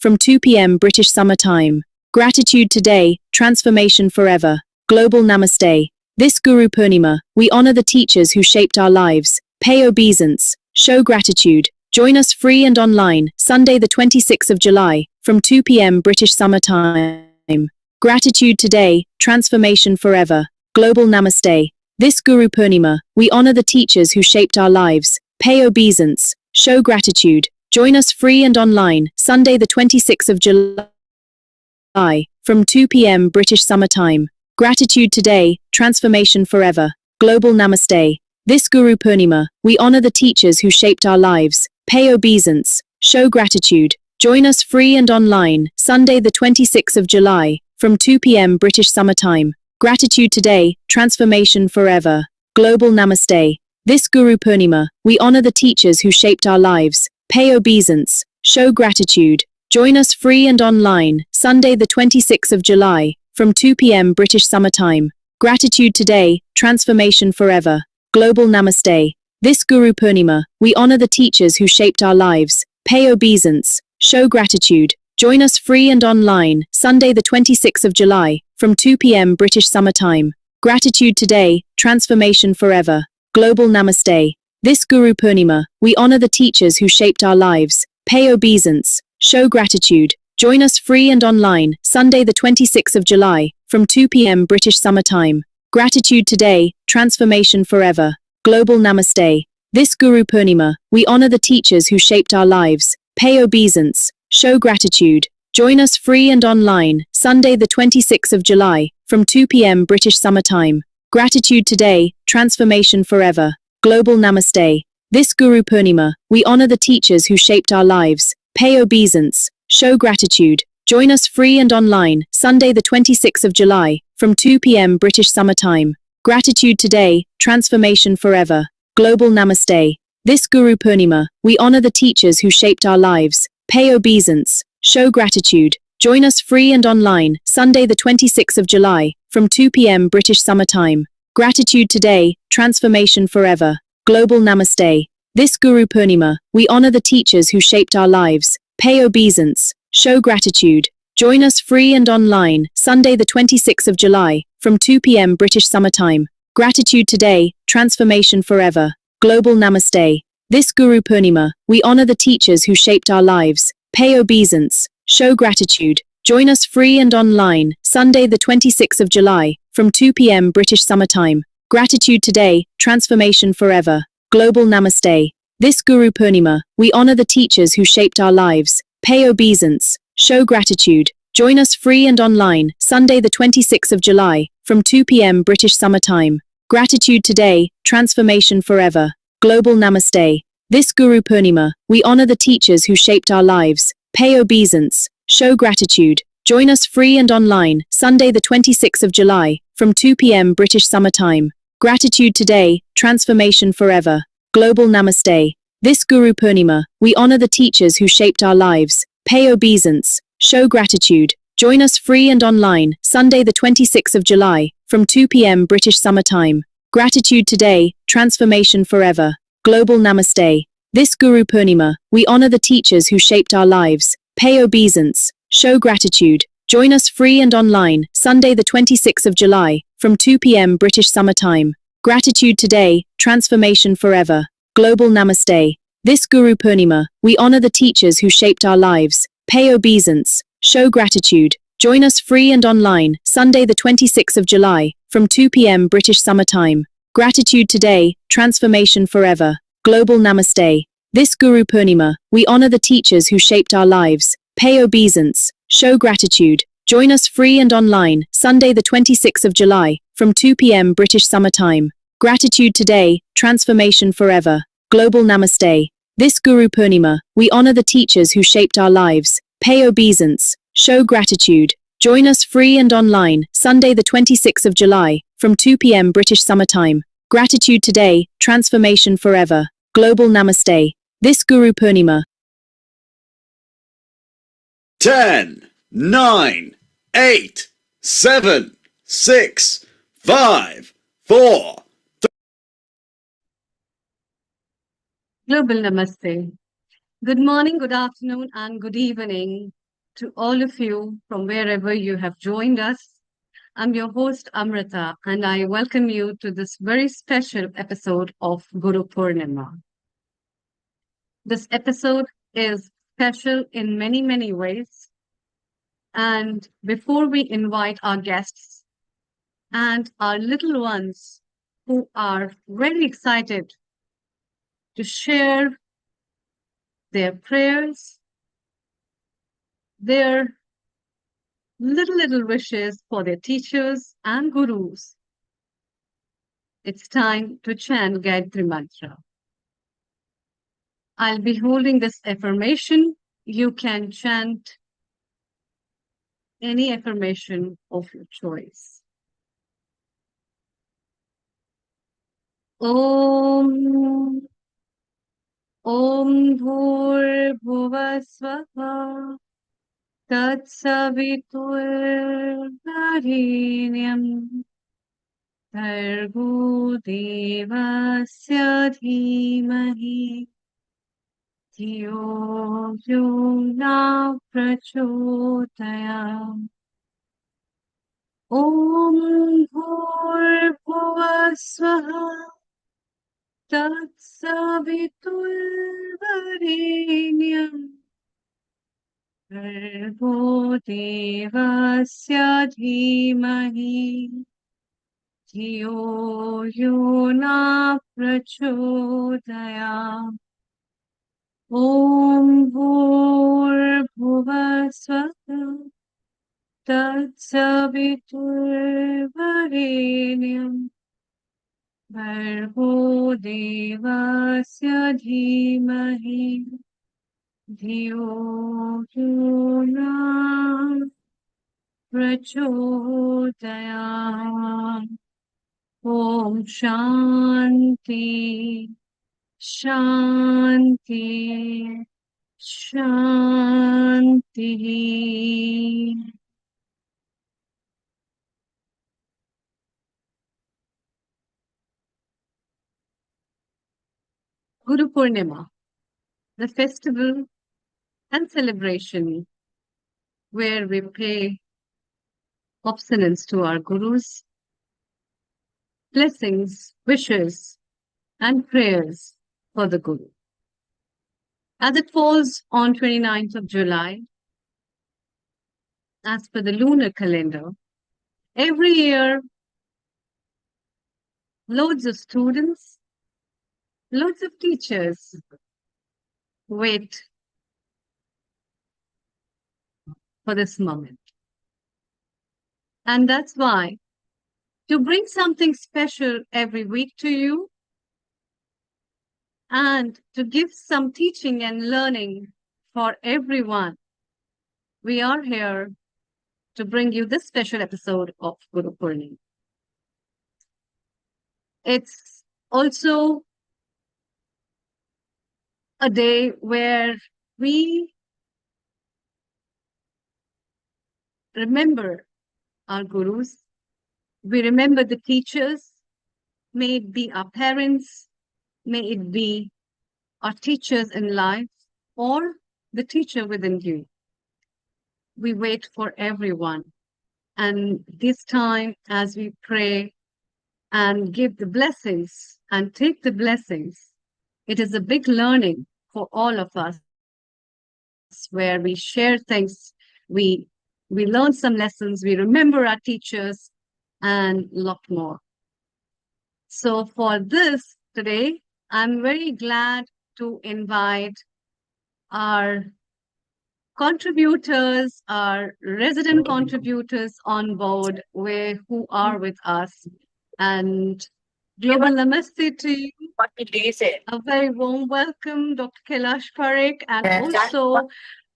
from 2 p.m. British Summer Time. Gratitude today, transformation forever. Global Namaste. This Guru Purnima, we honor the teachers who shaped our lives. Pay obeisance. Show gratitude. Join us free and online, Sunday the 26th of July, from 2 p.m. British Summer Time. Gratitude today, transformation forever. Global Namaste. This Guru Purnima, we honor the teachers who shaped our lives. Pay obeisance. Show gratitude. Join us free and online, Sunday the 26th of July, from 2 p.m. British Summer Time. Gratitude today, transformation forever. Global Namaste. This Guru Purnima, we honor the teachers who shaped our lives. Pay obeisance. Show gratitude. Join us free and online, Sunday the 26th of July, from 2 p.m. British Summer Time. Gratitude today, transformation forever. Global Namaste. This Guru Purnima, we honor the teachers who shaped our lives. Pay obeisance. Show gratitude. Join us free and online, Sunday the 26th of July, from 2 p.m. British Summer Time. Gratitude today, transformation forever. Global Namaste. This Guru Purnima, we honor the teachers who shaped our lives. Pay obeisance. Show gratitude. Join us free and online, Sunday the 26th of July, from 2 p.m. British Summer Time. Gratitude today, transformation forever. Global Namaste. This Guru Purnima, we honor the teachers who shaped our lives. Pay obeisance. Show gratitude. Join us free and online, Sunday the 26th of July, from 2 p.m. British Summer Time. Gratitude today, transformation forever. Global Namaste. This Guru Purnima, we honor the teachers who shaped our lives. Pay obeisance. Show gratitude. Join us free and online, Sunday the 26th of July, from 2 p.m. British Summer Time. Gratitude today, transformation forever. Global Namaste. This Guru Purnima, we honor the teachers who shaped our lives. Pay obeisance. Show gratitude. Join us free and online, Sunday the 26th of July, from 2 p.m. British Summer Time. Gratitude today, transformation forever. Global Namaste. This Guru Purnima, we honor the teachers who shaped our lives. Pay obeisance. Show gratitude. Join us free and online, Sunday the 26th of July, from 2 p.m. British Summer Time. Gratitude today, transformation forever. Global Namaste. This Guru Purnima, we honor the teachers who shaped our lives. Pay obeisance. Show gratitude. Join us free and online, Sunday the 26th of July, from 2 p.m. British Summer Time. Gratitude today, transformation forever. Global Namaste. This Guru Purnima, we honor the teachers who shaped our lives. Pay obeisance. Show gratitude. Join us free and online, Sunday the 26th of July, from 2 p.m. British Summer Time. Gratitude today, transformation forever. Global Namaste. This Guru Purnima, we honor the teachers who shaped our lives. Pay obeisance. Show gratitude. Join us free and online, Sunday the 26th of July, from 2 p.m. British Summer Time. Gratitude today, transformation forever. Global Namaste. This Guru Purnima, we honor the teachers who shaped our lives. Pay obeisance. Show gratitude. Join us free and online, Sunday the 26th of July, from 2 p.m. British Summer Time. Gratitude today, transformation forever. Global Namaste. This Guru Purnima, we honor the teachers who shaped our lives. Pay obeisance. Show gratitude. Join us free and online, Sunday the 26th of July, from 2 p.m. British Summer Time. Gratitude today, transformation forever. Global Namaste. This Guru Purnima, we honor the teachers who shaped our lives. Pay obeisance. Show gratitude. Join us free and online, Sunday the 26th of July, from 2 p.m. British Summer Time. Gratitude today, transformation forever. Global Namaste. This Guru Purnima, we honor the teachers who shaped our lives. Pay obeisance. Show gratitude. Join us free and online, Sunday the 26th of July, from 2 p.m. British Summer Time. Gratitude today, transformation forever. Global Namaste. This Guru Purnima, we honor the teachers who shaped our lives. Pay obeisance. Show gratitude. Join us free and online, Sunday the 26th of July, from 2 p.m. British Summer Time. Gratitude today, transformation forever. Global Namaste. This Guru Purnima, we honor the teachers who shaped our lives. Pay obeisance. Show gratitude. Join us free and online, Sunday the 26th of July, from 2 p.m. British Summer Time. Gratitude today, transformation forever. Global Namaste. This Guru Purnima. 10, 9, 8, 7, 6, 5, 4. Global Namaste. Good morning, good afternoon, and good evening to all of you from wherever you have joined us. I'm your host, Amrita, and I welcome you to this very special episode of Guru Purnima. This episode is special in many, many ways. And before we invite our guests and our little ones who are very excited to share their prayers, their little wishes for their teachers and gurus, it's time to chant Gayatri Mantra. I'll be holding this affirmation. You can chant any affirmation of your choice. Om Bhur Swaha Tat Saviturvarenyam Bhargo Devasya Dhimahi Dhiyo Yo Na Prachodayam. Om Bhur Swaha Tat Saviturvarenyam Bhargo Devasya Dhimahi Dhiyo Yo Na Prachodayam. Om Bhur Swaha Tat Saviturvarenyam Bhargo Devasya Dhimahi Dhiyo Yo Na Prachodayam. Om Shanti Shanti Shanti. Guru Purnima, the festival and celebration where we pay obeisances to our gurus, blessings, wishes, and prayers for the Guru. As it falls on 29th of July, as per the lunar calendar, every year, loads of students, loads of teachers wait for this moment. And that's why, to bring something special every week to you, and to give some teaching and learning for everyone, we are here to bring you this special episode of Guru Purnima. It's also a day where we remember our gurus, we remember the teachers, may it be our parents, may it be our teachers in life, or the teacher within you. We wait for everyone. And this time, as we pray and give the blessings and take the blessings, it is a big learning for all of us, where we share things, we learn some lessons, we remember our teachers, and a lot more. So for this today, I'm very glad to invite our contributors, our resident contributors on board, who are with us. And global namaste to you. A very warm welcome, Dr. Kailash Parekh, and also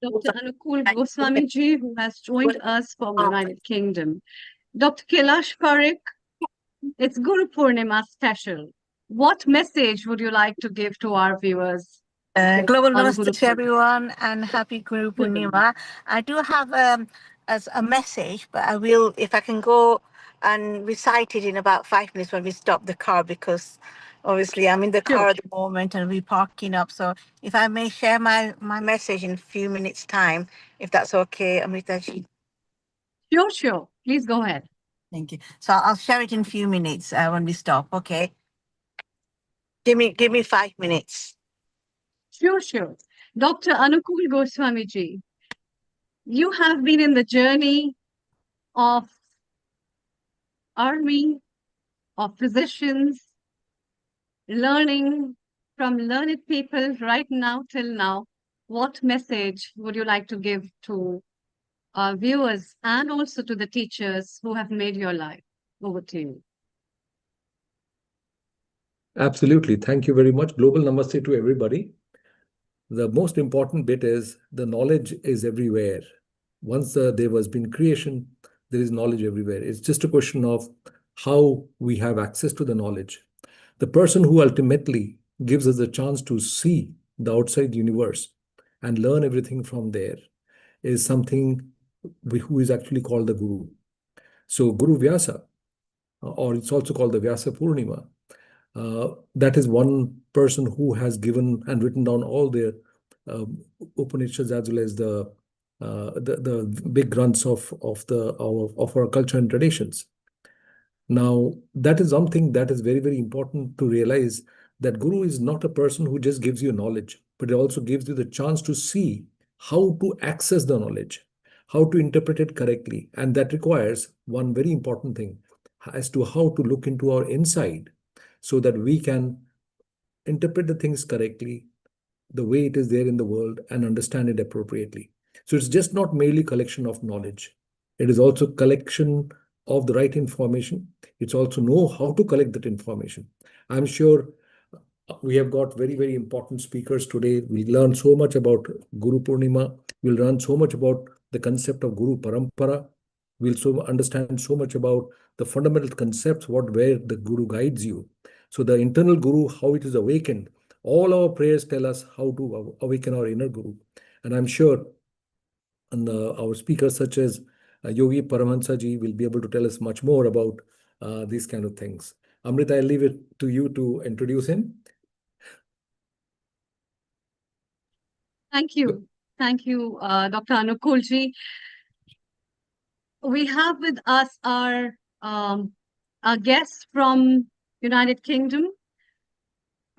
Dr. Anukul Goswamiji, who has joined us from the United Kingdom. Dr. Kailash Parekh, it's Guru Purnima special. What message would you like to give to our viewers? Global on Namaste Guru to everyone and happy Guru Purnima. I do have as a message, but I will, if I can go and recite it in about 5 minutes when we stop the car, because obviously I'm in the Sure. car at the moment and we're parking up. So if I may share my message in a few minutes' time, if that's okay, Amritaji. Sure. Please go ahead. Thank you. So I'll share it in a few minutes when we stop. Okay. Give me 5 minutes. Sure. Dr. Anukul Goswami ji, you have been in the journey of army, of physicians, learning from learned people right now till now. What message would you like to give to our viewers and also to the teachers who have made your life? Over to you. Absolutely. Thank you very much. Global namaste to everybody. The most important bit is the knowledge is everywhere. Once there was been creation, there is knowledge everywhere. It's just a question of how we have access to the knowledge. The person who ultimately gives us the chance to see the outside universe and learn everything from there is something who is actually called the Guru. So Guru Vyasa, or it's also called the Vyasa Purnima, that is one person who has given and written down all the Upanishads as well as the big grunts of our culture and traditions. Now, that is something that is very, very important to realize, that Guru is not a person who just gives you knowledge, but it also gives you the chance to see how to access the knowledge, how to interpret it correctly. And that requires one very important thing as to how to look into our inside so that we can interpret the things correctly, the way it is there in the world, and understand it appropriately. So it's just not merely collection of knowledge. It is also collection of the right information. It's also know how to collect that information. I'm sure we have got very, very important speakers today. We learn so much about Guru Purnima. We'll learn so much about the concept of Guru Parampara. We'll so understand so much about the fundamental concepts, where the Guru guides you. So the internal Guru, how it is awakened. All our prayers tell us how to awaken our inner Guru. And I'm sure our speakers such as Yogi Paramahansa ji will be able to tell us much more about these kind of things. Amrita, I'll leave it to you to introduce him. Thank you. Dr. Anukul ji. We have with us our guest from United Kingdom,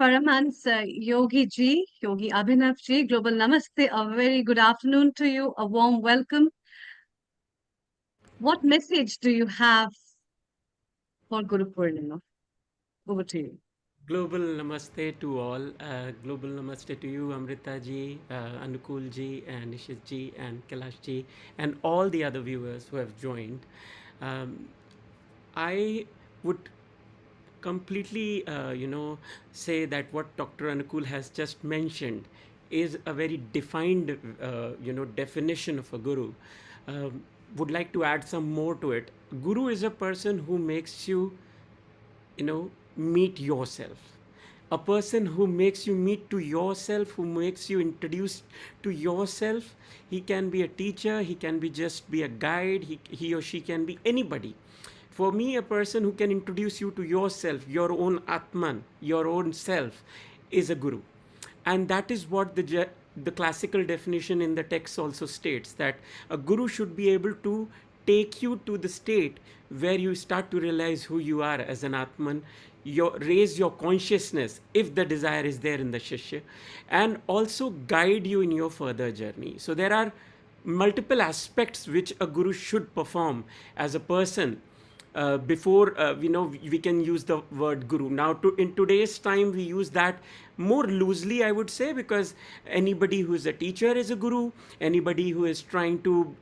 Paramahansa Yogi ji, Yogi Abhinav ji. Global Namaste. A very good afternoon to you. A warm welcome. What message do you have for Guru Purnima? Over to you. Global Namaste to all. Global Namaste to you, Amrita ji, Anukul ji, and Nishit ji, and Kailash ji, and all the other viewers who have joined. I would completely, say that what Dr. Anukul has just mentioned is a very defined, definition of a guru. Would like to add some more to it. Guru is a person who makes you, meet yourself. A person who makes you meet to yourself, who makes you introduce to yourself. He can be a teacher, he can be just be a guide, he or she can be anybody. For me, a person who can introduce you to yourself, your own Atman, your own self, is a guru. And that is what the classical definition in the text also states, that a guru should be able to take you to the state where you start to realize who you are as an Atman, raise your consciousness if the desire is there in the Shishya, and also guide you in your further journey. So there are multiple aspects which a guru should perform as a person before we can use the word guru. Now in today's time we use that more loosely, I would say, because anybody who is a teacher is a guru. Anybody who is trying to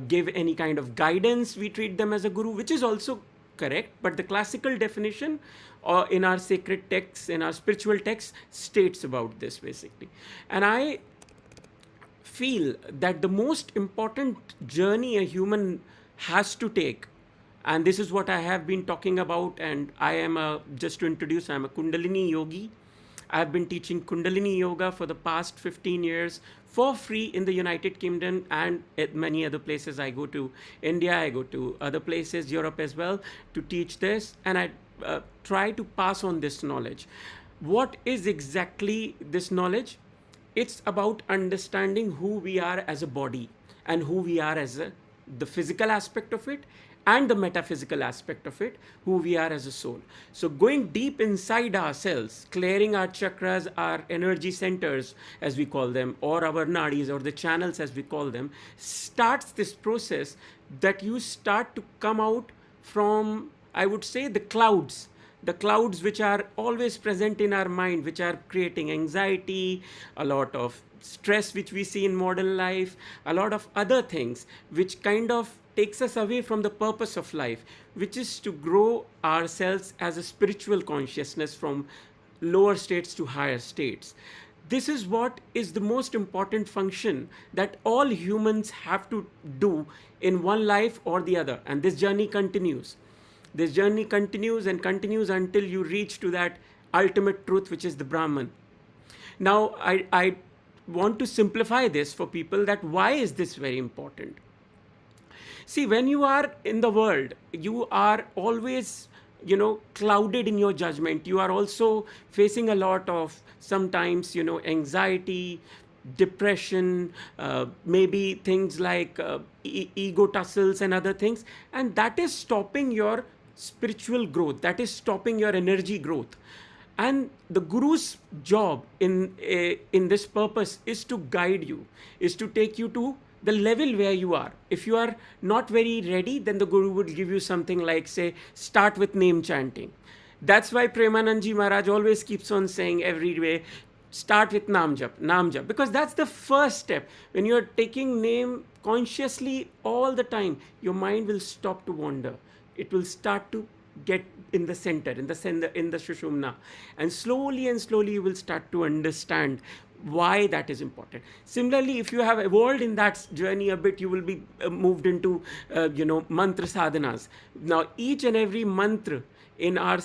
give any kind of guidance, we treat them as a guru, which is also correct. But the classical definition in our sacred texts, in our spiritual texts, states about this basically. And I feel that the most important journey a human has to take, and this is what I have been talking about, and I am just to introduce, I'm a Kundalini yogi. I've been teaching Kundalini Yoga for the past 15 years for free in the United Kingdom and at many other places. I go to India, I go to other places, Europe as well, to teach this, and I try to pass on this knowledge. What is exactly this knowledge? It's about understanding who we are as a body and who we are as the physical aspect of it and the metaphysical aspect of it, who we are as a soul. So going deep inside ourselves, clearing our chakras, our energy centers as we call them, or our nadis, or the channels as we call them, starts this process that you start to come out from, I would say, the clouds which are always present in our mind, which are creating anxiety, a lot of stress which we see in modern life, a lot of other things which kind of takes us away from the purpose of life, which is to grow ourselves as a spiritual consciousness from lower states to higher states. This is what is the most important function that all humans have to do in one life or the other, and this journey continues. This journey continues and continues until you reach to that ultimate truth, which is the Brahman. Now, I want to simplify this for people, that why is this very important? See, when you are in the world, you are always, clouded in your judgment. You are also facing a lot of sometimes, anxiety, depression, maybe things like ego tussles and other things. And that is stopping your spiritual growth, that is stopping your energy growth. And the guru's job in this purpose is to guide you, is to take you to the level where you are. If you are not very ready, then the guru would give you something like, say, start with name chanting. That's why Premanandji Maharaj always keeps on saying every way, start with Nam Jap, because that's the first step. When you're taking name consciously all the time, your mind will stop to wander. It will start to get in the center, in the Shushumna, and slowly you will start to understand why that is important. Similarly, if you have evolved in that journey a bit, you will be moved into mantra sadhanas. Now each and every mantra in our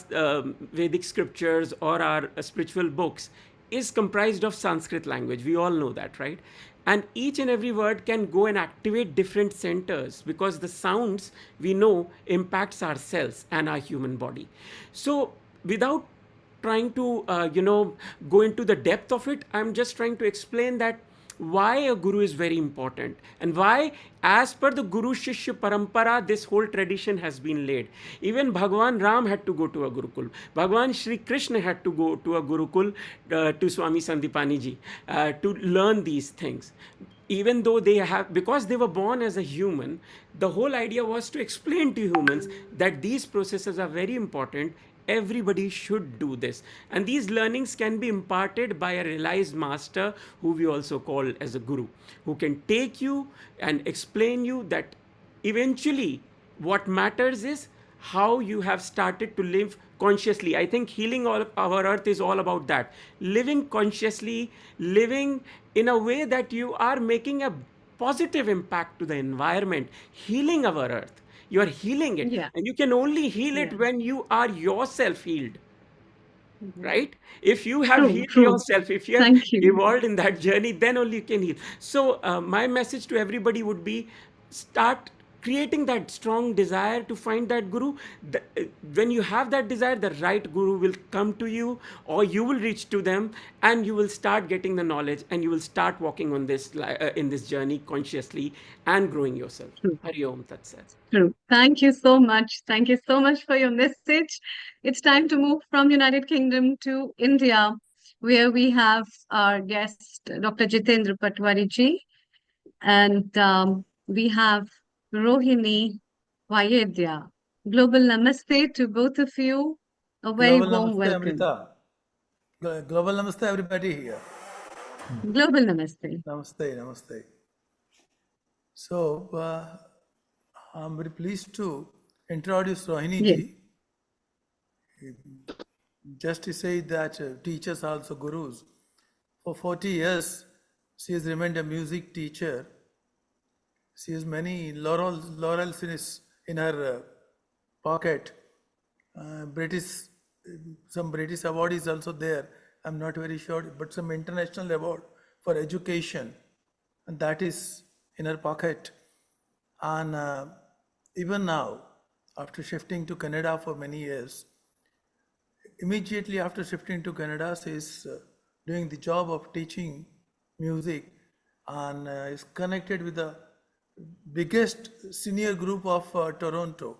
Vedic scriptures or our spiritual books is comprised of Sanskrit language. We all know that, right? And each and every word can go and activate different centers, because the sounds, we know, impacts our cells and our human body. So without trying to go into the depth of it, I'm just trying to explain that why a guru is very important, and why, as per the Guru Shishya Parampara, this whole tradition has been laid. Even Bhagwan Ram had to go to a Gurukul. Bhagwan Shri Krishna had to go to a Gurukul, to Swami Sandipani ji, to learn these things. Even though because they were born as a human, the whole idea was to explain to humans that these processes are very important. Everybody should do this, and these learnings can be imparted by a realized master, who we also call as a guru, who can take you and explain you that eventually what matters is how you have started to live consciously. I think healing all of our earth is all about that, living consciously, living in a way that you are making a positive impact to the environment, healing our earth. You are healing it, Yeah. and you can only heal it Yeah. when you are yourself healed, right? If you have True, healed true. yourself, if you have Thank you. evolved in that journey, then only you can heal. So my message to everybody would be, start creating that strong desire to find that guru. When you have that desire, the right guru will come to you, or you will reach to them, and you will start getting the knowledge, and you will start walking on this in this journey consciously and growing yourself. True. Hari Om Tat Sat. True. Thank you so much. Thank you so much for your message. It's time to move from United Kingdom to India, where we have our guest, Dr. Jitendra Patwari ji, and we have Rohini Vayedya. Global Namaste to both of you. A very Global warm Namaste, welcome. Amrita. Global Namaste, everybody here. Global Namaste. Namaste, Namaste. So, I'm very pleased to introduce Rohini Yes. ji. Just to say that teachers are also gurus. For 40 years, she has remained a music teacher. She has many laurels in her pocket. Some British award is also there I'm not very sure, but some international award for education, and that is in her pocket. And even now, after shifting to Canada for many years, immediately after shifting to Canada, she is doing the job of teaching music and is connected with the biggest senior group of Toronto.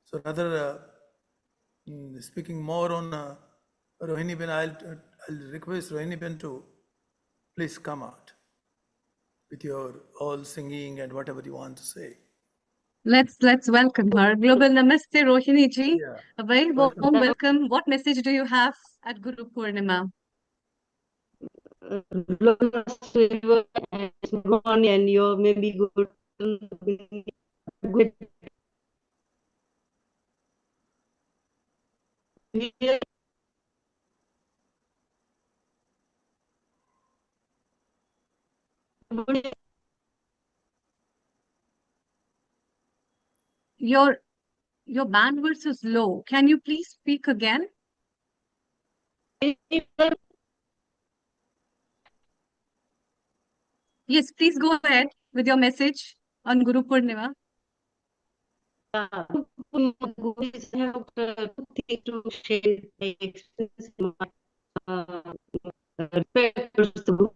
So rather speaking more on Rohini Ben, I'll request Rohini Ben to please come out with your all singing and whatever you want to say. Let's welcome her. Global Namaste, Rohini ji. Yeah. A very warm welcome. What message do you have at Guru Purnima? And you're maybe good. Your bandwidth is low. Can you please speak again? Yes, please go ahead with your message on Guru Purnima. To share my experience, the group.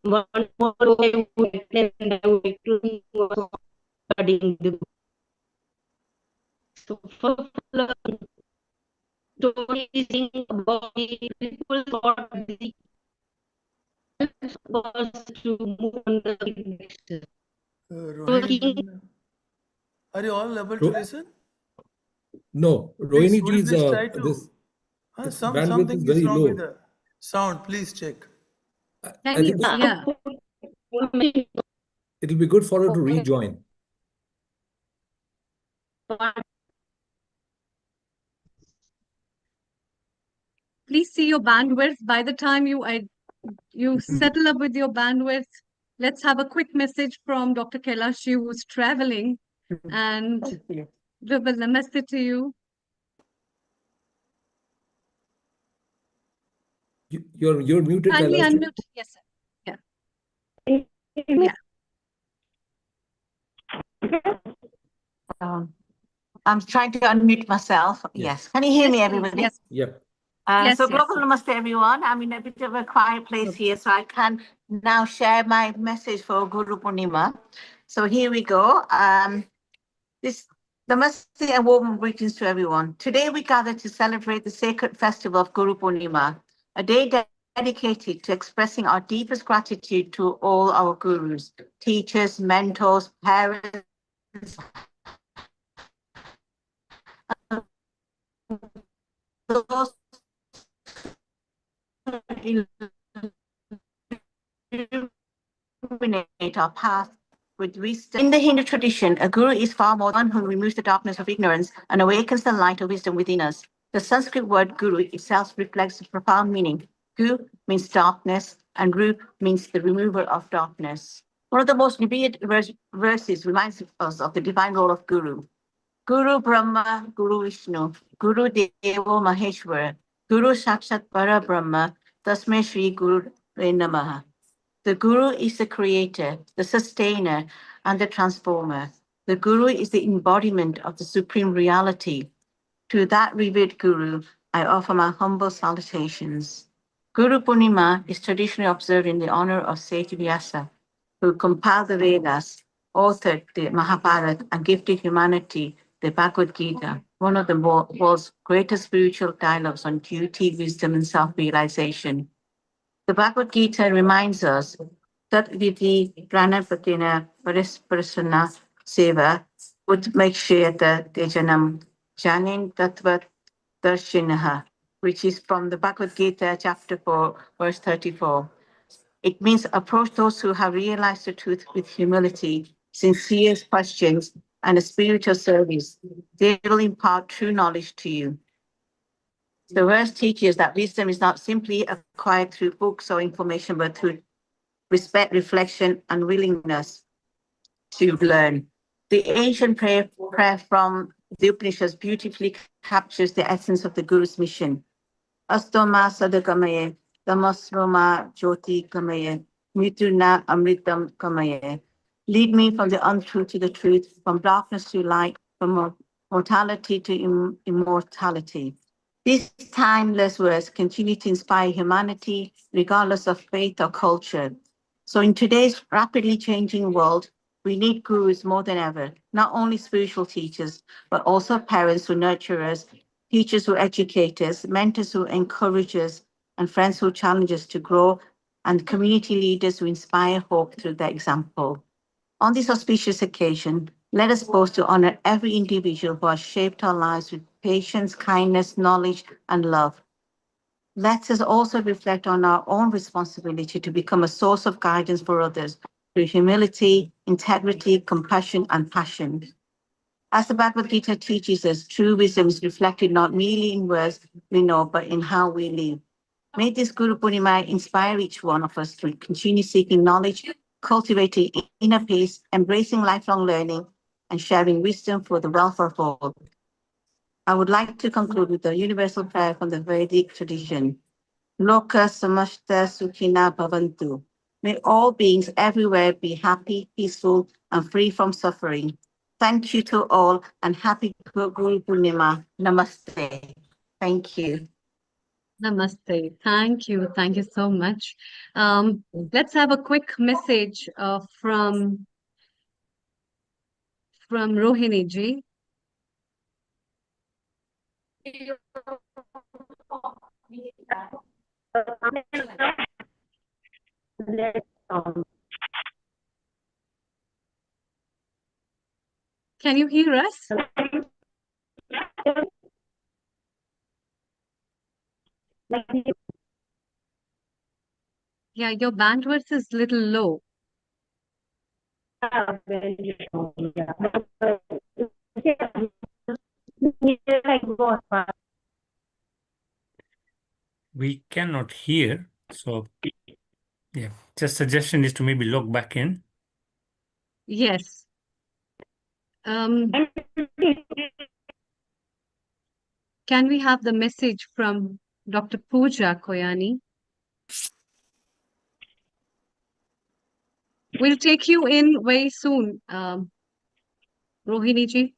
One more I would attend, I would like to studying the book. So for stories about the people thought the was to move on the next. Rohini Ben, are you all able to listen? No, Please, Rohini would you ji's please try to? this its bandwidth Something is is very wrong with low. the sound. Please check. I think Yeah. it'll be good for her to rejoin. Please see your bandwidth. By the time you settle up with your bandwidth, let's have a quick message from Dr. Kailashi, who's traveling. And Global Namaste to you. You're muted, Kindly Kailash. unmute. Yes, sir. Yeah. I'm trying to unmute myself. Yes. Can you hear me, everybody? Yes. Yep. Yes, So yes. Global Namaste, everyone. I'm in a bit of a quiet place here, so I can now share my message for Guru Purnima. So here we go. Namaste and warm greetings to everyone. Today we gather to celebrate the sacred festival of Guru Purnima, a day dedicated to expressing our deepest gratitude to all our gurus, teachers, mentors, parents, those who illuminate our path with wisdom. In the Hindu tradition, a guru is far more than one who removes the darkness of ignorance and awakens the light of wisdom within us. The Sanskrit word guru itself reflects the profound meaning. Gu means darkness, and ru means the remover of darkness. One of the most revered verses reminds us of the divine role of guru. Guru Brahma, Guru Vishnu, Guru Devo Maheshwara, Guru Sakshat Para Brahma, Tasmai Shri Guru Namaha. The Guru is the creator, the sustainer, and the transformer. The Guru is the embodiment of the supreme reality. To that revered Guru, I offer my humble salutations. Guru Purnima is traditionally observed in the honor of sage Vyasa, who compiled the Vedas, authored the Mahabharata, and gifted humanity the Bhagavad Gita, one of the world's greatest spiritual dialogues on duty, wisdom, and self-realization. The Bhagavad Gita reminds us that Vidhi Pranapatina Parisparasana Seva would make sure that Dejanam Janin Tattva Darshinaha, which is from the Bhagavad Gita, chapter 4, verse 34. It means approach those who have realized the truth with humility, sincere questions, and a spiritual service. They will impart true knowledge to you. The verse teaches that wisdom is not simply acquired through books or information, but through respect, reflection, and willingness to learn. The ancient prayer from the Upanishads beautifully captures the essence of the Guru's mission. Astoma Sadakamaye, Damasroma Jyoti Kamaye, Mituna Amritam Kamaye. Lead me from the untruth to the truth, from darkness to light, from mortality to immortality. These timeless words continue to inspire humanity, regardless of faith or culture. So, in today's rapidly changing world, we need gurus more than ever, not only spiritual teachers, but also parents who nurture us, teachers who educate us, mentors who encourage us, and friends who challenge us to grow, and community leaders who inspire hope through their example. On this auspicious occasion, let us pause to honor every individual who has shaped our lives with patience, kindness, knowledge, and love. Let us also reflect on our own responsibility to become a source of guidance for others through humility, integrity, compassion, and passion. As the Bhagavad Gita teaches us, true wisdom is reflected not merely in words we know, but in how we live. May this Guru Purnima inspire each one of us to continue seeking knowledge, cultivating inner peace, embracing lifelong learning, and sharing wisdom for the welfare of all. I would like to conclude with a universal prayer from the Vedic tradition. Loka samashta sukhina bhavantu. May all beings everywhere be happy, peaceful, and free from suffering. Thank you to all, and happy Guru Purnima. Namaste. Thank you. Namaste. Thank you. Thank you so much. Let's have a quick message from Rohini ji. Can you hear us? Yeah, your bandwidth is a little low. We cannot hear, so yeah, just suggestion is to maybe log back in. Yes. Can we have the message from Dr. Pooja Koyani? We'll take you in very soon, Rohini ji.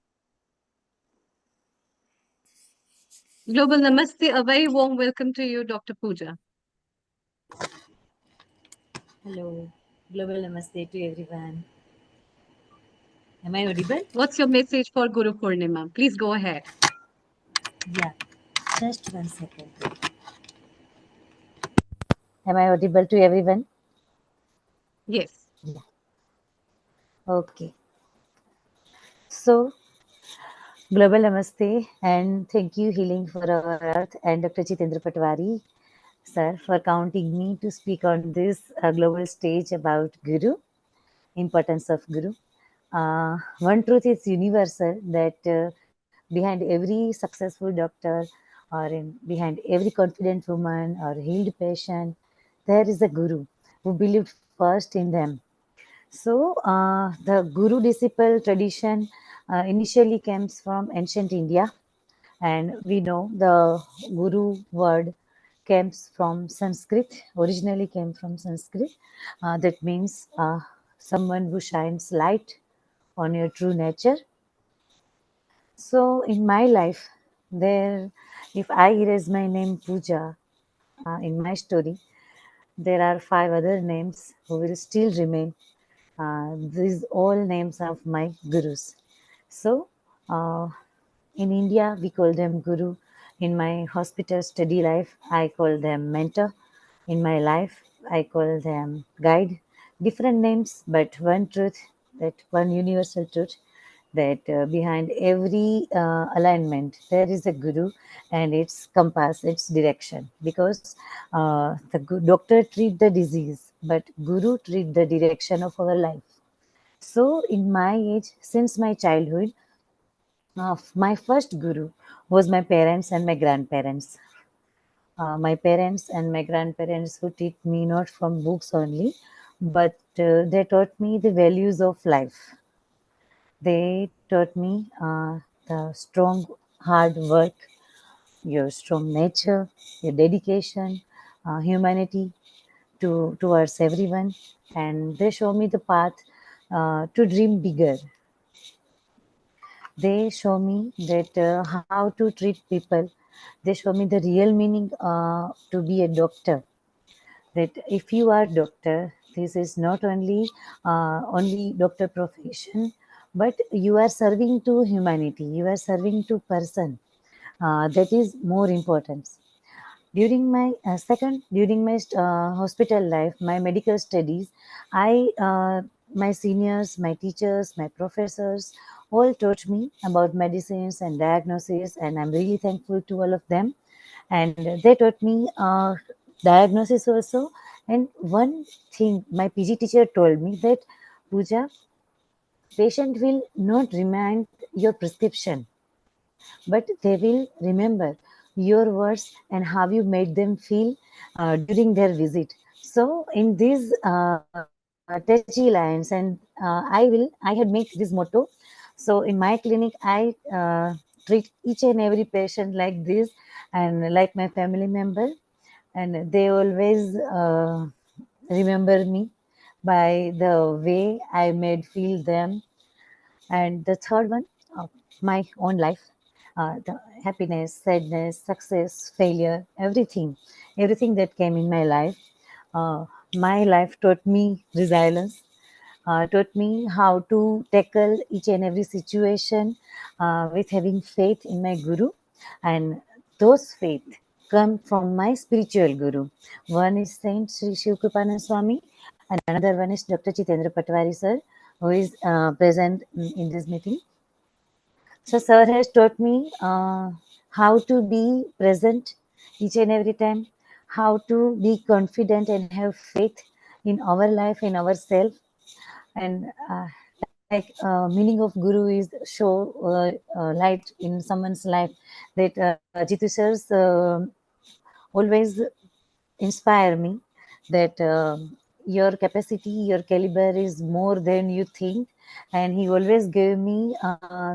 Global Namaste, a very warm welcome to you, Dr. Pooja. Hello, Global Namaste to everyone. Am I audible? What's your message for Guru Purnima? Please go ahead. Yeah, just 1 second. Am I audible to everyone? Yes. Yeah. Okay. So, Global Namaste and thank you, Healing for Our Earth and Dr. Jitendra Patwari, sir, for counting me to speak on this global stage about Guru, importance of Guru. One truth is universal that behind every successful doctor or behind every confident woman or healed patient, there is a Guru who believed first in them. So the Guru disciple tradition initially comes from ancient India, and we know the Guru word comes from Sanskrit, originally came from Sanskrit. That means someone who shines light on your true nature. So in my life, if I erase my name Pooja in my story, there are 5 other names who will still remain. These all names of my gurus. So in India, we call them guru. In my hospital study life, I call them mentor. In my life, I call them guide. Different names, but one truth, that one universal truth, that behind every alignment there is a guru and its compass, its direction, because the doctor treat the disease but guru treat the direction of our life. So in my age, since my childhood, my first guru was my parents and my grandparents. My parents and my grandparents who taught me not from books only, but they taught me the values of life. They taught me the strong, hard work, your strong nature, your dedication, humanity towards everyone, and they show me the path to dream bigger. They show me that how to treat people. They show me the real meaning to be a doctor. That if you are doctor, this is not only doctor profession, but you are serving to humanity. You are serving to person. That is more important. During my hospital life, my medical studies, my seniors, my teachers, my professors all taught me about medicines and diagnosis, and I'm really thankful to all of them. And they taught me diagnosis also. And one thing my PG teacher told me that, Pooja, patient will not remind your prescription, but they will remember your words and how you made them feel during their visit. So in these touchy lines, and I had made this motto. So in my clinic, I treat each and every patient like this and like my family member, and they always remember me by the way I made feel them. And the third one, my own life, the happiness, sadness, success, failure, everything that came in my life. My life taught me resilience, taught me how to tackle each and every situation with having faith in my Guru. And those faith come from my spiritual Guru. One is Saint Sri Shiv Kripanand Swami, and another one is Dr. Chitendra Patwari sir, who is present in this meeting. So sir has taught me how to be present each and every time, how to be confident and have faith in our life, in ourselves. And like meaning of Guru is show light in someone's life. That Jitu sirs always inspire me that your capacity, your caliber is more than you think. And he always gave me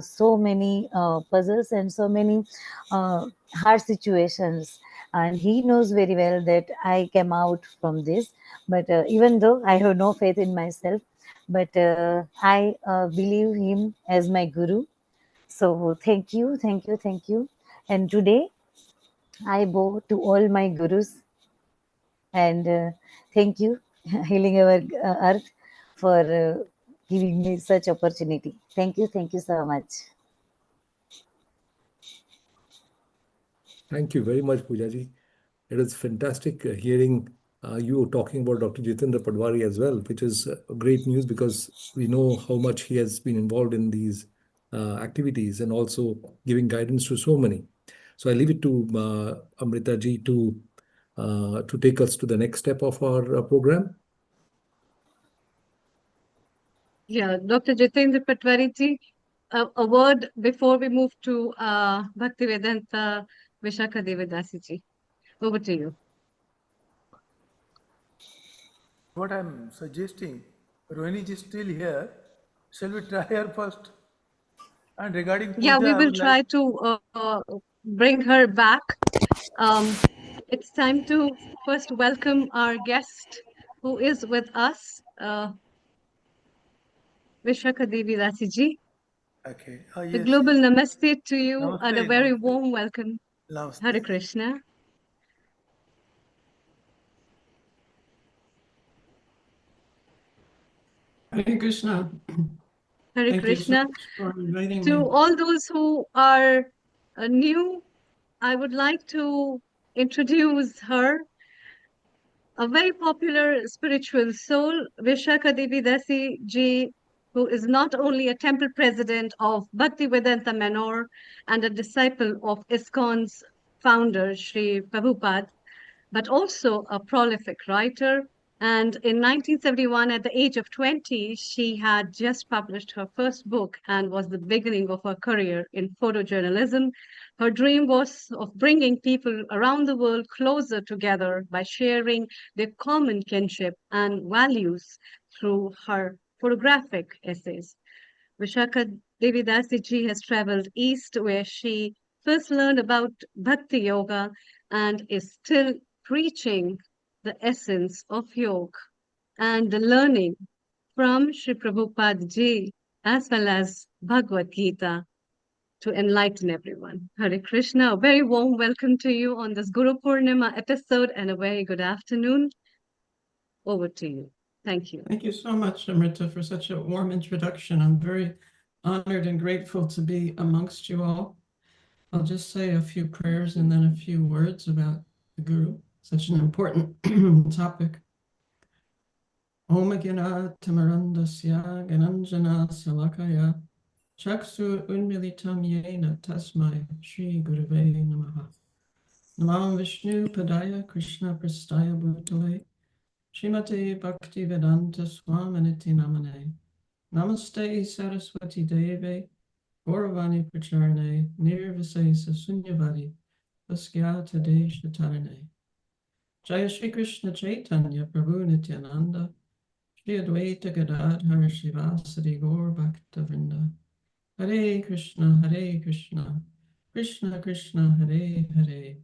so many puzzles and so many hard situations. And he knows very well that I came out from this. But even though I have no faith in myself, but I believe him as my Guru. So thank you, thank you, thank you. And today I bow to all my Gurus, and thank you, Healing Our Earth, for giving me such opportunity. Thank you so much. Thank you very much, Poojaji. It is fantastic hearing you talking about Dr. Jitendra Padwari as well, which is great news because we know how much he has been involved in these activities and also giving guidance to so many. So I leave it to Amrita ji to take us to the next step of our program. Yeah, Dr. Jitendra Patwari ji, a word before we move to Bhaktivedanta Vishakha Devidasi ji. Over to you. What I'm suggesting, Rohini is still here. Shall we try her first? And regarding Pooja, Yeah, we I will would try like to bring her back. It's time to first welcome our guest who is with us, Vishakha Devidasi ji. Okay. The Yes, global yes. namaste to you and a Namaste, very namaste. warm welcome. Namaste. Hare Krishna. Hare Krishna. Hare Thank you so Krishna. much for inviting To me. all those who are new, I would like to introduce her, a very popular spiritual soul, Vishakha Devidasi ji, who is not only a temple president of Bhaktivedanta Manor and a disciple of ISKCON's founder, Sri Prabhupada, but also a prolific writer. And in 1971, at the age of 20, she had just published her first book and was the beginning of her career in photojournalism. Her dream was of bringing people around the world closer together by sharing their common kinship and values through her photographic essays. Vishakha Devidasi ji has traveled east, where she first learned about Bhakti Yoga and is still preaching the essence of yoga and the learning from Sri Prabhupada Ji as well as Bhagavad Gita to enlighten everyone. Hare Krishna, a very warm welcome to you on this Guru Purnima episode and a very good afternoon. Over to you. Thank you. Thank you so much, Amrita, for such a warm introduction. I'm very honored and grateful to be amongst you all. I'll just say a few prayers and then a few words about the Guru, such an important topic. Om Gana Tamarandasya Gananjana Salakaya Chaksu Unmilitam Yena Tasmai Shri Gurave Namaha. Namam Vishnu Padaya Krishna Prastaya Bhutale Srimate Bhakti Vedanta Swaminiti Namane. Namaste Saraswati Deve Gauravani Pracharane Nirvisesa Sunyavadi Vaskyata Deshatarane. Jaya Shri Krishna Chaitanya Prabhu Nityananda Shri Advaita Gadadhar Shivasadi Gaur Bhakta Vrinda. Hare Krishna, Krishna Krishna, Hare Hare,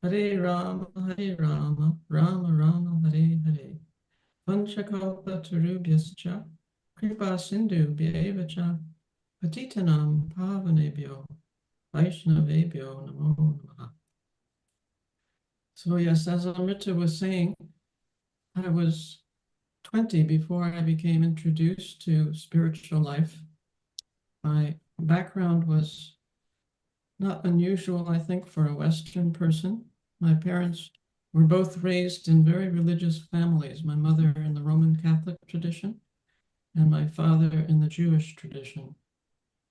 Hare Rama, Rama Rama, Hare Hare. Vanchakalpa tarubhyascha, Kripa Sindhu Bhyevacha, Patitanam Pavanebhyo, Vaishnavebhyo Namo Namaha. So yes, as Amrita was saying, I was 20 before I became introduced to spiritual life. My background was not unusual, I think, for a Western person. My parents were both raised in very religious families, my mother in the Roman Catholic tradition and my father in the Jewish tradition.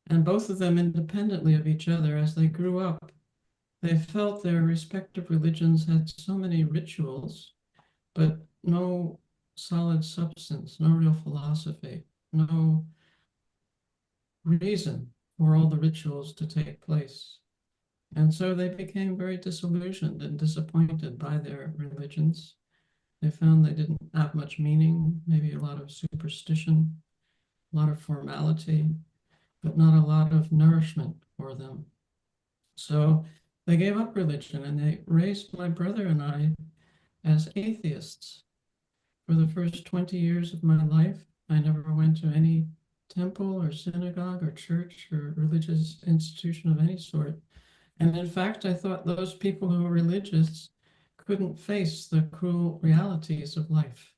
And both of them independently of each other as they grew up, they felt their respective religions had so many rituals, but no solid substance, no real philosophy, no reason for all the rituals to take place. And so they became very disillusioned and disappointed by their religions. They found they didn't have much meaning, maybe a lot of superstition, a lot of formality, but not a lot of nourishment for them. So they gave up religion and they raised my brother and I as atheists. For the first 20 years of my life, I never went to any temple or synagogue or church or religious institution of any sort. And in fact, I thought those people who were religious couldn't face the cruel realities of life.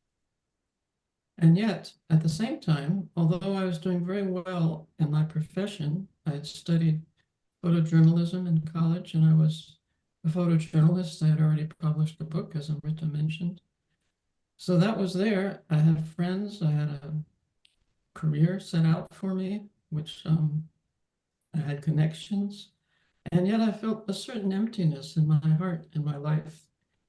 And yet, at the same time, although I was doing very well in my profession, I had studied photojournalism in college and I was a photojournalist. I had already published a book, as Amrita mentioned. So that was there. I had friends, I had a career set out for me, which I had connections. And yet I felt a certain emptiness in my heart, in my life,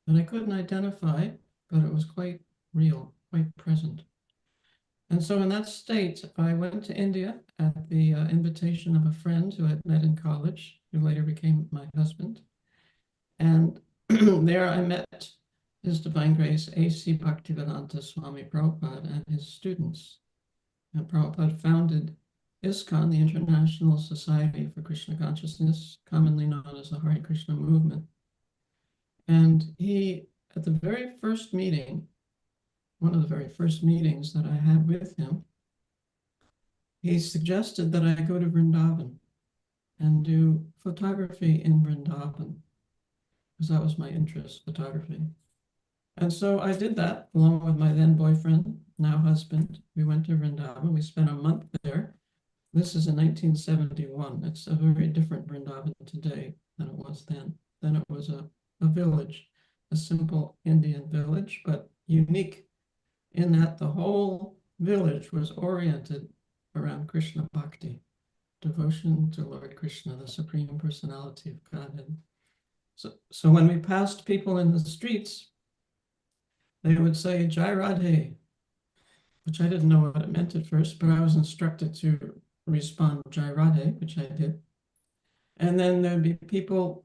that I couldn't identify, but it was quite real, quite present. And so in that state, I went to India at the invitation of a friend who I'd met in college, who later became my husband. And there I met His Divine Grace A.C. Bhaktivedanta Swami Prabhupada and his students. And Prabhupada founded ISKCON, the International Society for Krishna Consciousness, commonly known as the Hare Krishna movement. And he, at the very first meeting, one of the very first meetings that I had with him, he suggested that I go to Vrindavan and do photography in Vrindavan, because that was my interest, photography. And so I did that along with my then boyfriend, now husband. We went to Vrindavan. We spent a month there. This is in 1971. It's a very different Vrindavan today than it was then. Then it was a village, a simple Indian village, but unique in that the whole village was oriented around Krishna Bhakti, devotion to Lord Krishna, the Supreme Personality of Godhead. So when we passed people in the streets, they would say, Jai Radhe, which I didn't know what it meant at first, but I was instructed to respond Jai Radhe, which I did. And then there'd be people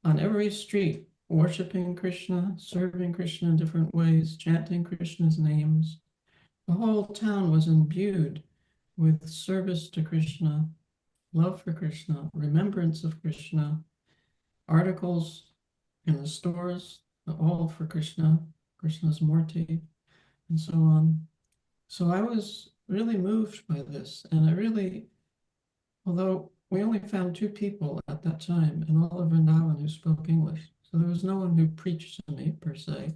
on every street worshiping Krishna, serving Krishna in different ways, chanting Krishna's names. The whole town was imbued with service to Krishna, love for Krishna, remembrance of Krishna, articles in the stores, all for Krishna, Krishna's Murti, and so on. So I was really moved by this, and I really, although we only found 2 people at that time in all of Vrindavan who spoke English, so there was no one who preached to me per se.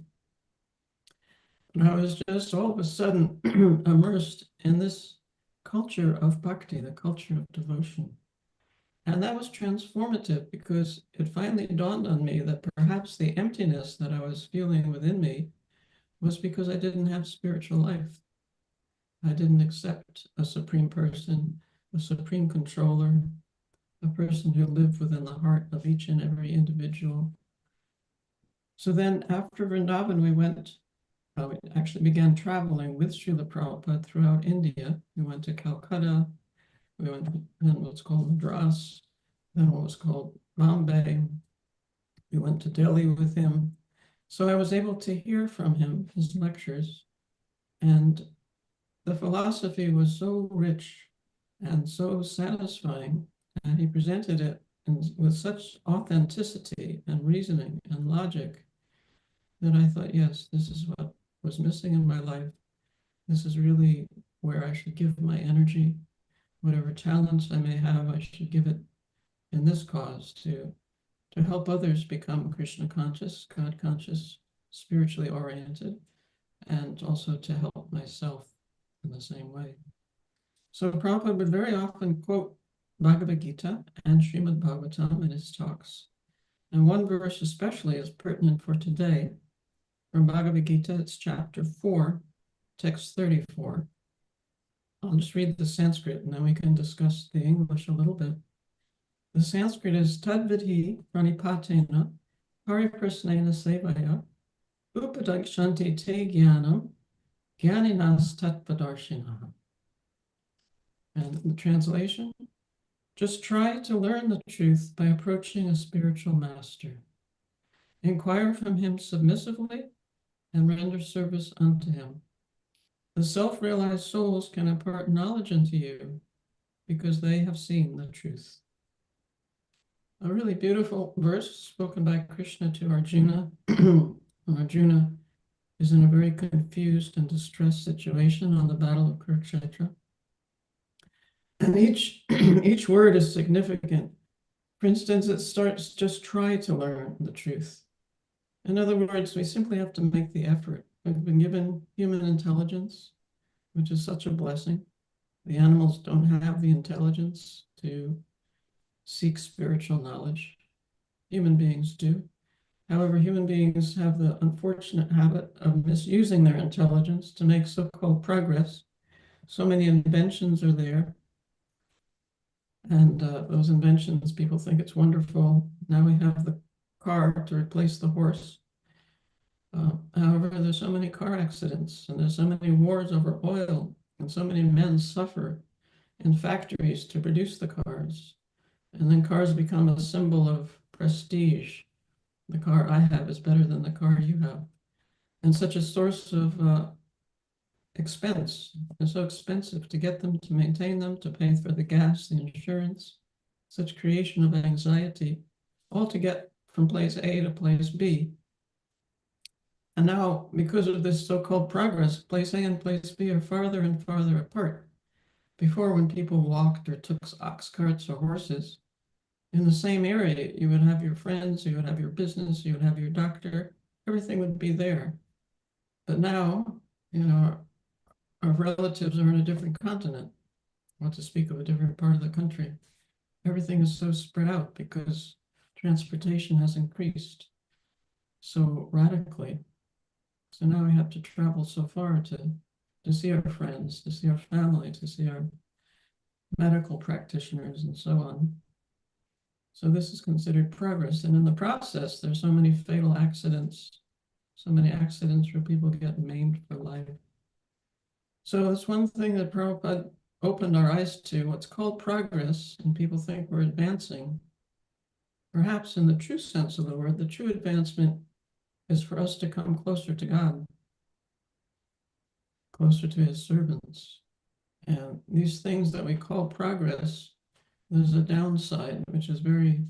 But I was just all of a sudden immersed in this culture of bhakti, the culture of devotion. And that was transformative because it finally dawned on me that perhaps the emptiness that I was feeling within me was because I didn't have spiritual life. I didn't accept a supreme person, a supreme controller, a person who lived within the heart of each and every individual. So then after Vrindavan, we actually began traveling with Srila Prabhupada throughout India. We went to Calcutta, we went to then what's called Madras, then what was called Bombay. We went to Delhi with him. So I was able to hear from him, his lectures, and the philosophy was so rich and so satisfying, and he presented it with such authenticity and reasoning and logic that I thought, yes, this is what was missing in my life. This is really where I should give my energy. Whatever talents I may have, I should give it in this cause to help others become Krishna conscious, God conscious, spiritually oriented, and also to help myself in the same way. So Prabhupada would very often quote Bhagavad Gita and Srimad Bhagavatam in his talks. And one verse especially is pertinent for today. From Bhagavad Gita, it's chapter 4, text 34. I'll just read the Sanskrit and then we can discuss the English a little bit. The Sanskrit is Tadvidhi pranipatena pariprasnena sevaya upadakshanti te jnanam jnaninas tatpadarshinaha. And the translation, just try to learn the truth by approaching a spiritual master. Inquire from him submissively and render service unto him. The self-realized souls can impart knowledge unto you because they have seen the truth. A really beautiful verse spoken by Krishna to Arjuna. Arjuna is in a very confused and distressed situation on the battle of Kurukshetra. And each word is significant. For instance, it starts, just try to learn the truth. In other words, we simply have to make the effort. We've been given human intelligence, which is such a blessing. The animals don't have the intelligence to seek spiritual knowledge. Human beings do. However, human beings have the unfortunate habit of misusing their intelligence to make so-called progress. So many inventions are there. And those inventions, people think it's wonderful. Now we have the car to replace the horse. However, there's so many car accidents and there's so many wars over oil and so many men suffer in factories to produce the cars. And then cars become a symbol of prestige. The car I have is better than the car you have. And such a source of expense. It's so expensive to get them, to maintain them, to pay for the gas, the insurance, such creation of anxiety, all to get from place A to place B. And now, because of this so-called progress, place A and place B are farther and farther apart. Before, when people walked or took ox carts or horses, in the same area, you would have your friends, you would have your business, you would have your doctor, everything would be there. But now, our relatives are in a different continent, not to speak of a different part of the country. Everything is so spread out because transportation has increased so radically. So now we have to travel so far to see our friends, to see our family, to see our medical practitioners and so on. So this is considered progress. And in the process, there's so many fatal accidents, so many accidents where people get maimed for life. So that's one thing that Prabhupada opened our eyes to, what's called progress, and people think we're advancing. Perhaps in the true sense of the word, the true advancement is for us to come closer to God, closer to his servants. And these things that we call progress, there's a downside, which is very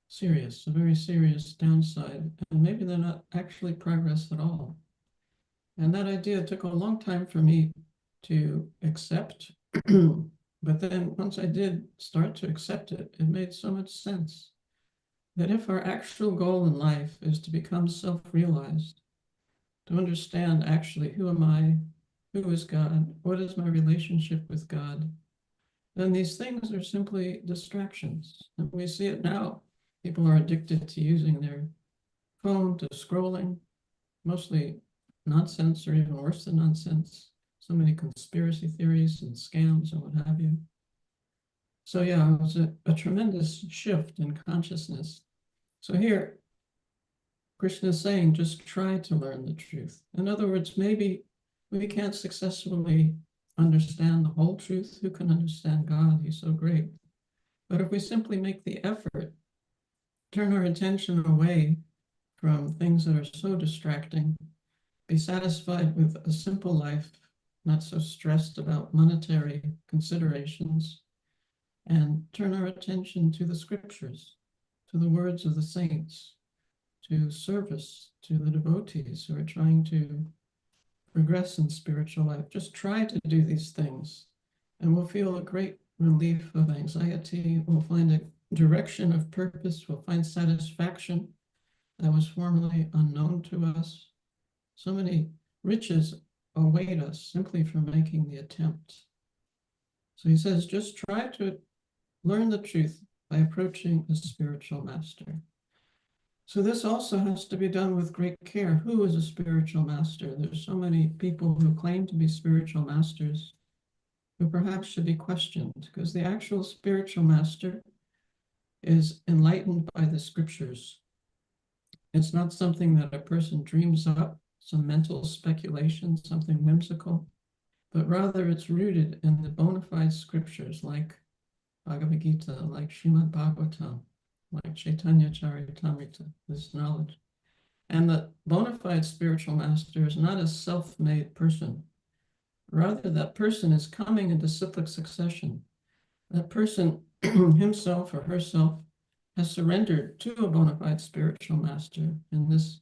serious, a very serious downside, and maybe they're not actually progress at all. And that idea took a long time for me to accept. But then once I did start to accept it, it made so much sense that if our actual goal in life is to become self-realized, to understand actually who am I, who is God, what is my relationship with God, then these things are simply distractions. And we see it now. People are addicted to using their phone, to scrolling, mostly nonsense or even worse than nonsense. So many conspiracy theories and scams and what have you. So yeah, it was a tremendous shift in consciousness. So here, Krishna is saying, just try to learn the truth. In other words, maybe we can't successfully understand the whole truth. Who can understand God? He's so great. But if we simply make the effort, turn our attention away from things that are so distracting, be satisfied with a simple life, not so stressed about monetary considerations, and turn our attention to the scriptures, to the words of the saints, to service, to the devotees who are trying to progress in spiritual life. Just try to do these things, and we'll feel a great relief of anxiety. We'll find a direction of purpose. We'll find satisfaction that was formerly unknown to us. So many riches await us simply for making the attempt. So he says, just try to learn the truth by approaching a spiritual master. So this also has to be done with great care. Who is a spiritual master? There's so many people who claim to be spiritual masters who perhaps should be questioned, because the actual spiritual master is enlightened by the scriptures. It's not something that a person dreams up, some mental speculation, something whimsical, but rather it's rooted in the bona fide scriptures like Bhagavad Gita, like Srimad Bhagavatam, like Chaitanya Charitamrita, this knowledge. And the bona fide spiritual master is not a self-made person. Rather, that person is coming in disciplic succession. That person himself or herself has surrendered to a bona fide spiritual master in this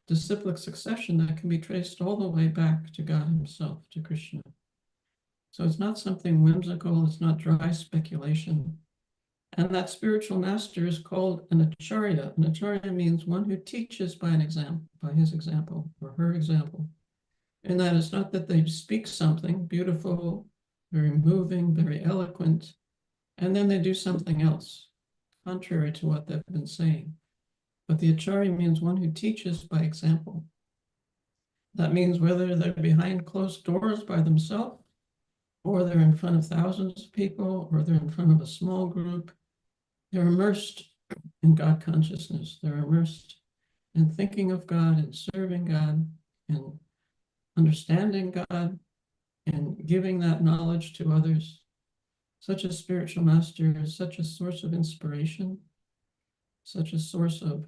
disciplic succession that can be traced all the way back to God himself, to Krishna. So it's not something whimsical, it's not dry speculation. And that spiritual master is called an acharya. An acharya means one who teaches by an example, by his example or her example. And that is not that they speak something beautiful, very moving, very eloquent, and then they do something else, contrary to what they've been saying. But the acharya means one who teaches by example. That means whether they're behind closed doors by themselves, or they're in front of thousands of people, or they're in front of a small group, they're immersed in God consciousness. They're immersed in thinking of God and serving God and understanding God and giving that knowledge to others. Such a spiritual master is such a source of inspiration, such a source of,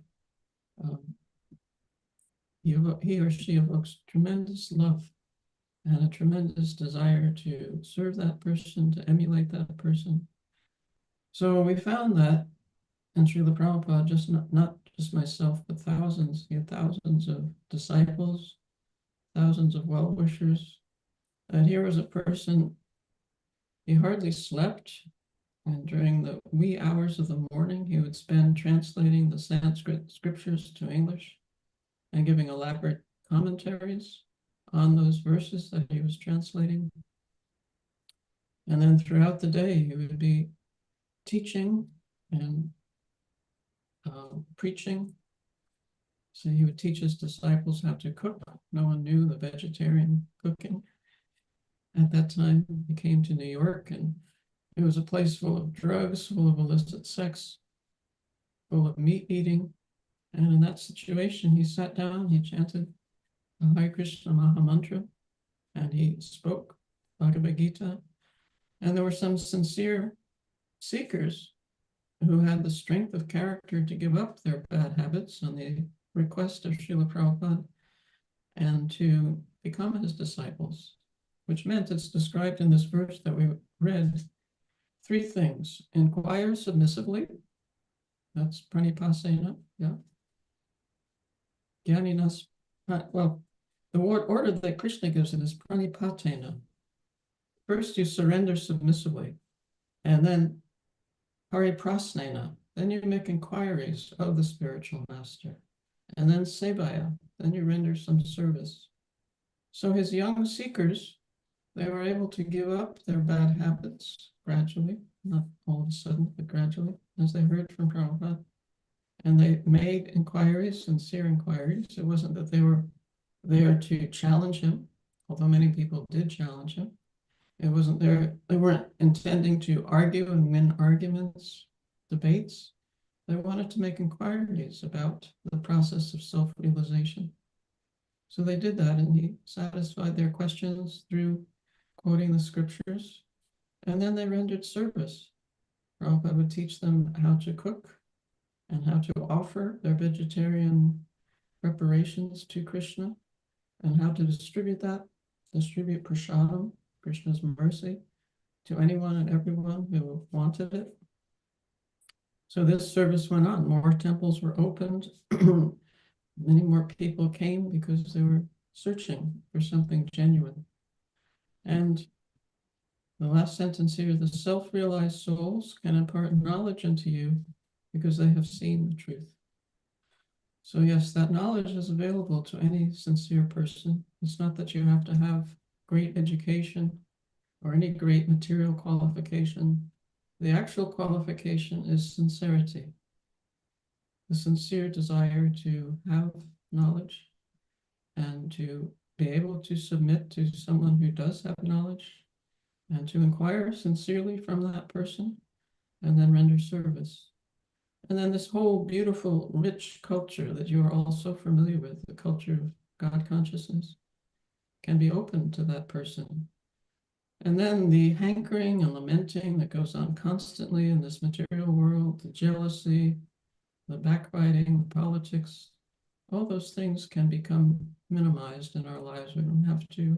he or she evokes tremendous love and a tremendous desire to serve that person, to emulate that person. So we found that, and Srila Prabhupada, just not just myself, but thousands, he had thousands of disciples, thousands of well-wishers. And here was a person, he hardly slept, and during the wee hours of the morning, he would spend translating the Sanskrit scriptures to English and giving elaborate commentaries on those verses that he was translating. And then throughout the day, he would be teaching and preaching. So he would teach his disciples how to cook. No one knew the vegetarian cooking. At that time, he came to New York, and it was a place full of drugs, full of illicit sex, full of meat eating. And in that situation, he sat down, he chanted the Hare Krishna Maha Mantra, and he spoke Bhagavad Gita. And there were some sincere seekers who had the strength of character to give up their bad habits on the request of Srila Prabhupada and to become his disciples, which meant, it's described in this verse that we read, three things. Inquire submissively. That's pranipasena, yeah. Jnaninas, well, the word order that Krishna gives it is pranipatena. First, you surrender submissively, and then pariprasnena. Then you make inquiries of the spiritual master, and then sevaya. Then you render some service. So his young seekers, they were able to give up their bad habits gradually, not all of a sudden, but gradually, as they heard from Prabhupada. And they made inquiries, sincere inquiries. It wasn't that they were there to challenge him, although many people did challenge him. It wasn't there, they weren't intending to argue and win arguments, debates. They wanted to make inquiries about the process of self-realization. So they did that, and he satisfied their questions through quoting the scriptures. And then they rendered service. Prabhupada would teach them how to cook and how to offer their vegetarian preparations to Krishna, and how to distribute prasadam, Krishna's mercy, to anyone and everyone who wanted it. So this service went on. More temples were opened. Many more people came because they were searching for something genuine. And the last sentence here, the self-realized souls can impart knowledge unto you because they have seen the truth. So yes, that knowledge is available to any sincere person. It's not that you have to have great education or any great material qualification. The actual qualification is sincerity. The sincere desire to have knowledge and to be able to submit to someone who does have knowledge and to inquire sincerely from that person and then render service. And then this whole beautiful, rich culture that you are all so familiar with, the culture of God consciousness, can be open to that person. And then the hankering and lamenting that goes on constantly in this material world, the jealousy, the backbiting, the politics, all those things can become minimized in our lives. We don't have to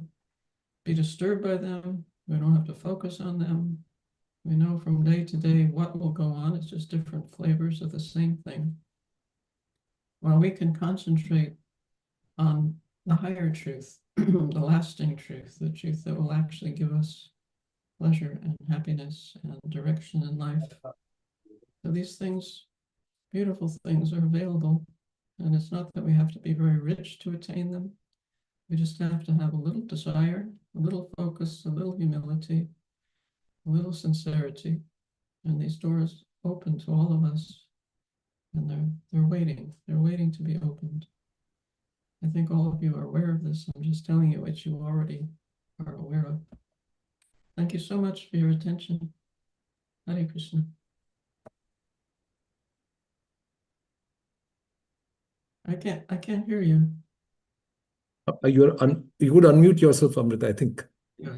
be disturbed by them. We don't have to focus on them. We know from day to day what will go on. It's just different flavors of the same thing. While we can concentrate on the higher truth, the lasting truth, the truth that will actually give us pleasure and happiness and direction in life. So these things, beautiful things, are available. And it's not that we have to be very rich to attain them. We just have to have a little desire, a little focus, a little humility, a little sincerity, and these doors open to all of us, and they're waiting to be opened. I think all of you are aware of this. I'm just telling you what you already are aware of. Thank you so much for your attention. Hare Krishna. I can't hear you. You would unmute yourself, Amrita, I think. Yeah.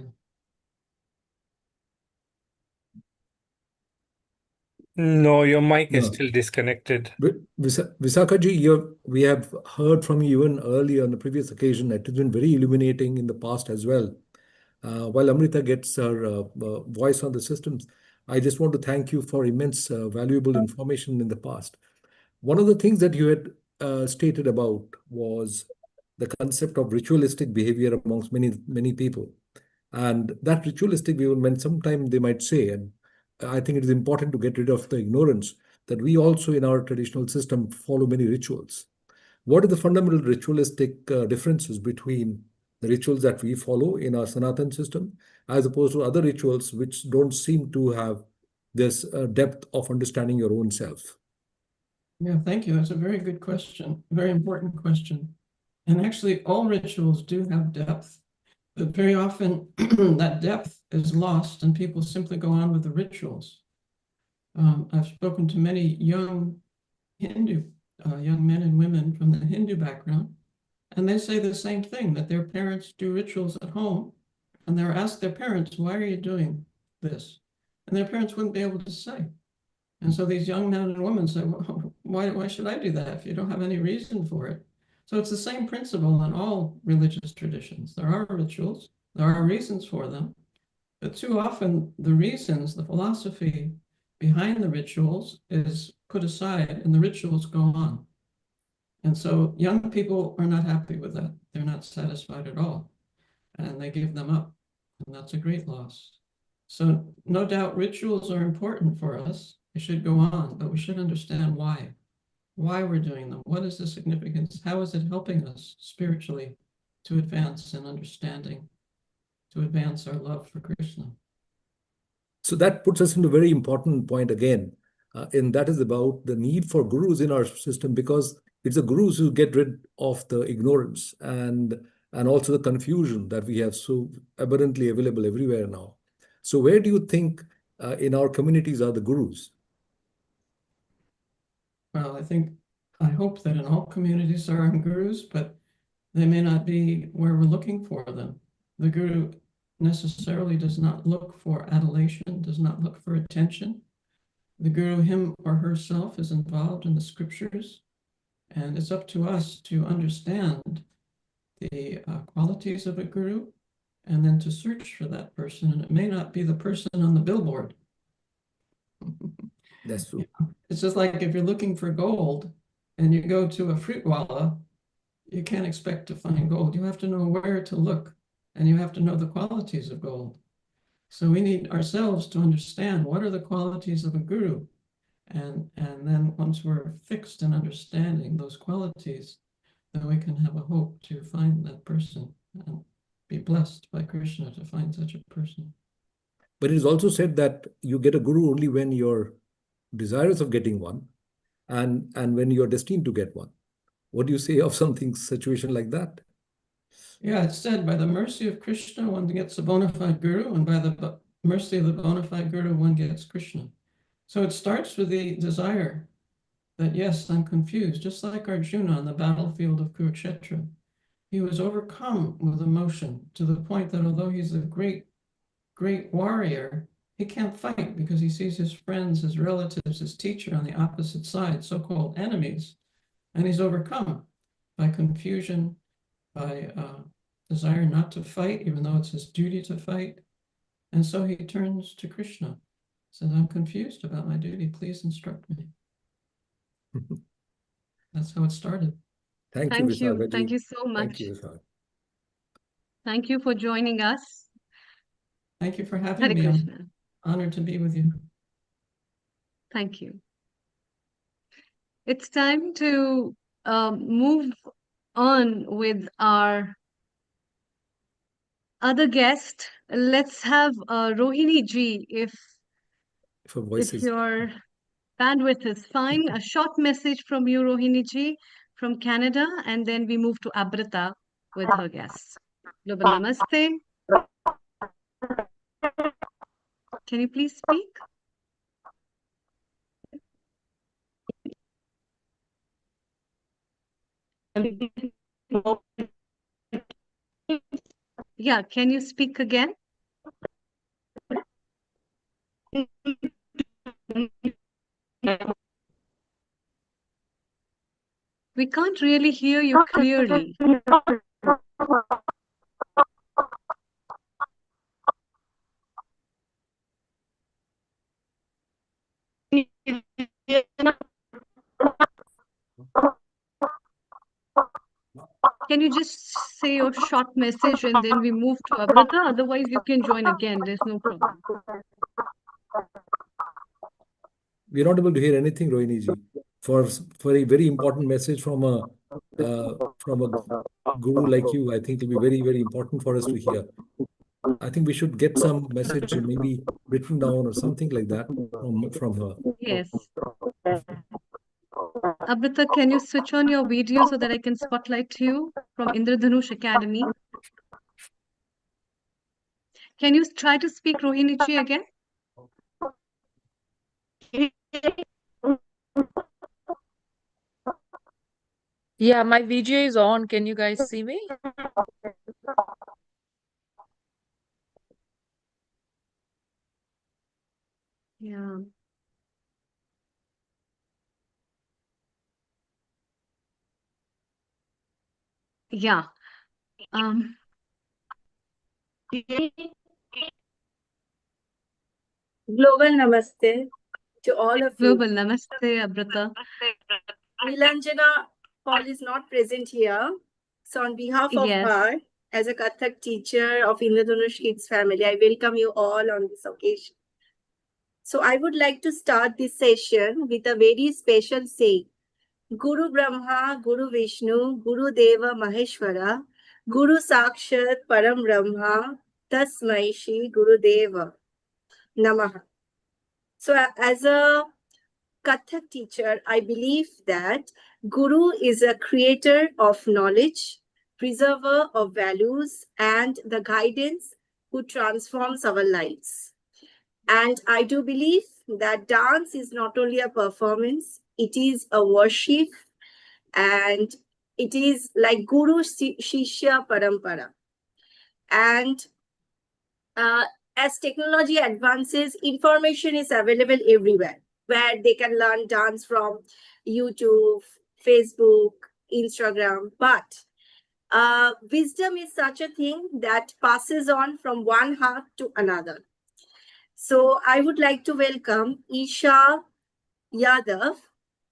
No, your mic is No. still disconnected. Visakha-ji, we have heard from you even earlier on the previous occasion. It has been very illuminating in the past as well. While Amrita gets her voice on the systems, I just want to thank you for immense valuable information in the past. One of the things that you had stated about was the concept of ritualistic behavior amongst many people. And that ritualistic behavior meant sometimes they might say, and I think it is important to get rid of the ignorance, that we also in our traditional system follow many rituals. What are the fundamental ritualistic differences between the rituals that we follow in our Sanatan system as opposed to other rituals which don't seem to have this depth of understanding your own self? Yeah, thank you. That's a very good question, very important question. And actually, all rituals do have depth, but very often that depth is lost and people simply go on with the rituals. I've spoken to many young Hindu, young men and women from the Hindu background, and they say the same thing, that their parents do rituals at home, and they're asked their parents, why are you doing this? And their parents wouldn't be able to say. And so these young men and women say, well, why should I do that if you don't have any reason for it? So it's the same principle in all religious traditions. There are rituals, there are reasons for them, But too often, the reasons, the philosophy behind the rituals is put aside and the rituals go on. And so young people are not happy with that. They're not satisfied at all. And they give them up. And that's a great loss. So no doubt rituals are important for us. They should go on, but we should understand why we're doing them. What is the significance? How is it helping us spiritually to advance in understanding, to advance our love for Krishna? So that puts us into a very important point again, and that is about the need for gurus in our system, because it's the gurus who get rid of the ignorance and also the confusion that we have so abundantly available everywhere now. So where do you think in our communities are the gurus? Well, I hope that in all communities there are gurus, but they may not be where we're looking for them. The guru necessarily does not look for adulation, does not look for attention. The guru, him or herself, is involved in the scriptures, and it's up to us to understand the qualities of a guru and then to search for that person. And it may not be the person on the billboard. That's true. It's just like if you're looking for gold and you go to a fruit wallah, you can't expect to find gold. You have to know where to look, and you have to know the qualities of gold. So we need ourselves to understand what are the qualities of a guru. And then once we're fixed in understanding those qualities, then we can have a hope to find that person and be blessed by Krishna to find such a person. But it is also said that you get a guru only when you're desirous of getting one and when you're destined to get one. What do you say of something situation like that? Yeah, it's said by the mercy of Krishna, one gets a bona fide guru, and by the mercy of the bona fide guru, one gets Krishna. So it starts with the desire that, yes, I'm confused, just like Arjuna on the battlefield of Kurukshetra. He was overcome with emotion to the point that although he's a great warrior, he can't fight because he sees his friends, his relatives, his teacher on the opposite side, so-called enemies, and he's overcome by confusion, by desire not to fight, even though it's his duty to fight. And so he turns to Krishna, says, I'm confused about my duty, please instruct me. That's how it started. Thank you, Thank you. Vishal. Thank you so much. Thank you, Vishal. Thank you for joining us. Thank you for having Hare me. Krishna. I'm honored to be with you. Thank you. It's time to move on with our other guest. Let's have Rohini ji, if your bandwidth is fine. A short message from you, Rohini ji, from Canada, and then we move to Abrita with her guests. Global Namaste. Can you please speak? Yeah, can you speak again? We can't really hear you clearly. Can you just say your short message and then we move to Abrita? Otherwise, you can join again. There's no problem. We're not able to hear anything, Rohini ji. For a very important message from a guru like you, I think it'll be very, very important for us to hear. I think we should get some message maybe written down or something like that from her. Yes. Abrita, can you switch on your video so that I can spotlight you from Indradhanush Academy? Can you try to speak Rohini ji again? Yeah, my video is on. Can you guys see me? Yeah. Yeah. Global Namaste to all of you. Global Namaste, Abrata. Nilanjana Paul is not present here. So on behalf of Yes. her, as a Kathak teacher of Indradhanush Kids family, I welcome you all on this occasion. So I would like to start this session with a very special saying. Guru Brahma, Guru Vishnu, Guru Deva Maheshwara, Guru Sakshat Param Brahma, Tasmai Shri Guru Deva Namaha. So as a Kathak teacher, I believe that Guru is a creator of knowledge, preserver of values, and the guidance who transforms our lives. And I do believe that dance is not only a performance, it is a worship, and it is like Guru Shishya Parampara. And as technology advances, information is available everywhere, where they can learn dance from YouTube, Facebook, Instagram. But wisdom is such a thing that passes on from one heart to another. So I would like to welcome Isha Yadav,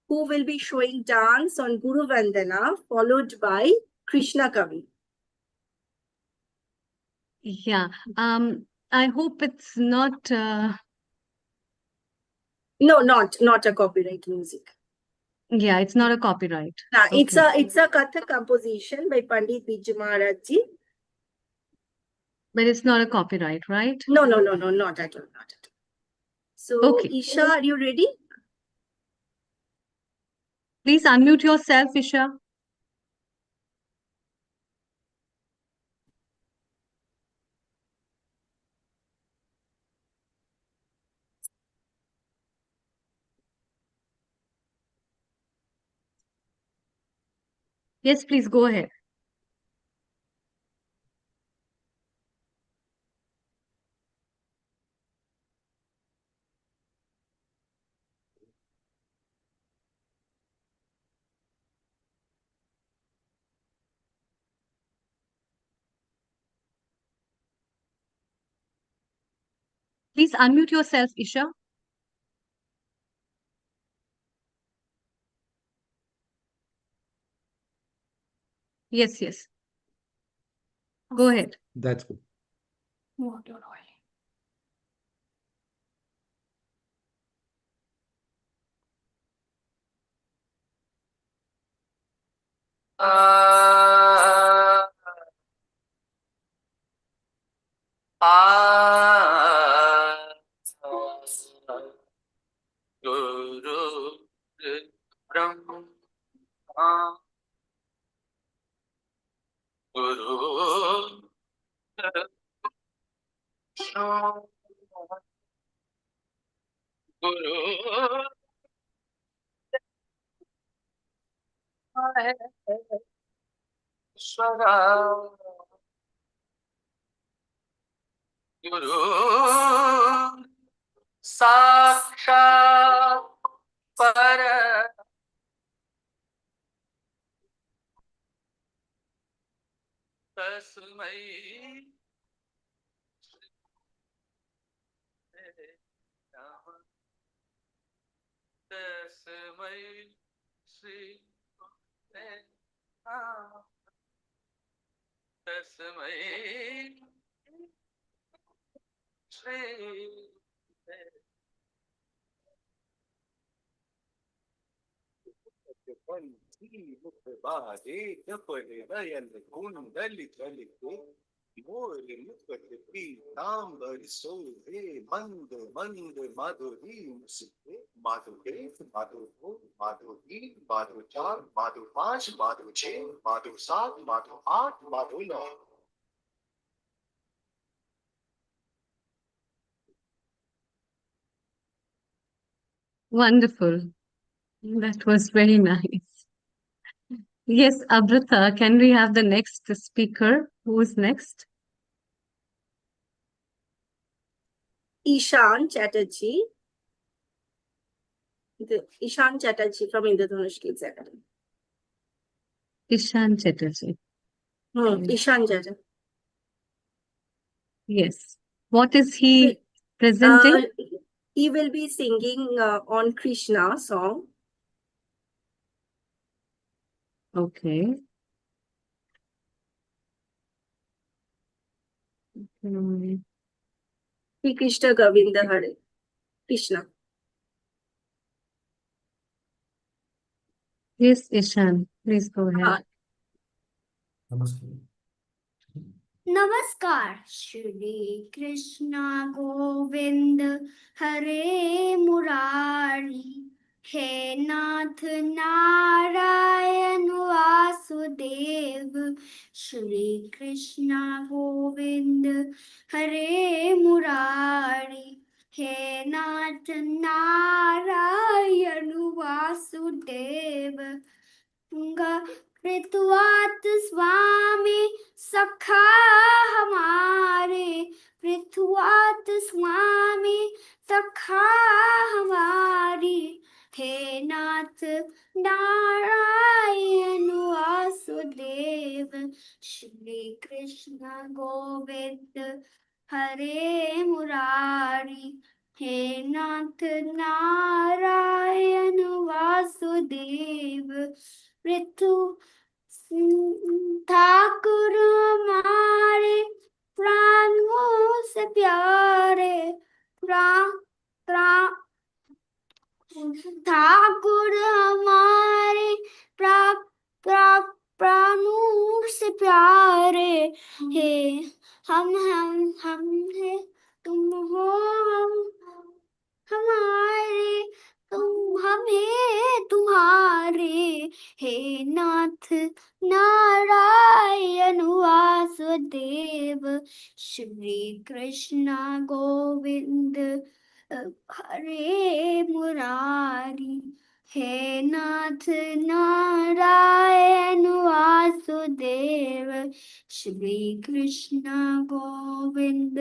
who will be showing dance on Guru Vandana, followed by Krishna Kavi. Yeah. I hope it's not. No, not a copyright music. Yeah, it's not a copyright. It's a Kathak composition by Pandit Biju Maharaj ji. But it's not a copyright, right? No, not at all, not at all. So, Okay. Isha, are you ready? Please unmute yourself, Isha. Yes, please go ahead. Please unmute yourself, Isha. Yes, yes. Go ahead. That's good. Guru Brahma Guru Guru Maheshwara Guru Sakshat Para Tasmai Tasmai Shri Tasmai Shri Wonderful. That was very nice. Yes, Abrata, can we have the next speaker? Who is next? Ishan Chatterjee. Ishan Chatterjee from Indradhanush Kids Academy. Ishan Chatterjee. Ishan Chatterjee. Yes. What is he presenting? He will be singing on Krishna song. Okay. Shri Krishna Govinda Hare Krishna. Yes, Ishan, please go ahead. नमस्कार श्री कृष्णा गोविंद हरे मुरारी हे नाथ नारायण वासुदेव श्री कृष्णा गोविंद हरे मुरारी हे नाथ नारायण वासुदेव कृतवात स्वामी सखा हमारे पृथ्वात स्वामी सखा हमारी हे नाथ नारायण वासुदेव श्री कृष्ण गोविंद हरे मुरारी हे नाथ नारायण वासुदेव पृथु ठाकुर हमारे प्राणों से प्यारे ठाकुर हमारे प्राणों से प्यारे हे हम है तुम हो हमारे तुम हमें तुम्हारे हे नाथ नारायण वासुदेव श्री कृष्ण गोविंद हरे मुरारी हे नाथ नारायण वासुदेव श्री कृष्ण गोविंद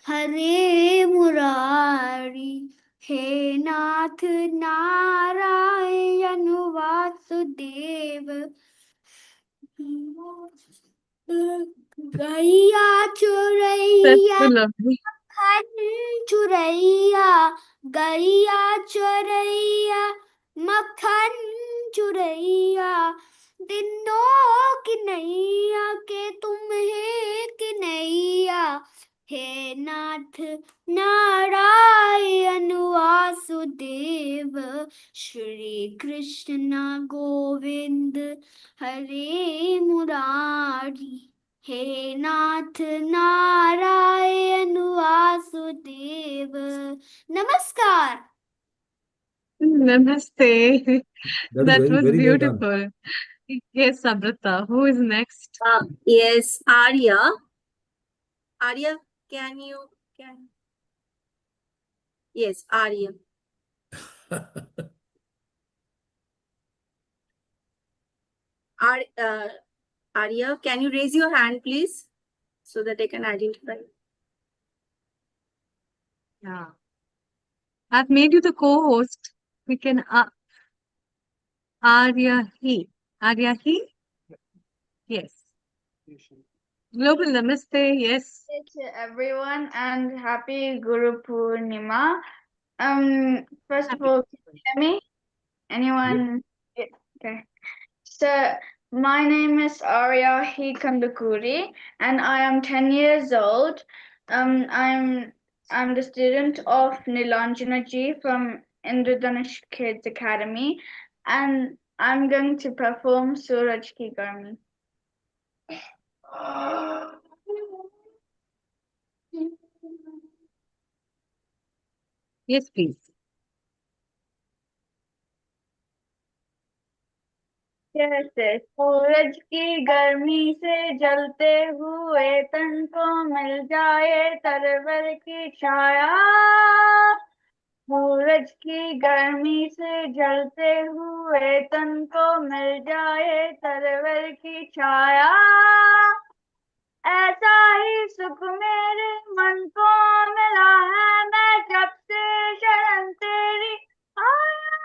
हरे मुरारी हे नाथ नारायण वासुदेव गैया चुरैया मक्खन चुरैया गैया चुरैया मक्खन चुरैया दिनों की नैया के तुम है कि नैया हे नाथ नारायण वासुदेव श्री कृष्ण गोविंद हरे मुरारी हे नाथ नारायण वासुदेव नमस्कार Namaste. That is That very, was very well done. beautiful. Yes, Amrita. Who is next? Yes, Arya. Arya, can yes, Arya. Arya, can you raise your hand, please, so that I can identify? Yeah. I've made you the co-host. We can Aryahi. Aryahi? Yes. Global Namaste. Yes. to everyone and happy Guru Purnima. First of all, can you hear me? Anyone? Yeah. Okay. So my name is Arya Hikandukuri and I am 10 years old. I'm the student of Nilanjana Ji from Indradhanush Kids Academy and I'm going to perform Suraj Ki Garmi. Yes, please. जैसे सूरज की गर्मी से जलते हुए तन को मिल जाए तरवर की छाया सूरज की गर्मी से जलते हुए तन को मिल जाए तरवर की छाया ऐसा ही सुख मेरे मन को मिला है मैं जब से शरण तेरी आया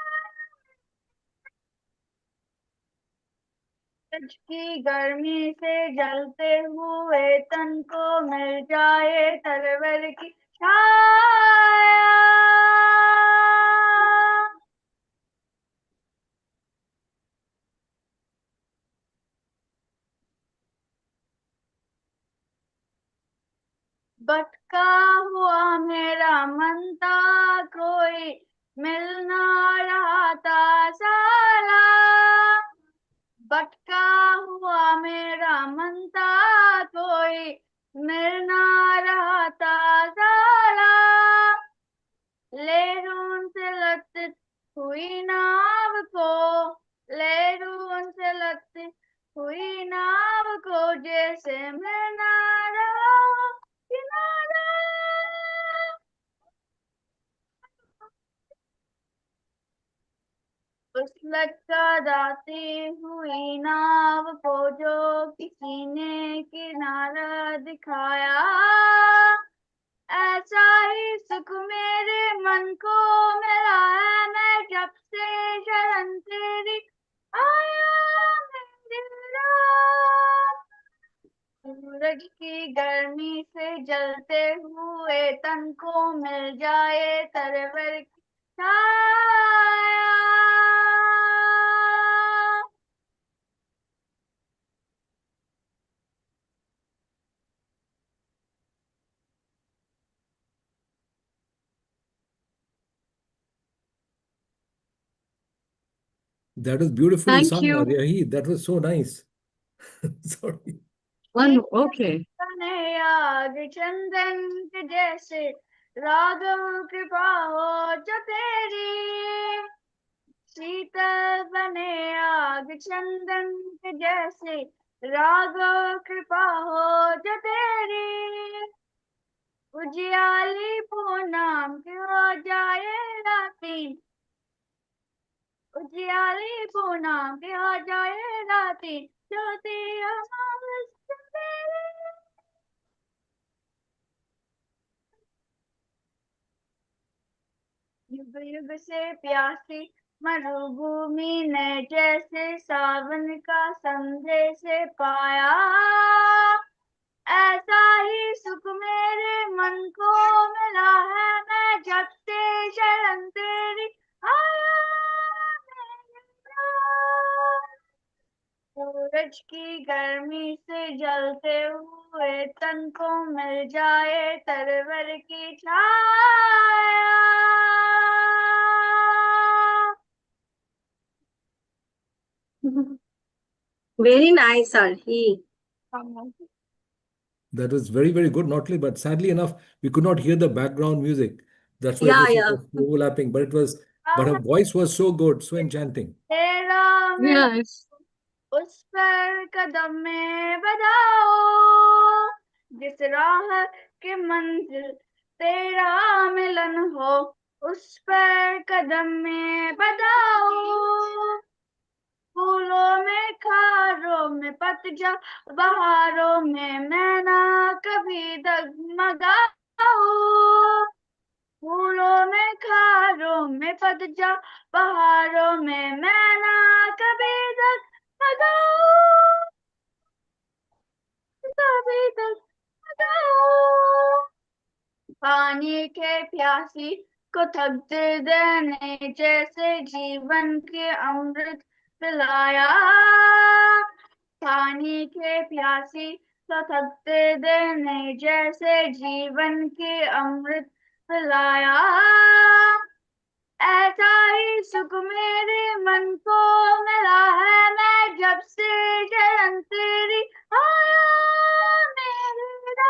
सूरज की गर्मी से जलते हुए तन को मिल जाए तरवर की छाया मनता कोई मिल ना रहा था साला, भटका हुआ मेरा मनता कोई मिल ना रहा था साला, लहरों से लत हुई नाव को, लहरों से लत हुई नाव को, जैसे मैं ना रहा हूं किनारा। उस लटका हुई नाव को जो किसी ने किनारा दिखाया, ऐसा ही सुख मेरे मन को मिला है, मैं जब से शरण तेरी आया मेरा। सूरज की गर्मी से जलते हुए तन को मिल जाए तरवर की छाया। That was beautifully Thank sung, you. Aryahi. That was so nice. Sorry. Okay. बने आग चंदन के जैसे, राघव कृपा हो जो तेरी, शीतल बने आग चंदन के जैसे, राघव कृपा हो जो तेरी, उजियाली पूनम की हो जाए राती, उजियाली पूनम की हो जाए राती, ज्योति अमावस्या तेरी। युग युग से प्यासी मरुभूमि ने जैसे सावन का संदेश पाया, ऐसा ही सुख मेरे मन को मिला है, मैं जब से शरण तेरी आया मेरा। सूरज की गर्मी से जलते हुए तन को मिल जाए तरवर की छाया। Very nice, Arhi. That was very, very good, not only, but sadly enough, we could not hear the background music. That's why it Yeah, was sort yeah. of overlapping, but her voice was so good, so enchanting. तेरा मिलन Yes. उस पर कदम में बजाओ, जिस राह की मंजिल तेरा मिलन हो, उस पर कदम में बजाओ। फूलों में खारों में पतझड़, बहारों में मैं ना कभी डगमगाऊं, फूलों में खारों में पतझड़, बहारों में मैं ना कभी डगमगाऊं, कभी डगमगाऊं। पानी के प्यासी को थक देने जैसे जीवन के अमृत पिलाया, पानी के प्यासी को थकते देने जैसे जीवन के अमृत पिलाया, ऐसा ही सुख मेरे मन को मिला है, मैं जब से शरण तेरी आया मेरा।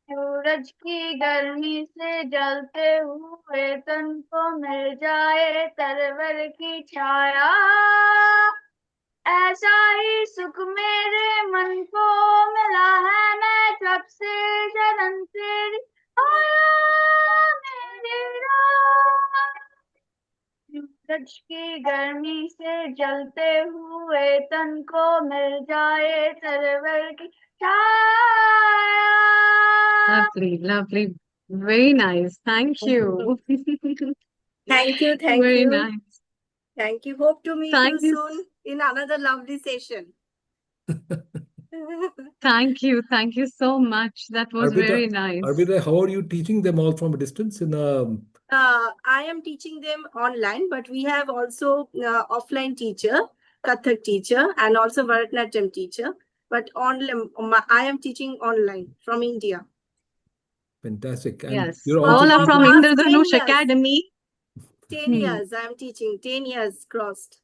सूरज की गर्मी से जलते हुए तन को मिल जाए तरवर की छाया, ऐसा ही सुख मेरे मन को मिला है, मैं जब से शरण तेरी आया मेरा। सूरज की गर्मी से जलते हुए तन को मिल जाए तरवर की छाया। Lovely, lovely. Very nice. Thank you. Thank you. Thank Very you. nice. Thank you. Hope to meet Thank you you. soon in another lovely session. Thank you. Thank you so much. That was very nice. Arpita, how are you teaching them all from a distance in I am teaching them online, but we have also offline teacher, Kathak teacher, and also Bharatanatyam teacher. But I am teaching online from India. Fantastic. And Yes, you're all also are For from teaching. past 10 Indradhanush years. Academy. 10 years, I'm teaching. 10 years crossed.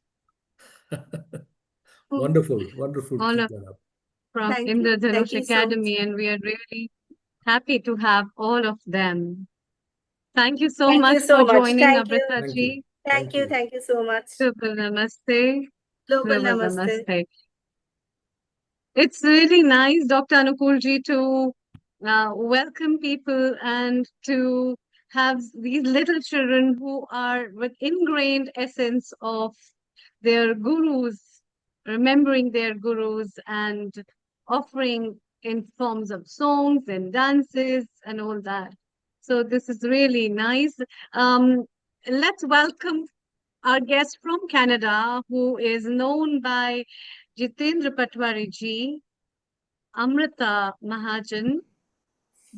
Wonderful, wonderful. All Keep are that up. from Thank you. Thank Indradhanush you so much. Academy, and we are really happy to have all of them. Thank you so Thank much you so for much. joining, Thank you. Amrita Thank ji. you. Thank you. Thank you so much. Global Namaste. Global Global Namaste. Namaste. It's really nice, Dr. Anukul ji, to welcome people and to have these little children who are with ingrained essence of their gurus, remembering their gurus and offering in forms of songs and dances and all that. So this is really nice. Let's welcome our guest from Canada, who is known by Jitendra Patwari ji, Amrita Mahajan.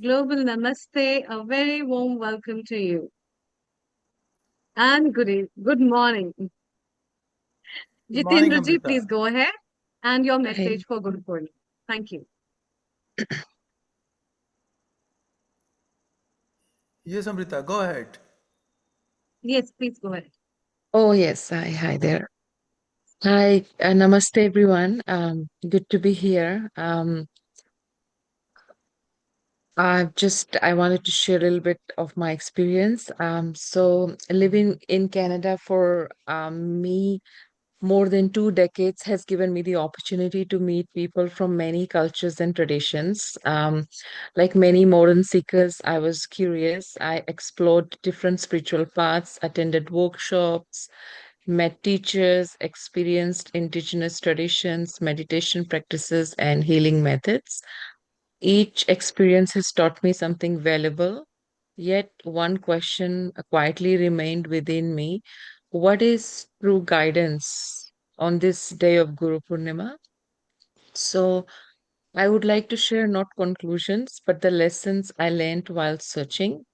Global Namaste, a very warm welcome to you. And good morning. Good morning, Jitendra ji, Amrita. please go ahead and your message for Guru Purnima. Thank you. Yes, Amrita, go ahead. Yes, please go ahead. Oh, yes. Hi there. Hi, namaste, everyone. Good to be here. I wanted to share a little bit of my experience. So living in Canada for me more than 2 decades has given me the opportunity to meet people from many cultures and traditions. Like many modern seekers, I was curious. I explored different spiritual paths, attended workshops, met teachers, experienced indigenous traditions, meditation practices, and healing methods. Each experience has taught me something valuable, yet one question quietly remained within me. What is true guidance on this day of Guru Purnima? So, I would like to share not conclusions, but the lessons I learned while searching.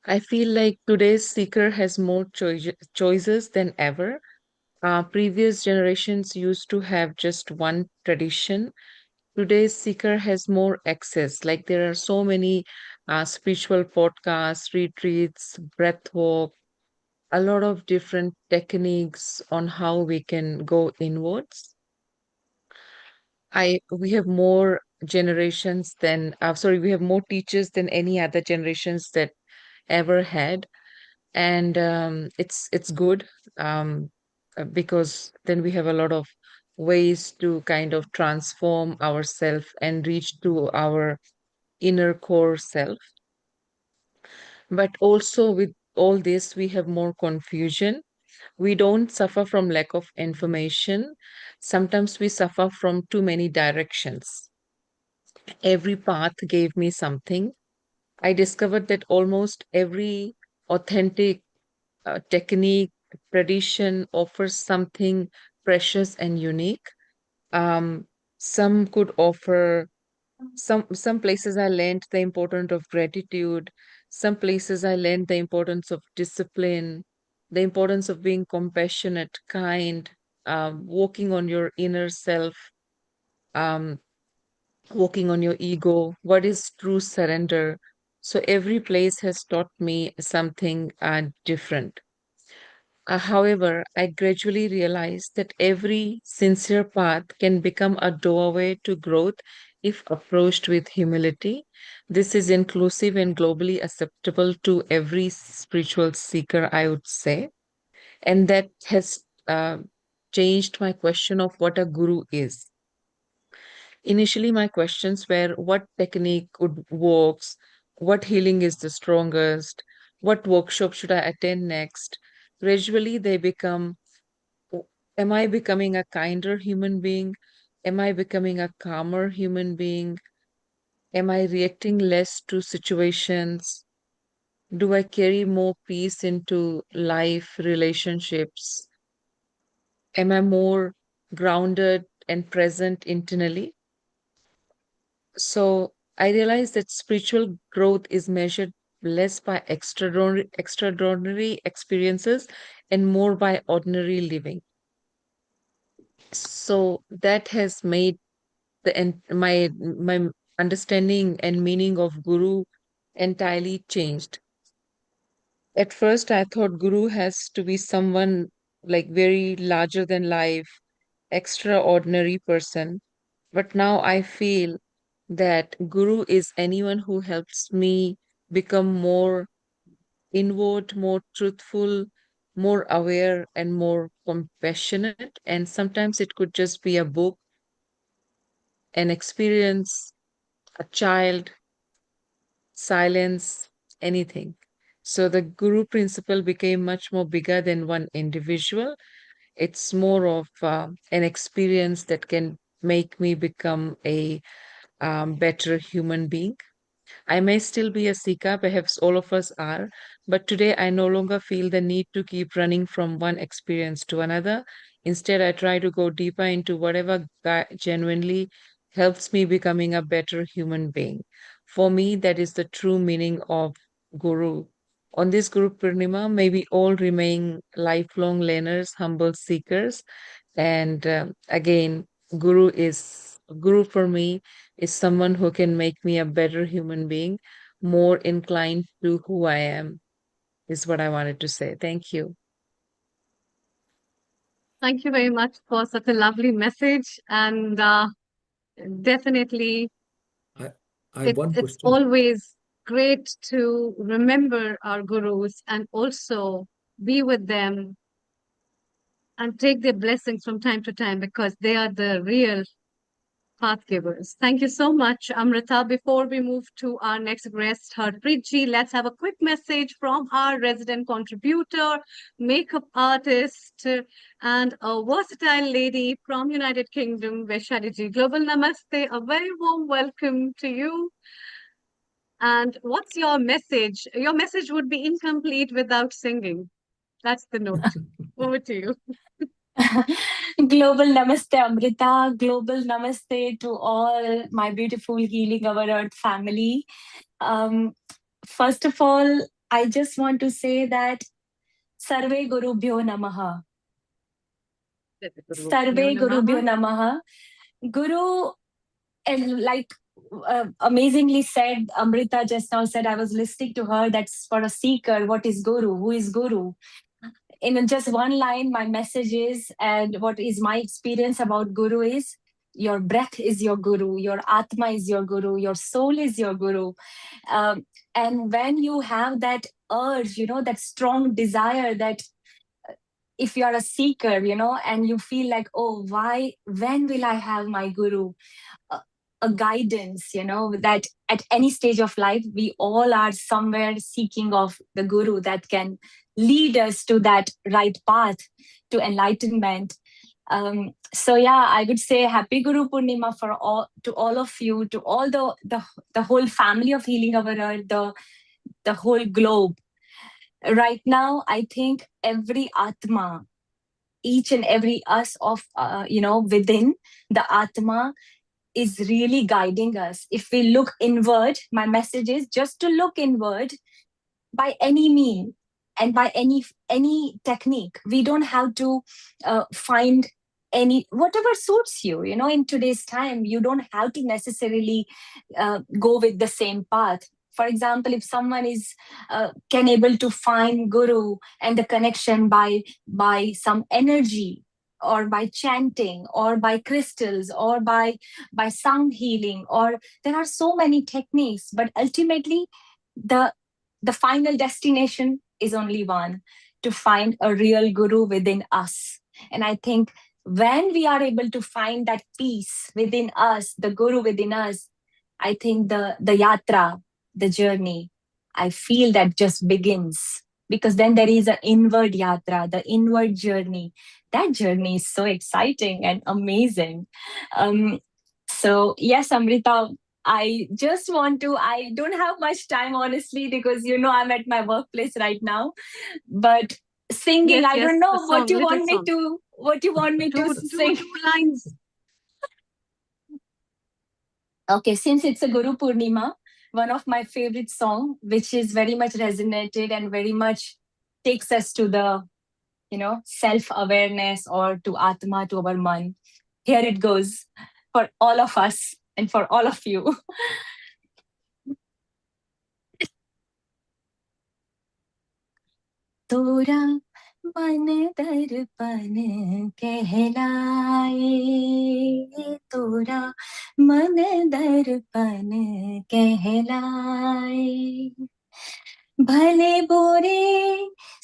I feel like today's seeker has more choices than ever. Previous generations used to have just one tradition. Today's seeker has more access. Like there are so many spiritual podcasts, retreats, breath walk, a lot of different techniques on how we can go inwards. We have more generations than we have more teachers than any other generations that ever had, and it's good because then we have a lot of ways to kind of transform ourselves and reach to our inner core self. But also with all this, we have more confusion. We don't suffer from lack of information. Sometimes we suffer from too many directions. Every path gave me something. I discovered that almost every authentic technique, tradition offers something precious and unique. Um, some could offer some places I learned the importance of gratitude. Some places I learned the importance of discipline, the importance of being compassionate, kind, working on your inner self, um, working on your ego, what is true surrender. So every place has taught me something different. However, I gradually realized that every sincere path can become a doorway to growth if approached with humility. This is inclusive and globally acceptable to every spiritual seeker, I would say. And that has changed my question of what a guru is. Initially, my questions were what technique would works, what healing is the strongest, what workshop should I attend next. Gradually, they become am I becoming a kinder human being? Am I becoming a calmer human being? Am I reacting less to situations? Do I carry more peace into life, relationships? Am I more grounded and present internally? So I realized that spiritual growth is measured less by extraordinary experiences and more by ordinary living. So that has made my understanding and meaning of Guru entirely changed. At first, I thought Guru has to be someone like very larger than life, extraordinary person. But now I feel that Guru is anyone who helps me become more inward, more truthful, more aware, and more compassionate. And sometimes it could just be a book, an experience, a child, silence, anything. So the Guru principle became much more bigger than one individual. It's more of an experience that can make me become a better human being. I may still be a seeker, perhaps all of us are, but today I no longer feel the need to keep running from one experience to another. Instead, I try to go deeper into whatever genuinely helps me becoming a better human being. For me, that is the true meaning of Guru. On this Guru Purnima, may we all remain lifelong learners, humble seekers, and again, Guru for me is someone who can make me a better human being, more inclined to who I am, is what I wanted to say. Thank you. Thank you very much for such a lovely message. And definitely, I have one it's question. always great to remember our gurus and also be with them and take their blessings from time to time, because they are the real path givers. Thank you so much, Amrita. Before we move to our next guest, Harpreet ji, let's have a quick message from our resident contributor, makeup artist, and a versatile lady from United Kingdom, Vaishali ji. Global Namaste, a very warm welcome to you. And what's your message? Your message would be incomplete without singing. That's the note. Over to you. Global Namaste, Amrita. Global Namaste to all my beautiful Healing Our Earth family. First of all, I just want to say that Sarve Gurubhyo Namaha. Sarve Gurubhyo Namaha. Guru, and like amazingly said, Amrita just now said, I was listening to her, that's for a seeker. What is Guru? Who is Guru? In just one line, my message is, and what is my experience about Guru is, your breath is your Guru, your Atma is your Guru, your soul is your Guru. And when you have that urge, that strong desire that if you are a seeker, and you feel like, oh, when will I have my Guru? A guidance, that at any stage of life, we all are somewhere seeking of the Guru that can lead us to that right path, to enlightenment. So yeah, I would say happy Guru Purnima to all of you, to all the whole family of Healing Our Earth, the whole globe. Right now, I think every Atma, each and every us of, within the Atma is really guiding us. If we look inward, my message is just to look inward by any mean and by any technique. We don't have to find whatever suits you. In today's time, you don't have to necessarily go with the same path. For example, if someone is can able to find Guru and the connection by some energy, or by chanting, or by crystals, or by sound healing, or there are so many techniques, but ultimately the final destination is only one: to find a real Guru within us. And I think when we are able to find that peace within us, the Guru within us, I think the yatra, the journey, I feel that just begins. Because then there is an inward yatra, the inward journey. That journey is so exciting and amazing. So yes, Amrita, I don't have much time, honestly, because I'm at my workplace right now. But singing, I don't know what you want me to sing. Two lines. Okay, since it's a Guru Purnima, one of my favorite song, which is very much resonated and very much takes us to the, self-awareness, or to Atma, to our man. Here it goes for all of us. and for all of you. तोरा मन दर्पण कहलाए, तोरा मन दर्पण कहलाए, भले बुरे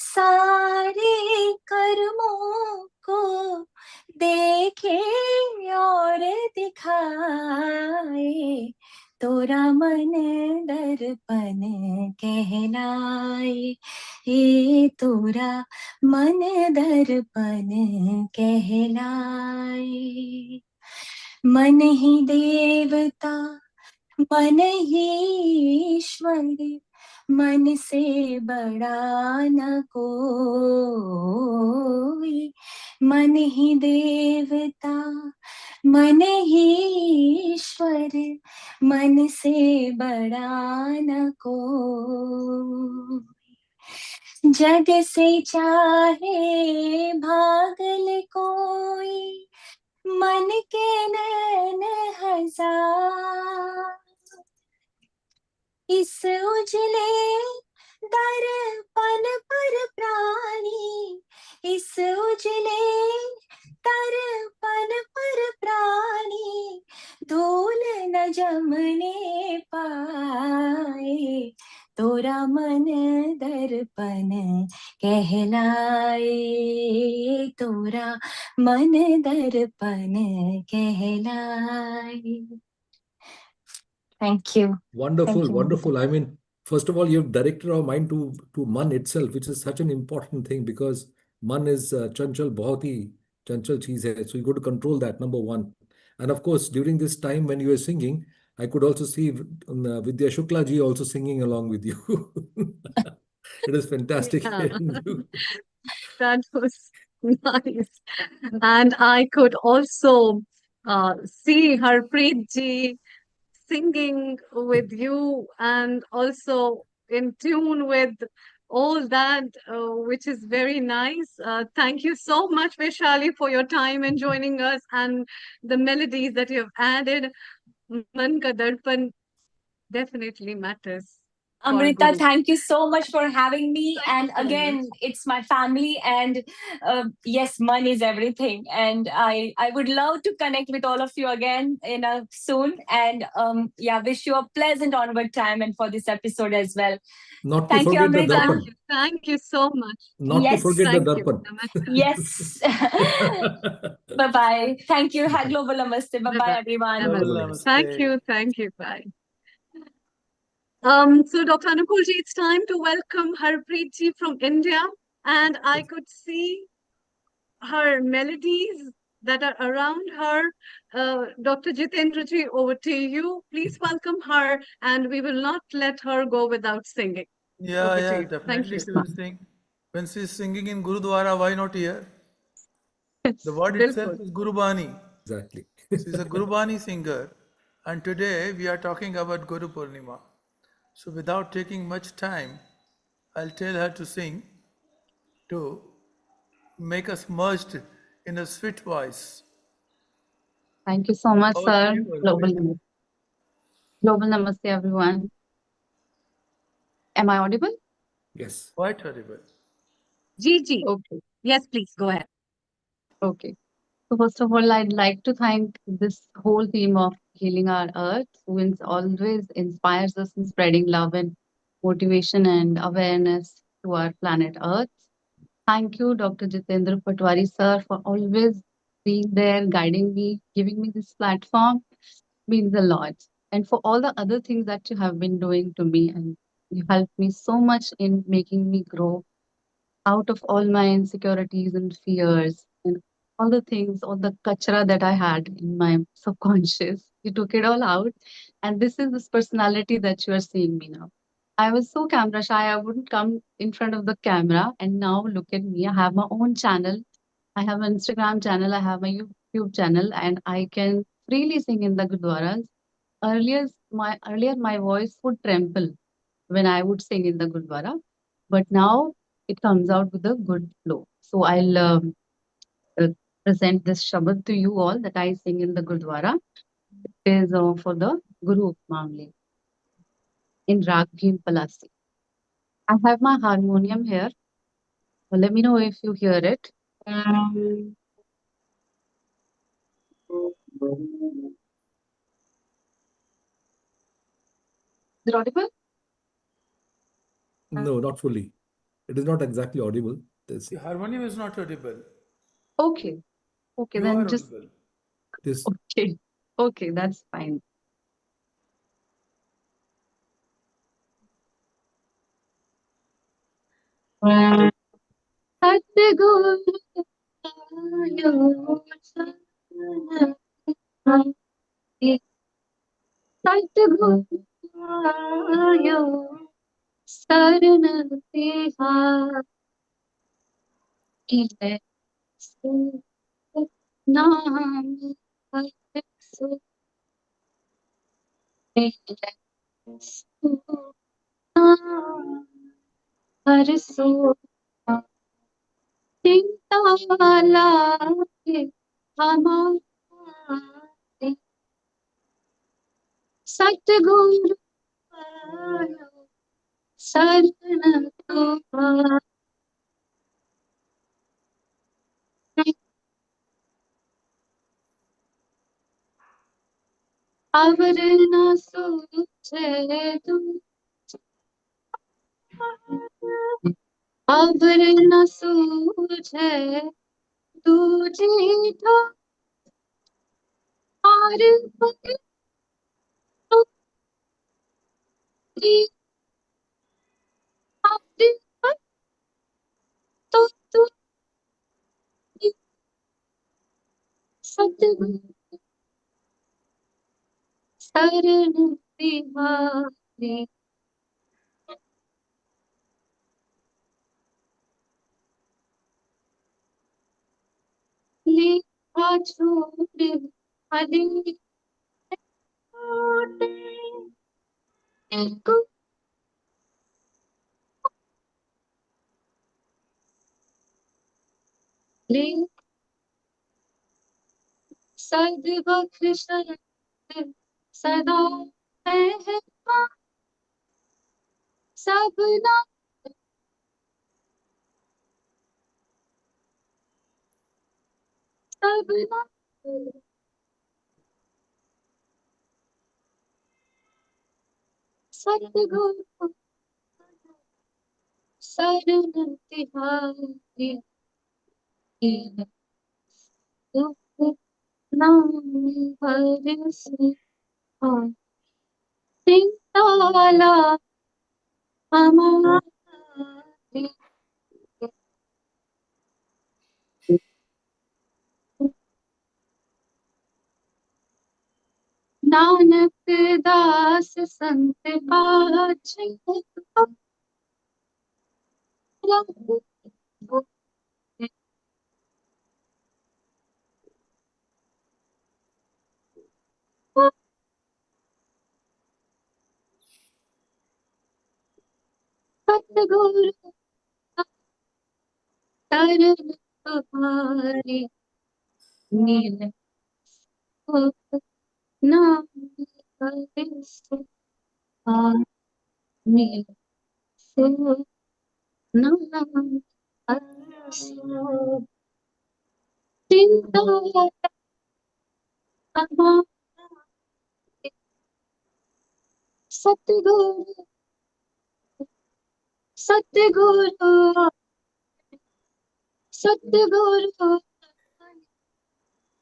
सारे कर्मों को देखे और दिखाए, तोरा मन दर्पण कहलाए, ये तोरा मन दर्पण कहलाए, मन ही देवता मन ही ईश्वर, मन से बड़ा न कोई, मन ही देवता मन ही ईश्वर, मन से बड़ा न कोई, जग से चाहे भागल कोई, मन के नैन हजार, इस उजले दर्पण पर प्राणी, इस उजले दर्पण पर प्राणी, धूल न जमने पाए, तोरा मन दर्पण कहलाए, तोरा मन दर्पण कहलाए. Thank you. Wonderful, Thank you. wonderful. I mean, first of all, you've directed our mind to man itself, which is such an important thing because man is chanchal, bahut hi chanchal cheez hai. So you got to control that, number one. And of course, during this time when you were singing, I could also see Vidya Shukla ji also singing along with you. It is fantastic Yeah. hearing you. That was nice. And I could also see Harpreet ji singing with you and also in tune with all that, which is very nice. Thank you so much, Vaishali, for your time and joining us and the melodies that you have added. Man ka darpan definitely matters. for Amrita, Guru. thank you so much for having me. Thank you And so again, much. it's my family, and yes, money is everything. And I would love to connect with all of you again in soon. And yeah, wish you a pleasant onward time and for this episode as well. Not to Thank you, forget the Amrita. darpan. Thank you so much. Not to Yes. forget the Thank you. darpan. Namaste. Yes. Bye bye. Thank you. Have global namaste. Bye bye, Bye-bye. everyone. Namaste. Thank you. Thank you. Bye. So Dr. Anupul ji, it's time to welcome Harpreet ji from India, and I could see her melodies that are around her. Dr. Jitendra ji, over to you. Please welcome her, and we will not let her go without singing. Yeah, Over to yeah, you. Thank definitely you. she will sing. When she's singing in Gurudwara, why not here? The word itself Bilkul. is Guru Bani. Exactly. She's a Guru Bani singer. And today we are talking about Guru Purnima. So without taking much time, I'll tell her to sing to make us merged in a sweet voice. Thank you so much, Over to sir. you, Harpreet. Global Namaste, everyone. Am I audible? Yes. Quite horrible. Gigi. Okay. Yes, please go ahead. Okay. So first of all, I'd like to thank this whole team of Healing Our Earth, who always inspires us in spreading love and motivation and awareness to our planet Earth. Thank you, Dr. Jitendra Patwari, sir, for always being there, guiding me, giving me this platform. Means a lot. And for all the other things that you have been doing to me, and you helped me so much in making me grow out of all my insecurities and fears and all the things, all the kachra that I had in my subconscious. You took it all out. And this is this personality that you are seeing me now. I was so camera shy, I wouldn't come in front of the camera. And now look at me. I have my own channel. I have an Instagram channel. I have my YouTube channel, and I can freely sing in the gurdwaras. Earlier my voice would tremble when I would sing in the gurdwara, but now it comes out with a good flow. So I'll uh, present this shabad to you all that I sing in the gurdwara. is for the Guru Mamle in Rag Bhim Palasi. I have my harmonium here. Well, let me know if you hear it. Is it audible? No, not fully. It is not exactly audible. The harmonium is not audible. Okay. Okay, You then are just audible. This okay. Okay, that's fine. Satguru Satguru Saran Tiha Ile Su Nam Su Ile Su Nam Su Tintala Hamari Satguru Saran Tiha Avarna Suche Tu Avarna Suche तुझे तो हार पकड़ी हार तो तू सतगुरु शरण तिहारी लेखा छोड़ हले को ले सद्बख्श सदा रहमा सबना सबना सतगुरु शरण तिहारी दुख नाम हरसि सिंताला हमारी नानक दास संत पाछे सतगुरु शरण तुम्हारी नील सुख नाम हरसि नील सुख नाम हरसि चिंता हमारी सतगुरु सतगुरु सतगुरु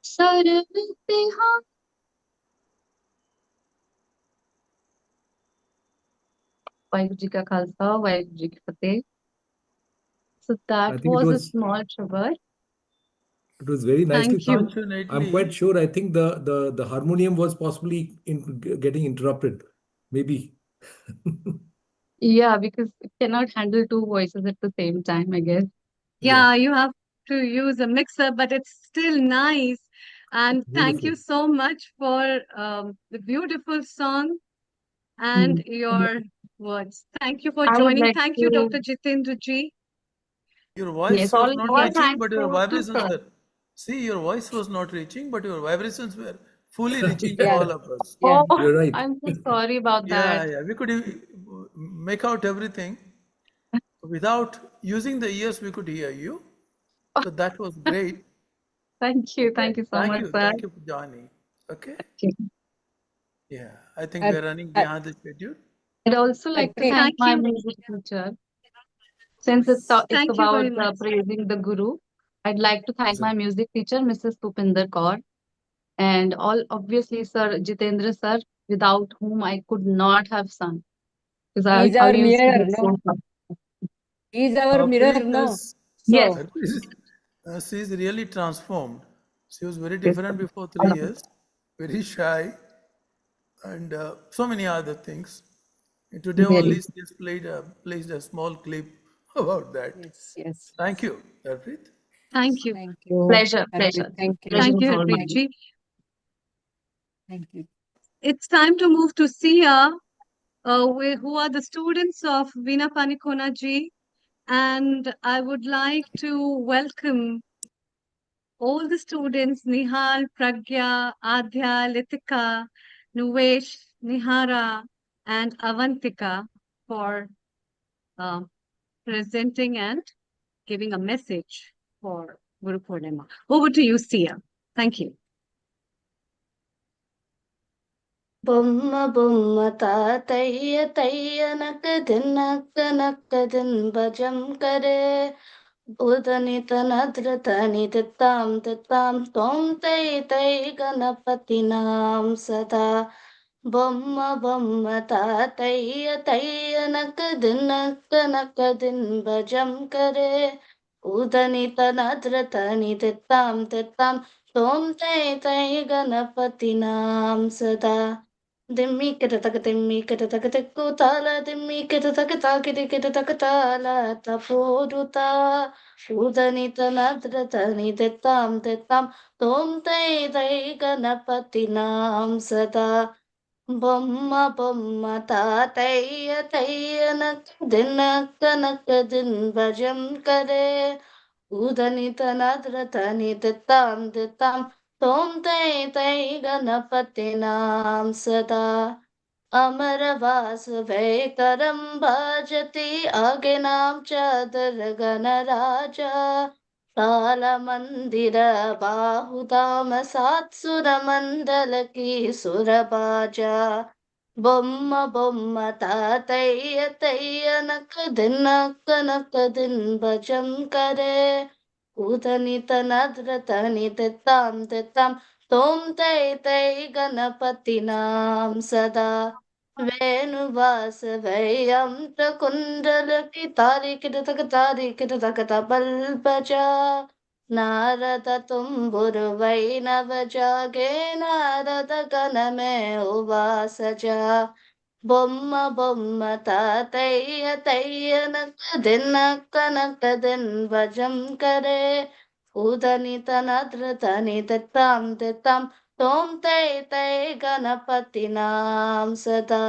शरण तिहारी वाहिगुरु जी का खालसा वाहिगुरु जी की फतेह. So I that think was a small tribute. it was very nicely Thank you. sung. I'm quite sure. I think the harmonium was possibly getting interrupted. Maybe. Yeah, because it cannot handle two voices at the same time, I guess. Yeah, you have to use a mixer, but it's still nice. And thank you Beautiful. so much for the beautiful song and your words. Thank you for I would joining. like Thank you, to. Dr. Jitendra ji. Your voice Yes, was all not all reaching, thanks but your to vibrations sir. were. See, your voice was not reaching, but your vibrations were fully reaching to Yeah. all of us. Yeah. Oh, You're right. I'm so sorry about that. Yeah, we could make out everything. Without using the ears, we could hear you. So that was great. Thank you. Thank you so much, sir. Thank you for joining. Okay. Yeah, I think we are running I behind the schedule. I'd also like to agree. thank Thank my you. music teacher. Since it's Thank you about very much. praising the Guru, I'd like to thank my music teacher, Mrs. Pupinder Kaur, and obviously Sir Jitendra sir, without whom I could not have sung. Because He is I our used to mirror, get no? so far. He is our mirror, Harpreet no? is Yes, So, she is really transformed. She was very yes, different sir. before All 3 of it. years, very shy, and so many other things. And today only Very. she has placed a small clip about that. yes, yes. Thank you, Harpreet. Thank you. Thank you. Pleasure, Harpreet, pleasure. thank you. Pleasure Thank was you, all Harpreet mine. ji. Thank you. It's time to move to Sia, who are the students of Veena Panikona ji. And I would like to welcome all the students, Nihal, Pragya, Adhya, Litika, Nuvesh, Nihara, and Avantika for uh, presenting and giving a message for Guru Purnima. Over to you, Sia. Thank you. బొమ్మ బొమ్మ తాతయ్య తయ్య నక్క దిన్ భజం కరే ఉదని తనద్రతని తిత్తాం తోం తై గణపతి నాం సదా బొమ్మ బొమ్మ తాతయ్య తయ్య నక్క దిన్ భజం కరే ఉదని తనద్రతని తిత్తాం తోం తై గణపతి నాం సదా దిమ్మి కిటతక తిమ్మి కిటతక తిక్కు తాల దిమ్మి కిటతక తాకిటి కిటతక తాల తపోరుతా ఉదని తనద్రతని తెత్తాం తోం తై గణపతి నాం సదా బొమ్మ బొమ్మ తాతయ్య నక్క దిన్ భజం కరే ఉదని తనద్రతని తెత్తాం తోం తై గణపతి నాం సదా अमरवास वै करम भजति आगे नाम चादर गणराजा काल मंदिर बाहुधाम सात सुर मंडल की सुरबाजा బొమ్మ బొమ్మ తాతయ్య నక్క దిన్ భజం కరే ఉదని తనద్రతని తెత్తాం తోం తై గణపతి నాం సదా వేణువాసవయం కుండలకి తారికిట బల్బజా నారద తుంబురు వైనవ జాగే నారద గణమే ఉవాసజా బొమ్మ బొమ్మ తాతయ్య నక్క దిన్ భజం కరే ఉదని తనద్రతని తెత్తాం తోం తై గణపతి నాం సదా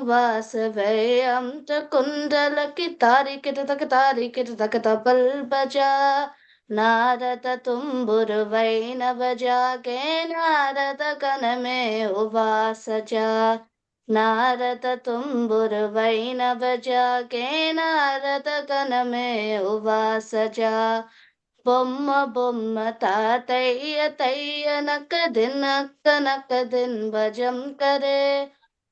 వేణువాసవయం కుండలకి తారికిట బల్బజా నారద తుంబురు వైనవ జాగే నారద గణమే ఉవాసజా నారద తుంబురు వైనవ జాగే నారద గణమే ఉవాసజా బొమ్మ బొమ్మ తాతయ్య నక్క దిన్ భజం కరే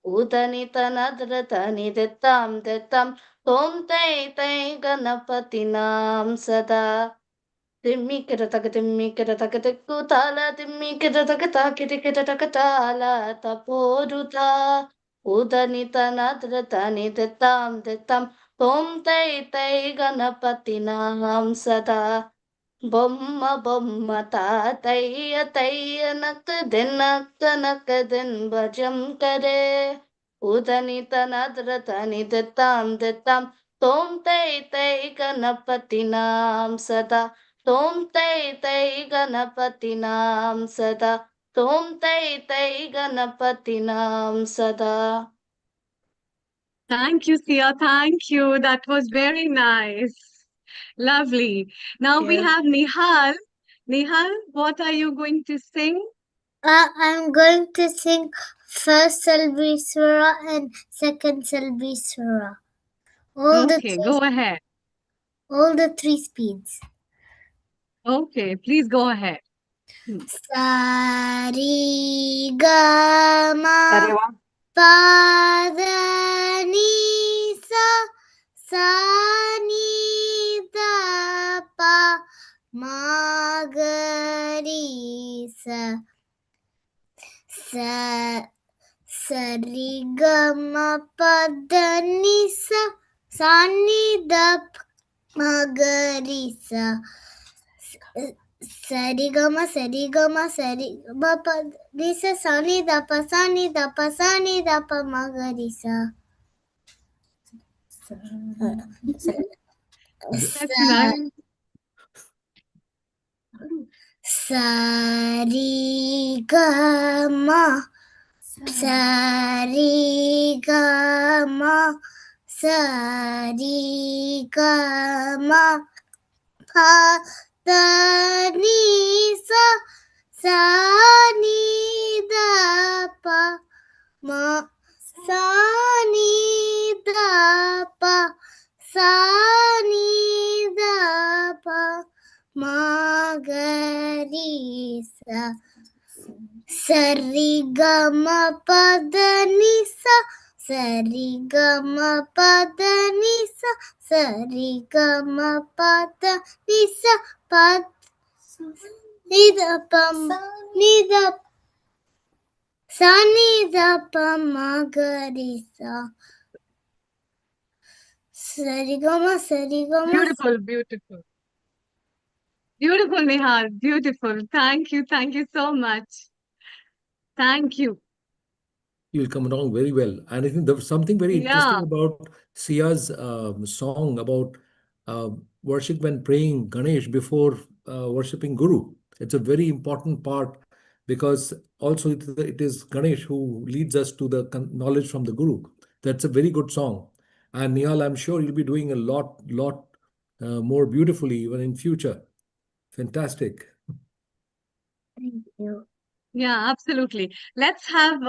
ఉదని తనద్రతని తెత్తాం తోం తై గణపతి నాం సదా తిమ్మి కిటతక తిక్కు తాల తిమ్మి కిటతక తాకిటి కిటతక తాల తపోరుతా ఉదని తనద్రతని తెత్తాం తోం తై గణపతి నాం సదా బొమ్మ బొమ్మ తాతయ్య నక్క దిన్ భజం కరే ఉదని తనద్రతని తెత్తాం తోం తై గణపతి నాం సదా తోం తై గణపతి నాం సదా తోం తై గణపతి నాం సదా Thank you, Sia. Thank you. That was very nice. Lovely. Now we Yeah. have Nihal. Nihal, what are you going to sing? I'm going to sing first Salviswara and second Salviswara. Okay, go ahead. All the three speeds. Okay, please go ahead. Sa ri ga ma pa da ni sa ni da pa ma ga ri sa ri ga ma pa da ni sa ni da ma ga ri sa. Sarigama sarigama sarigama pa risa sani dapa magarisa. That's nice. Sarigama pa da ni sa ni da pa ma sa ni da pa ma ga ri sa. Sarigama pa da ni sa sarigama pa da ni sa sarigama pa da ni sa pa ni da pa ni da sa ni da pa ma ga ri sa. Sarigama Beautiful, beautiful. Beautiful, Nihal. Beautiful. Thank you. Thank you so much. Thank you. You'll come along very well. And I think there was something very interesting Yeah. about Sia's song about worship and praying Ganesh before worshipping Guru. It's a very important part because also it is Ganesh who leads us to the knowledge from the Guru. That's a very good song. And Nihal, I'm sure you'll be doing a lot more beautifully even in future. Fantastic. Thank you. Yeah, absolutely. Let's have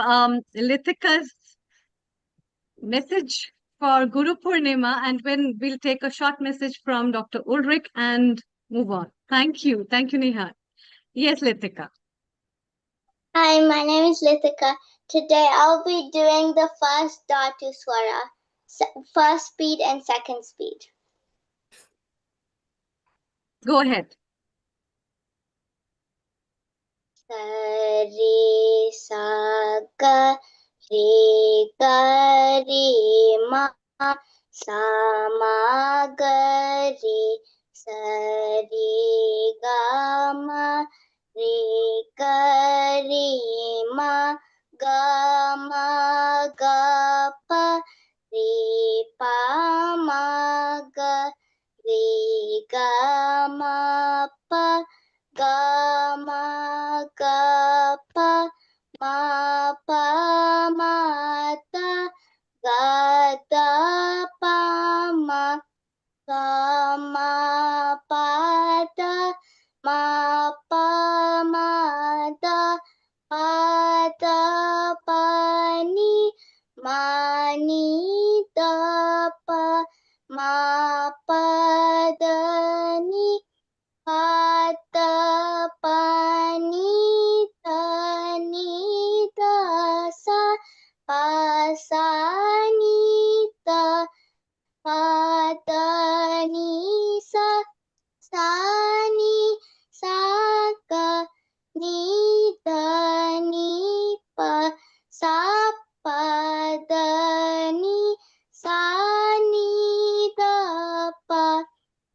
Litika's message for Guru Purnima, and then we'll take a short message from Dr. Ulrich and move on. Thank you. Thank you, Nihal. Yes, Litika. Hi, my name is Lithika. Today I'll be doing the first Dhatu Swara, first speed and second speed. Go ahead. Sari sa ga ri ma sa ma ga ri sa ri ga ma ga pa ri pa ma ga pa ga ma pa ma ta ga da pa ma pa da ma pa ma da pa ni da pa ma pa da ni pa da pa ni da sa ni da pa da ni sa ni ga ni da ni pa sa pa da ni da pa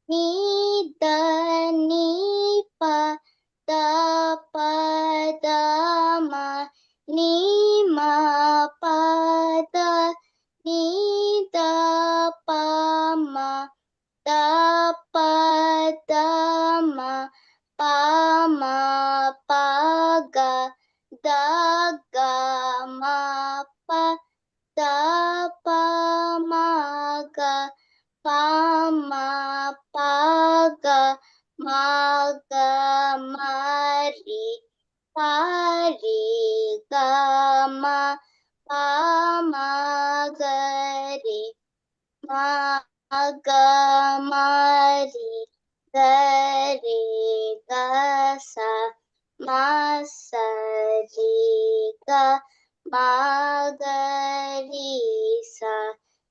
ni da ni pa da pa da ma ni ma pa da ni da pa ma da pa da ma pa ga da ga ma pa da pa ma ga pa ga ma ri Pari Gama Pamagari Magamari Gari Gasa Masarika Magarisa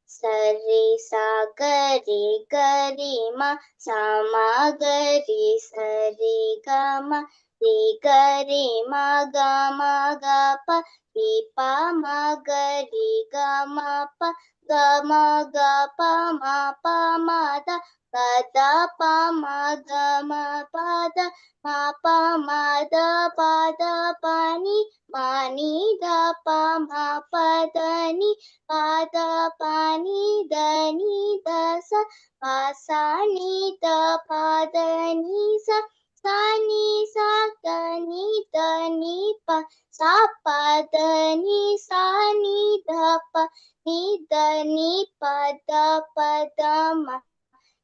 Sarisa Gari Gari Ma Samagari Sarigama Rigari Magama Gapa Ripa Magari Gama Pa Gama Gapa Ma Pa Mada Pada Pa Magama Pada Ma Pa Mada Pada Pani Mani Da Pa Ma Padani Pada Pani Dani Dasa Pasani Da Padani Sa Sani Sa Dani Dani Pa Sa Padani Sani Da Pa Ni Dani Pada Padama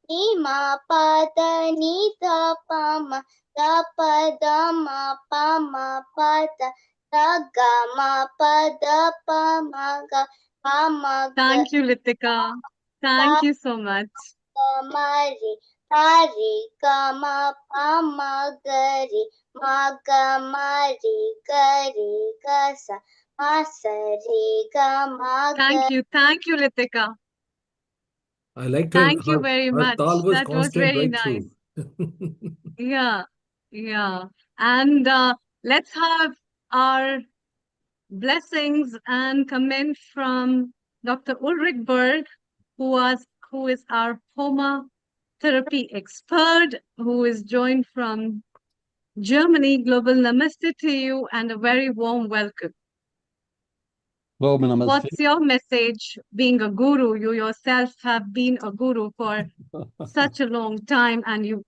Ni Ma Pada Ni Da Pama Da Padama Pama Pada Da Gama Pada Pamaga Pamaga Thank you, Litika. Thank you so much. Mari Hari Kama Pamagari Magamari Gari Gasa Masari Gama Thank you, Litika. I liked Thank you very her much. tal was That was constant very right nice. through. Yeah, yeah. And let's have our blessings and comment from Dr. Ulrich Berg, who is our Homa therapy expert, who is joined from Germany. Global Namaste to you and a very warm welcome. Global Namaste. What's your message being a guru? You yourself have been a guru for such a long time, and you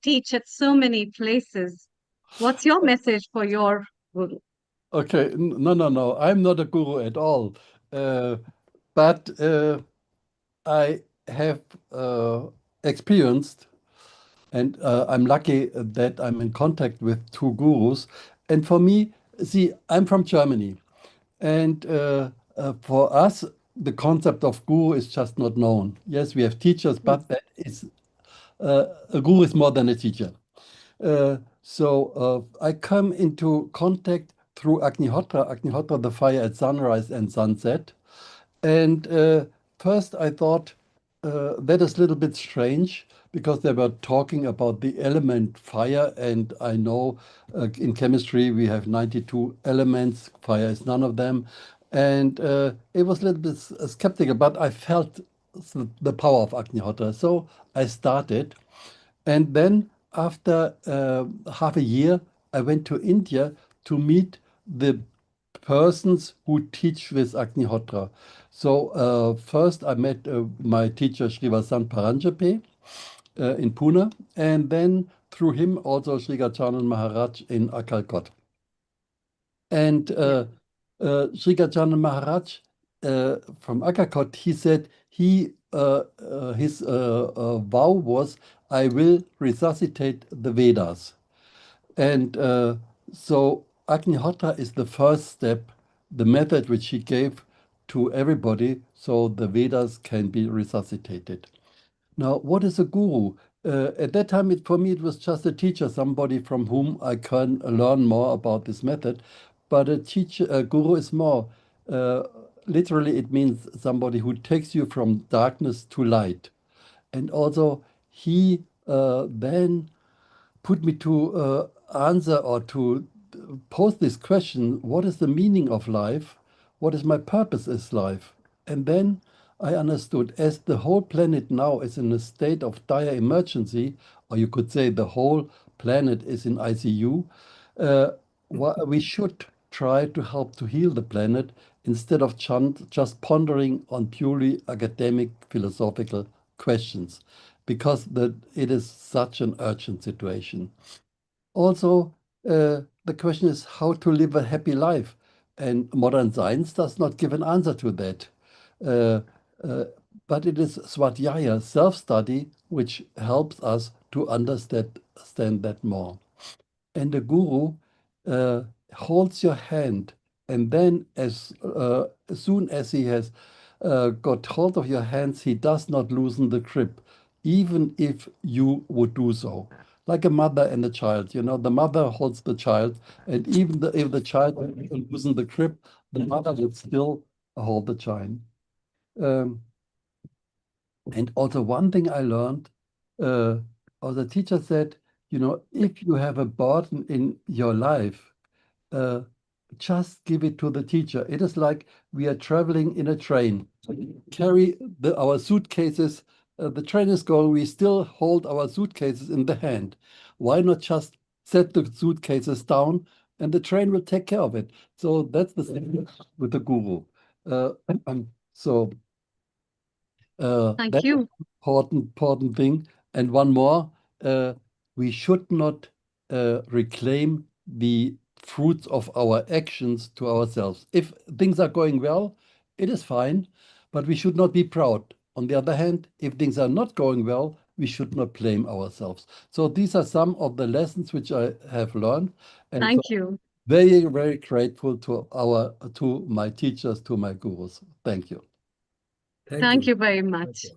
teach at so many places. What's your message for your guru? Okay, no. I'm not a guru at all. But I have experienced, and I'm lucky that I'm in contact with two gurus. And for me, see, I'm from Germany. And for us, the concept of guru is just not known. Yes, we have teachers, but that is a guru is more than a teacher. So I come into contact through Agnihotra, the fire at sunrise and sunset. And first I thought that is a little bit strange because they were talking about the element fire. And I know in chemistry we have 92 elements, fire is none of them. And it was a little bit skeptical, but I felt the power of Agnihotra. So I started. And then after half a year, I went to India to meet the persons who teach with Agnihotra. So first I met my teacher Srivasant Paranjape in Pune, and then through him also Sri Gajanan Maharaj in Akalkot. And Sri Gajanan Maharaj from Akalkot, he said his vow was, I will resuscitate the Vedas. And so Agnihotra is the first step, the method which he gave to everybody so the Vedas can be resuscitated. Now, what is a guru? At that time, for me, it was just a teacher, somebody from whom I can learn more about this method. But a guru is more. Literally, it means somebody who takes you from darkness to light. And also, he then put me to answer or to pose this question: what is the meaning of life? What is my purpose as life? And then I understood, as the whole planet now is in a state of dire emergency, or you could say the whole planet is in ICU, we should try to help to heal the planet instead of just pondering on purely academic philosophical questions, because it is such an urgent situation. Also, the question is how to live a happy life. And modern science does not give an answer to that. Uh, uh, but it is Swadhyaya, self-study, which helps us to understand that more. And the guru holds your hand, and then as soon as he has got hold of your hands, he does not loosen the grip, even if you would do so. Like a mother and a child, you know, the mother holds the child, and even if the child will loosen the grip, the mother will still hold the child. And also one thing I learned, or the teacher said, you know, if you have a burden in your life, just give it to the teacher. It is like we are traveling in a train. Carry our suitcases. The train is going. We still hold our suitcases in the hand. Why not just set the suitcases down and the train will take care of it? So that's the same with the guru. So Thank that's you. important thing. And one more, we should not reclaim the fruits of our actions to ourselves. If things are going well, it is fine, but we should not be proud. On the other hand, if things are not going well, we should not blame ourselves. So these are some of the lessons which I have learned. And Thank so you. very, very grateful to my teachers, to my gurus. Thank you. Thank you very much.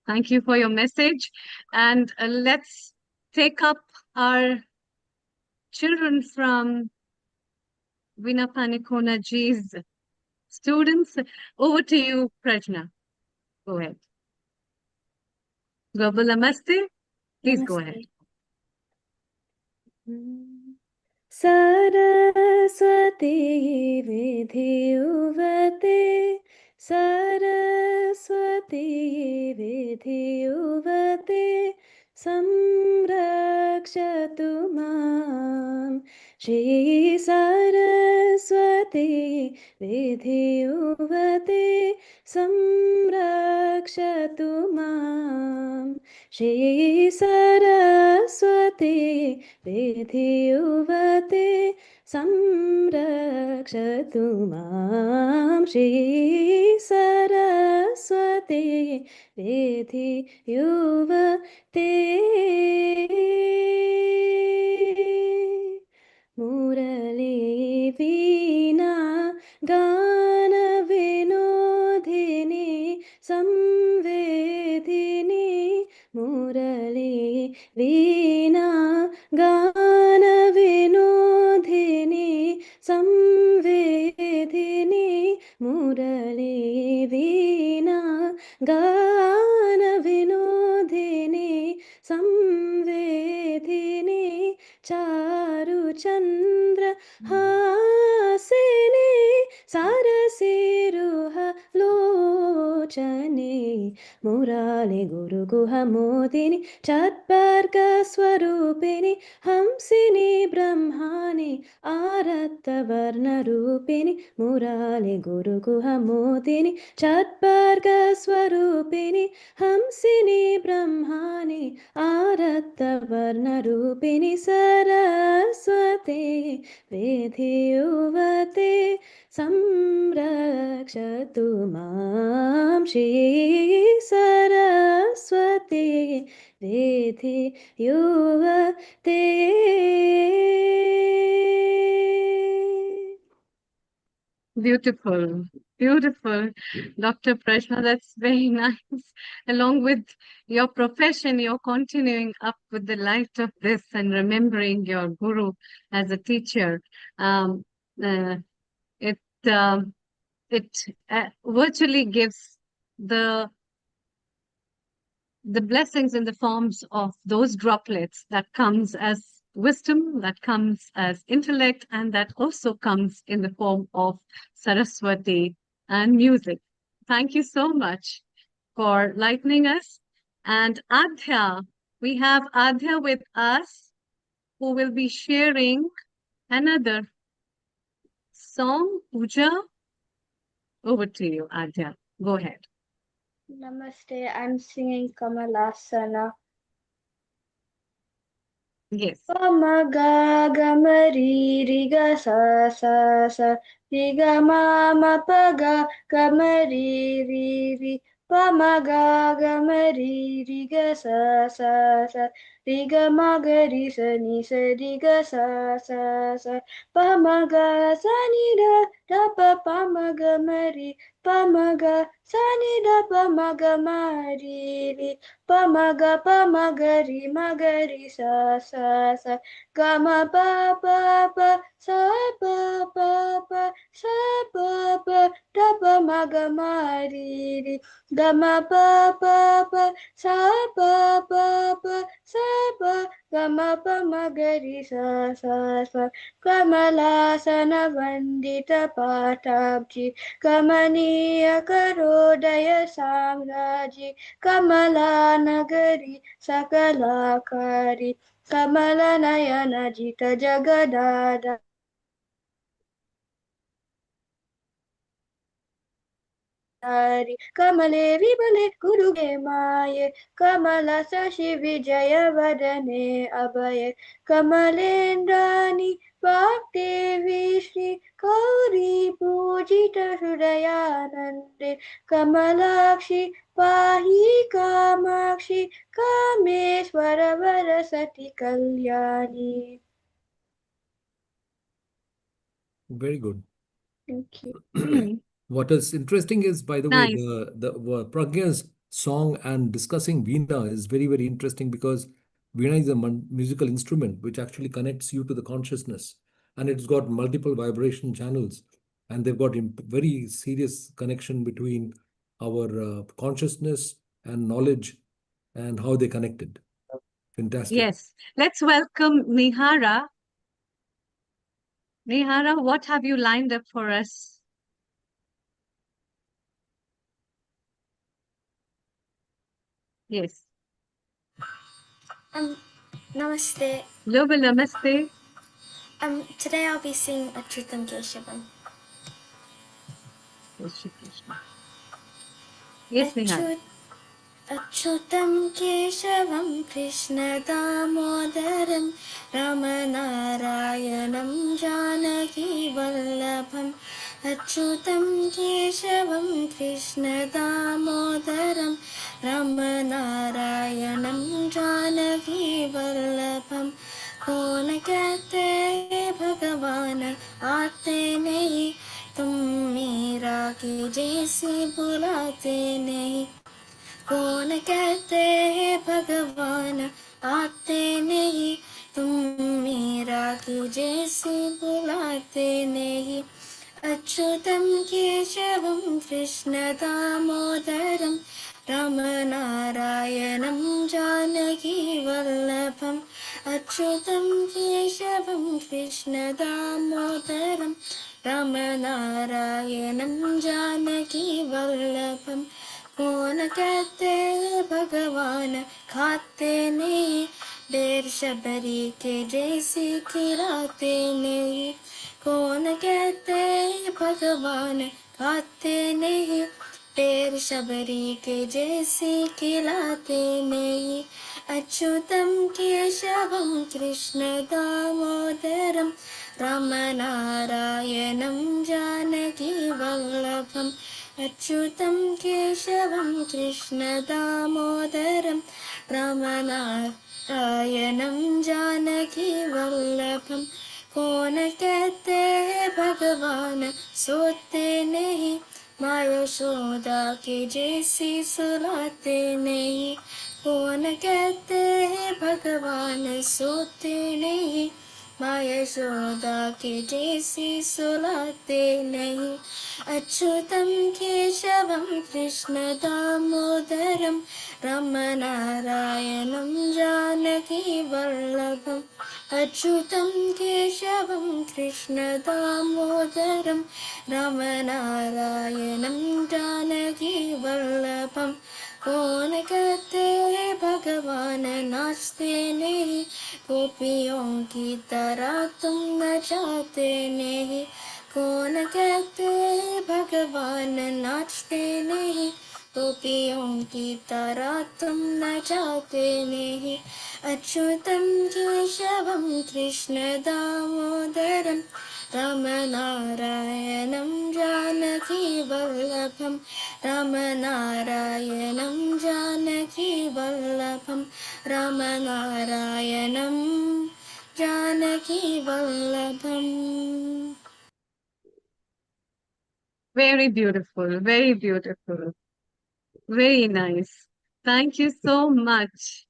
Thank you for your message. And let's take up our children from Vinapanikona Ji's students. Over to you, Prajna. Go ahead. Global Namaste. Please go ahead. Saraswati विधियुवते Saraswati विधियुवते संरक्षतु मां श्री सरस्वती विधियुवते संरक्षतु मां श्री सरस्वती विधियुवते संरक्षतु मां श्री सरस्वती विधियुवते मुरली वीणा गानविनोदिनी संवेदिनी मुरली वीणा गानविनोदिनी संवेदिनी मुरली वीणा गानविनोदिनी संवेदिनी चारुचन्द्र हासिनी सरसिरुह लोचने मुराले गुरुगुहमोदिनी चत्वर्गस्वरूपिणि हंसिनी ब्रह्माणि आरत्तवर्णरूपिणि मुराले गुरुगुहमोदिनी चत्वर्गस्वरूपिणि हंसिनी ब्रह्माणि आरत्तवर्णरूपिणि सरस्वती विधियुवते संरक्षतु मां Shri Saraswati विधियुवते Beautiful, beautiful, Dr. Prashna. That's very nice. Along with your profession, you're continuing up with the light of this and remembering your guru as a teacher. Um, uh, it virtually gives the blessings in the forms of those droplets that comes as wisdom, that comes as intellect, and that also comes in the form of Saraswati and music. Thank you so much for lightening us. And Adhya, we have Adhya with us, who will be sharing another song. Puja, over to you, Adhya. Go ahead. Namaste, I'm singing Kamalasana. Yes. Pama ga ga ma ri ga sa sa sa ri ga ma pa ga ma ri. Pamaga gamari riga sa sa sa riga magari sa ni sa riga sa sa sa pamaga sa ni da pa pamaga mari pamaga sa ni da pamaga mari ri pamaga pamagari magari sa sa sa gama pa pa pa sa pa pa pa sa pa pa da pa maga mari ri gama pa pa pa sa pa pa pa sa pa gama pa magari sa sa sa kamala sana vandita patabji kamaniya karodaya samraji kamala nagari sakalakari kamala nayana jita jagadada Kamale Vibale Guruge Maye Kamala Sashi Vijaya Vadane Abaye Kamalendrani Bhakti Vishri Gauri Pujita Sudayanande Kamalakshi Pahi Kamakshi Kameswara Varasati Kalyani. Very good. Thank you. What is interesting is, by the way, Nice. the Pragya's song and discussing Veena is very, very interesting because Veena is a musical instrument which actually connects you to the consciousness, and it's got multiple vibration channels, and they've got very serious connection between our consciousness and knowledge and how they connected. Fantastic. Yes. Let's welcome Nihara. Nihara, what have you lined up for us? Yes. Namaste. Global Namaste. Today I'll be singing Achyutam Keshavam. Yes, Nihara. Achyutam Keshavam Krishna Damodaram Ramanarayanam Janaki Vallabham Achyutam Keshavam Krishna Damodaram Ramanarayanam Janaki Vallabham कौन कहते भगवान आते नहीं तुम मीरा की जैसी बुलाते नहीं कौन कहते भगवान आते नहीं तुम मीरा की जैसी बुलाते नहीं अच्युतं केशवं कृष्ण दामोदरं रामनारायणं जानकी वल्लभम् अच्युतं केशवं कृष्ण दामोदरं रामनारायणं जानकी वल्लभम् कौन कहते भगवान खाते नहीं डेढ़ शबरी के जैसी खिलाते नहीं कौन कहते भगवान खाते नहीं डेढ़ शबरी के जैसी खिलाते नहीं अच्युतं केशवं कृष्ण दामोदरं रामनारायणं जानकी वल्लभम् अच्युतं केशवं कृष्ण दामोदरं रामनारायणं जानकी वल्लभम् कौन कहते भगवान सोते नहीं माँ यशोदा के जैसी सुलाते नहीं कौन कहते भगवान सोते नहीं माँ यशोदा के जैसी सुलाते नहीं अच्युतं केशवं कृष्ण दामोदरं रामनारायणं जानकी वल्लभम् अच्युतं केशवं कृष्ण दामोदरं रामनारायणं जानकी वल्लभम् कौन कहते भगवान नाचते नहीं गोपियों की तरह तुम नचाते नहीं कौन कहते भगवान नाचते नहीं गोपियों की तरह तुम नचाते नहीं अच्युतं केशवं Krishna दामोदरं रामनारायणं जानकीवल्लभं रामनारायणं जानकीवल्लभं रामनारायणं जानकीवल्लभम्. Very beautiful, very beautiful, very nice. Thank you so much.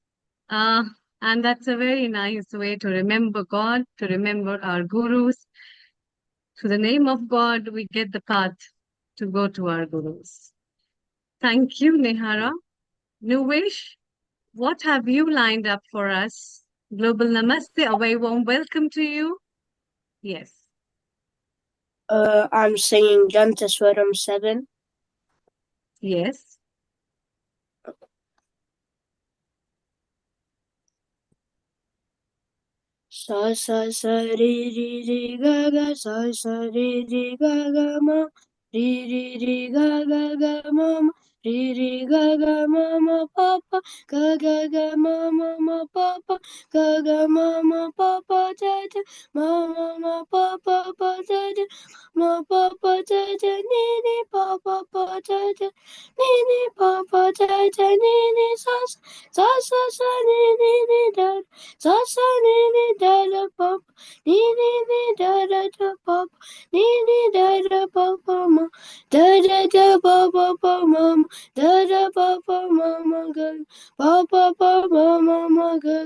And that's a very nice way to remember God, to remember our gurus. Through the name of God, we get the path to go to our gurus. Thank you, Nehara. Nuvish, what have you lined up for us? Global Namaste, a very warm welcome to you. Yes. I'm singing Jantaswaram 7. Yes. Sa sa sa ri ri ri ga ga sa sa ri ri ga ga ma ri ri ri ga ga ga ma ma ri ri ga ga ma ma pa pa ga ga ga ma ma pa pa ga ga ma pa pa ja ja ma pa pa pa ja ja ma pa pa ja ja ni pa pa pa ja ja ni pa pa ja ja ni sa sa sa sa ni da sa sa ni da da pop ni da da da pop ni da da pop ma da da da pop pop mama da da pop mama ga papa papa mama ga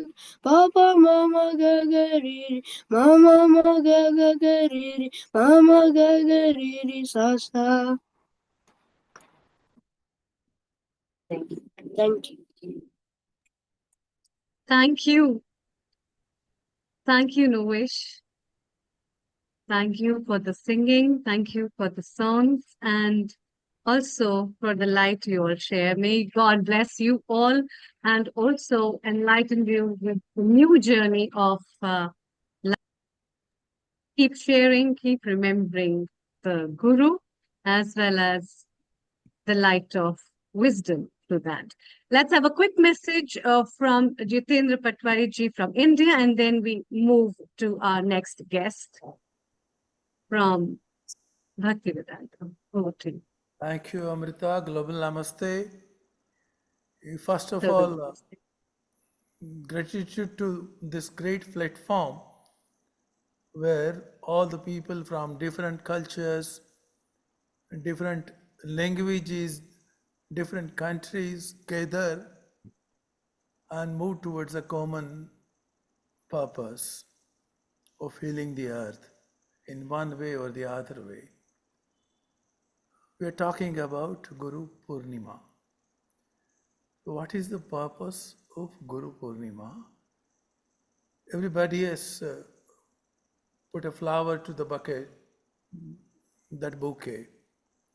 papa mama ga ga ri mama ma ga ga ri mama ga ri sa sa. Thank you. Thank you. Thank you. Thank you, Nuvish. Thank you for the singing. Thank you for the songs and also for the light you all share. May God bless you all and also enlighten you with the new journey of life. Keep sharing, keep remembering the Guru as well as the light of wisdom through that. Let's have a quick message from Jitendra Patwari ji from India, and then we move to our next guest from Bhaktivedanta. Over to you. Thank you, Amrita. Global Namaste. First of Global all, Namaste. gratitude to this great platform where all the people from different cultures, different languages, different countries gather and move towards a common purpose of healing the earth in one way or the other way. We are talking about Guru Purnima. What is the purpose of Guru Purnima? Everybody has put a flower to the bucket, that bouquet.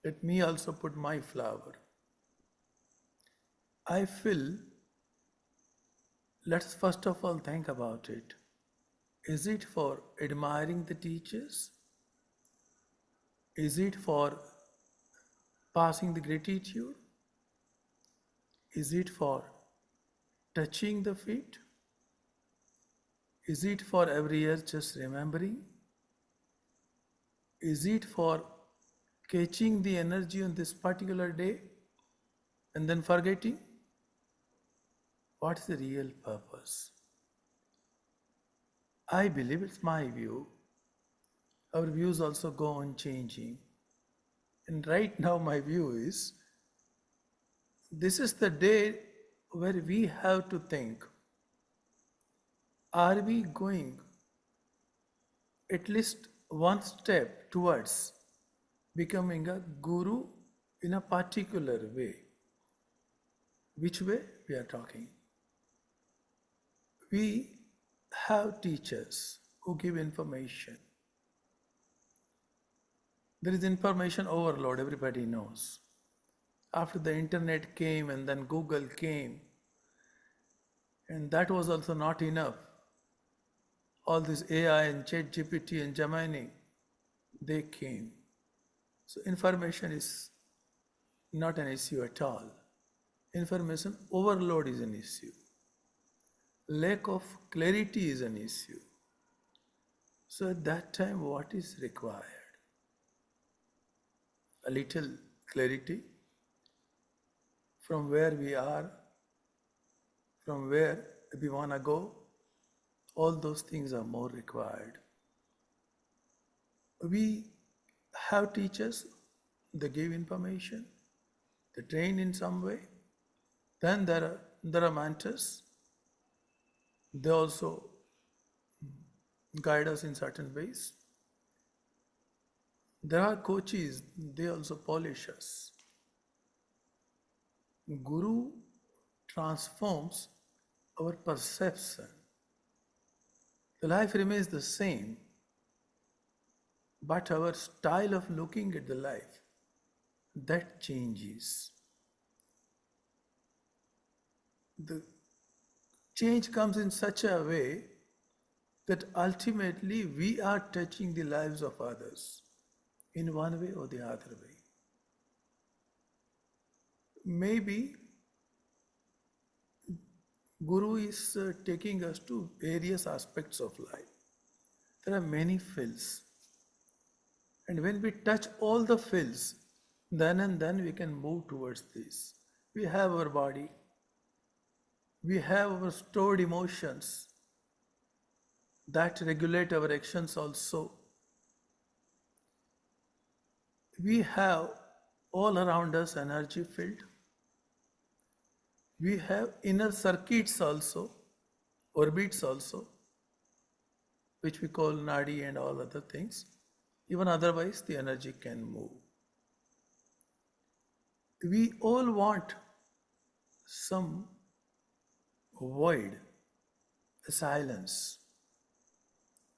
Let me also put my flower. I feel, let's first of all think about it. Is it for admiring the teachers? Is it for passing the gratitude? Is it for touching the feet? Is it for every year just remembering? Is it for catching the energy on this particular day and then forgetting? What's the real purpose? I believe it's my view. Our views also go on changing. And right now my view is, this is the day where we have to think, are we going at least one step towards becoming a guru in a particular way? Which way we are talking? We have teachers who give information. There is information overload, everybody knows. After the internet came and then Google came, and that was also not enough. All this AI and ChatGPT and Gemini, they came. So information is not an issue at all. Information overload is an issue. Lack of clarity is an issue. So at that time, what is required? A little clarity from where we are, from where we want to go. All those things are more required. We have teachers, they give information, they train in some way. Then there are mentors, they also guide us in certain ways. There are coaches, they also polish us. Guru transforms our perception. The life remains the same, but our style of looking at the life, that changes. The change comes in such a way that ultimately we are touching the lives of others in one way or the other way. Maybe Guru is taking us to various aspects of life. There are many fields. And when we touch all the fields, then and then we can move towards this. We have our body, we have our stored emotions that regulate our actions also. We have all around us energy field. We have inner circuits also, orbits also, which we call nadi and all other things. Even otherwise, the energy can move. We all want some void, a silence.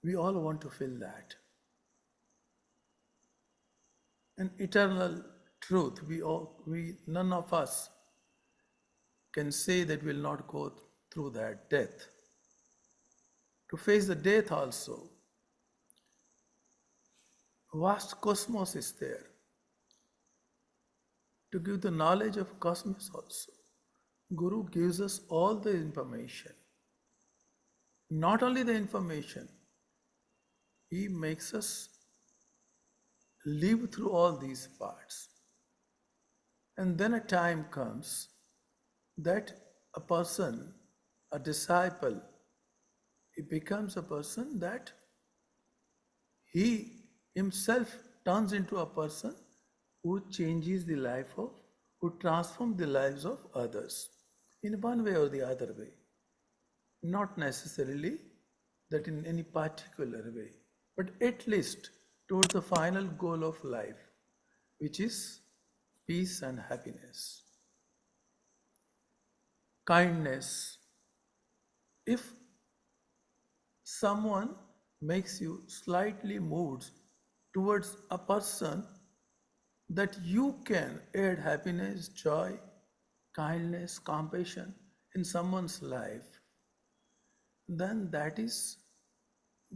We all want to feel that. An eternal truth. None of us can say that we'll not go through that death. To face the death also, vast cosmos is there. To give the knowledge of cosmos also, Guru gives us all the information. Not only the information, he makes us live through all these parts. And then a time comes that a person, a disciple, he becomes a person that he himself turns into a person who changes the life of, who transforms the lives of others in one way or the other way. Not necessarily that in any particular way, but at least towards the final goal of life, which is peace and happiness. Kindness. If someone makes you slightly moved towards a person that you can add happiness, joy, kindness, compassion in someone's life, then that is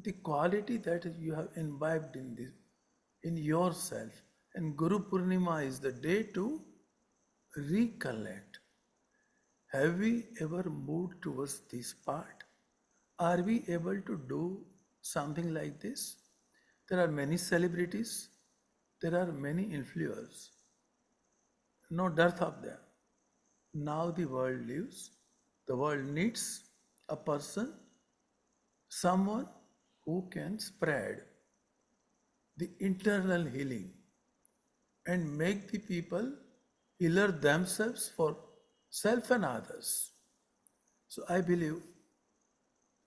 the quality that you have imbibed in yourself. And Guru Purnima is the day to recollect. Have we ever moved towards this part? Are we able to do something like this? There are many celebrities, there are many influencers, no dearth of them. Now the world lives, the world needs a person, someone who can spread the internal healing and make the people healer themselves for self and others. So I believe,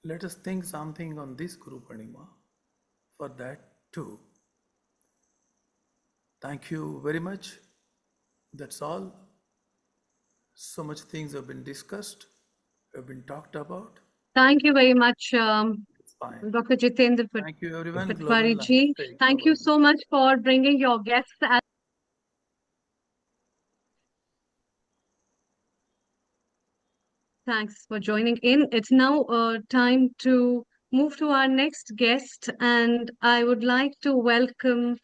let us think something on this Guru Purnima for that too. Thank you very much. That's all. So much things have been discussed, have been talked about. Thank you very much, It's fine. Dr. Jitendra Thank you everyone. Global Patwari ji. Namaste. Thank you so much for bringing your guests. Thanks for joining in. It's now time to move to our next guest, and I would like to welcome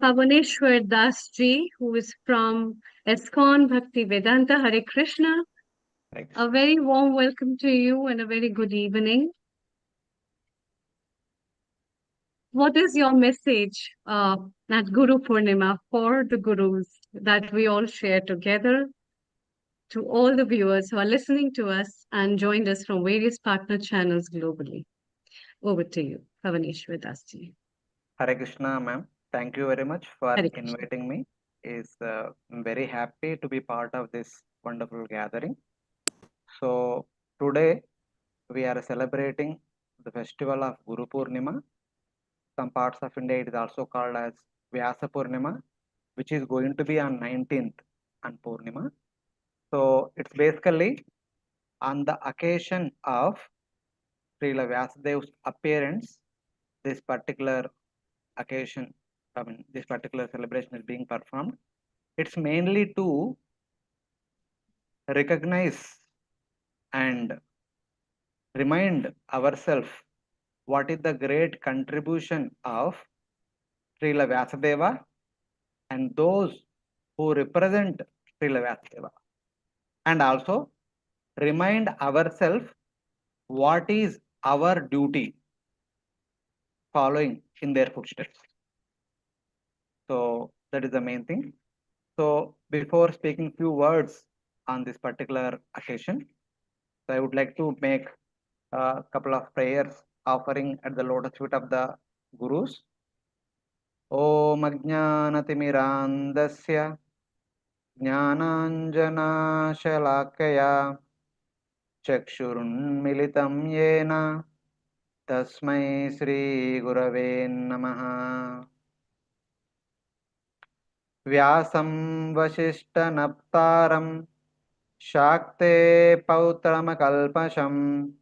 Pavaneshwar Das ji, who is from ISKCON Bhakti Vedanta. Hare Krishna. Thanks. A very warm welcome to you and a very good evening. what is your message at Guru Purnima for the Gurus that we all share together to all the viewers who are listening to us and joined us from various partner channels globally? Over to you, Pavaneshwar Das ji. Hare Krishna, ma'am. Thank you very much for Hare Krishna. inviting me. I'm very happy to be part of this wonderful gathering. So today we are celebrating the festival of Guru Purnima. Some parts of India it is also called as Vyasa Purnima, which is going to be on 19th on Purnima. So it's basically on the occasion of Srila Vyasadev's appearance, this particular occasion, this particular celebration is being performed. It's mainly to recognize and remind ourselves what is the great contribution of Srila Vyasadeva and those who represent Srila Vyasadeva, and also remind ourselves what is our duty following in their footsteps. So that is the main thing. So before speaking few words on this particular occasion, so I would like to make a couple of prayers offering at the lotus feet of the Gurus. Om Ajnanatimirandasya Jnananjanashalakaya Chakshurunmilitam Yena Tasmai Sri Gurave Namaha. Vyasam Vasishtanaptaram Shakte Pautamakalpasham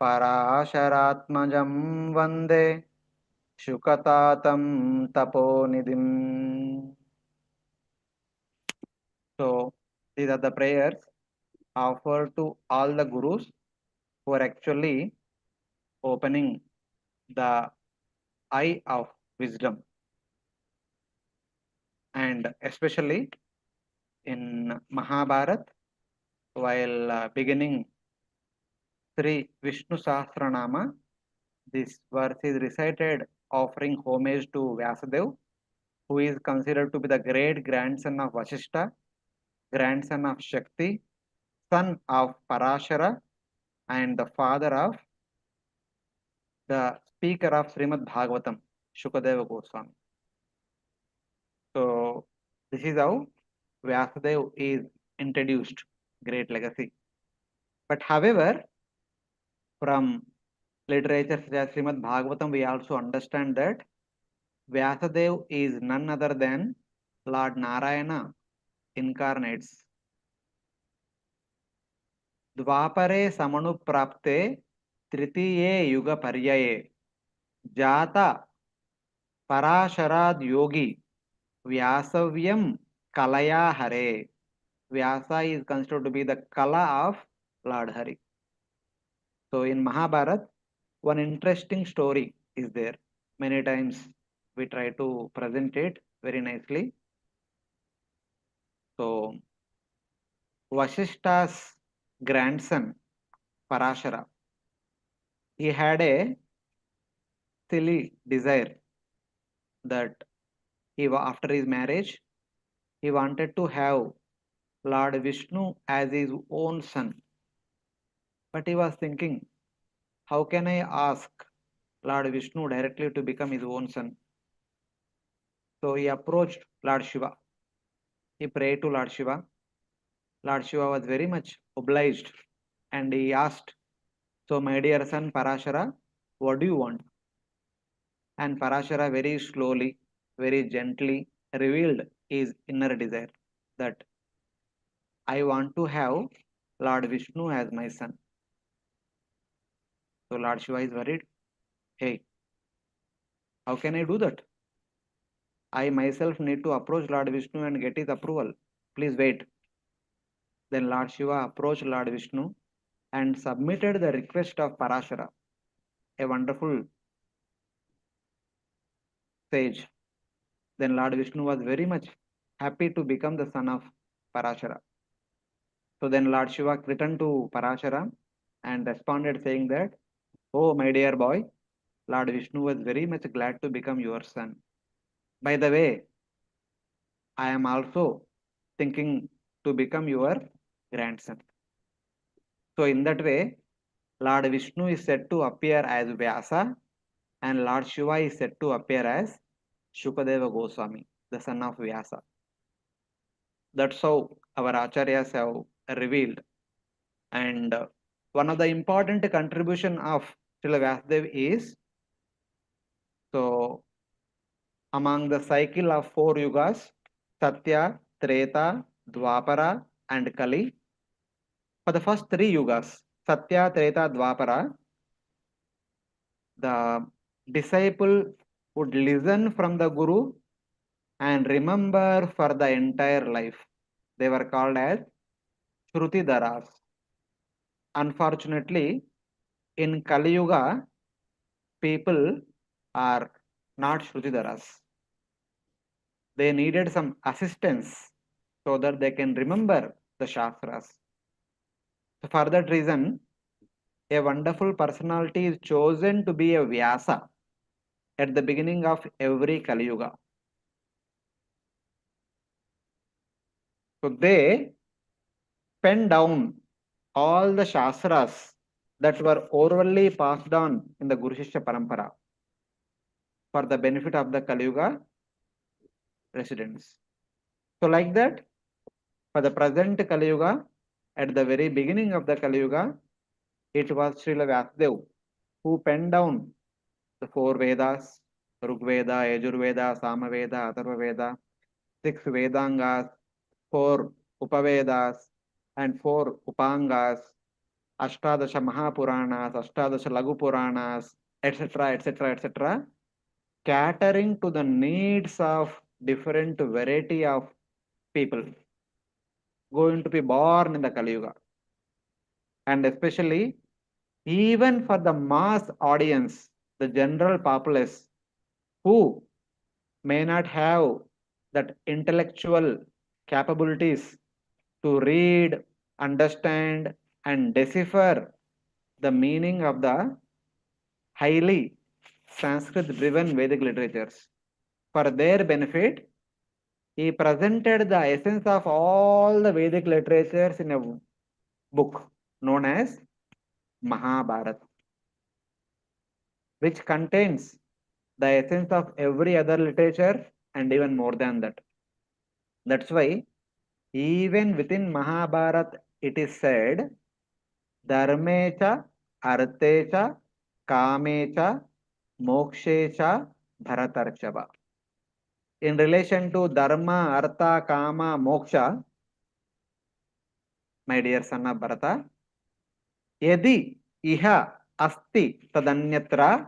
Parasharatmajam Vande Shukatatam Taponidim. So these are the prayers offered to all the Gurus who are actually opening the eye of wisdom, and especially in Mahabharat, while beginning Sri Vishnu Sahasranama, this verse is recited offering homage to Vyasadev, who is considered to be the great grandson of Vasishta, grandson of Shakti, son of Parashara, and the father of the speaker of Srimad Bhagavatam, Shukadeva Goswami. So this is how Vyasadeva is introduced, great legacy. But however, from literature such as Srimad Bhagavatam, we also understand that Vyasadeva is none other than Lord Narayana incarnates. Dvapare samanu prapte tritiye yuga paryaye jata parasharad yogi Vyasavyam kalaya hare. Vyasa is considered to be the kala of Lord Hari. So in Mahabharata, one interesting story is there. Many times we try to present it very nicely. So Vasishta's grandson Parashara, he had a silly desire that after his marriage, he wanted to have Lord Vishnu as his own son. But he was thinking, how can I ask Lord Vishnu directly to become his own son? So he approached Lord Shiva. He prayed to Lord Shiva. Lord Shiva was very much obliged and he asked, so my dear son Parashara, what do you want? And Parashara very slowly, very gently revealed his inner desire that I want to have Lord Vishnu as my son. So Lord Shiva is worried. Hey, how can I do that? I myself need to approach Lord Vishnu and get his approval. Please wait. Then Lord Shiva approached Lord Vishnu and submitted the request of Parashara, a wonderful sage. Then Lord Vishnu was very much happy to become the son of Parashara. So then Lord Shiva returned to Parashara and responded saying that, oh my dear boy, Lord Vishnu was very much glad to become your son. By the way, I am also thinking to become your grandson. So in that way, Lord Vishnu is said to appear as Vyasa and Lord Shiva is said to appear as Shukadeva Goswami, the son of Vyasa. That's how our Acharyas have revealed. And one of the important contribution of Srila Vyasadeva is, so among the cycle of 4 yugas, Satya, Treta, Dwapara and Kali, for the first 3 yugas, Satya, Treta, Dwapara, the disciple would listen from the Guru and remember for the entire life. They were called as Shrutidaras. Unfortunately, in Kali Yuga, people are not Shrutidaras. They needed some assistance so that they can remember the Shastras. So for that reason, a wonderful personality is chosen to be a Vyasa at the beginning of every Kali Yuga. So they pen down all the Shastras that were orally passed on in the Guru Shishya Parampara for the benefit of the Kali Yuga residents. So like that, for the present Kali Yuga, at the very beginning of the Kali Yuga, it was Srila Vyasadeva who penned down the 4 Vedas, Rig Veda, Yajur Veda, Sama Veda, Atharva Veda, 6 Vedangas, 4 Upavedas and 4 Upangas, Ashtadasha Mahapuranas, Ashtadasha Lagu Puranas, etc., etc., etc., catering to the needs of different variety of people going to be born in the Kali Yuga. And especially, even for the mass audience, the general populace, who may not have that intellectual capabilities to read, understand, and decipher the meaning of the highly Sanskrit-driven Vedic literatures. For their benefit, he presented the essence of all the Vedic literatures in a book known as Mahabharata, which contains the essence of every other literature and even more than that. That's why even within Mahabharata it is said, Dharmecha, Artecha, Kamecha, Mokshecha, Bharatarchava. In relation to Dharma, Artha, Kama, Moksha, my dear son of Bharata, Yadi Iha Asti Tadanyatra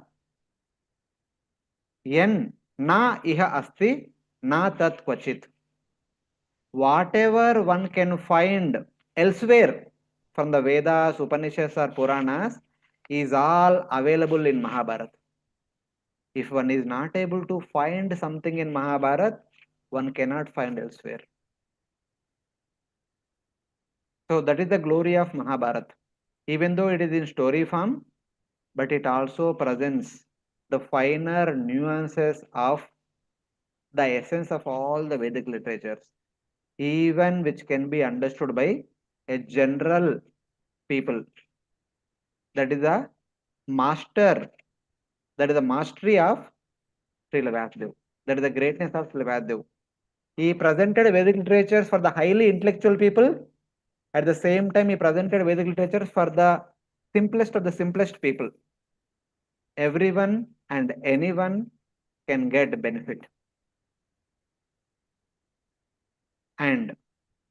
Yen Na Iha Asti Na Tat Kvachit. Whatever one can find elsewhere from the Vedas, Upanishads or Puranas is all available in Mahabharata. If one is not able to find something in Mahabharata, one cannot find elsewhere. So that is the glory of Mahabharata. Even though it is in story form, but it also presents the finer nuances of the essence of all the Vedic literatures, even which can be understood by a general people. That is the master, that is the mastery of Srila Vyasadeva. That is the greatness of Srila Vyasadeva. He presented Vedic literatures for the highly intellectual people. At the same time, he presented Vedic literatures for the simplest of the simplest people. Everyone and anyone can get benefit. And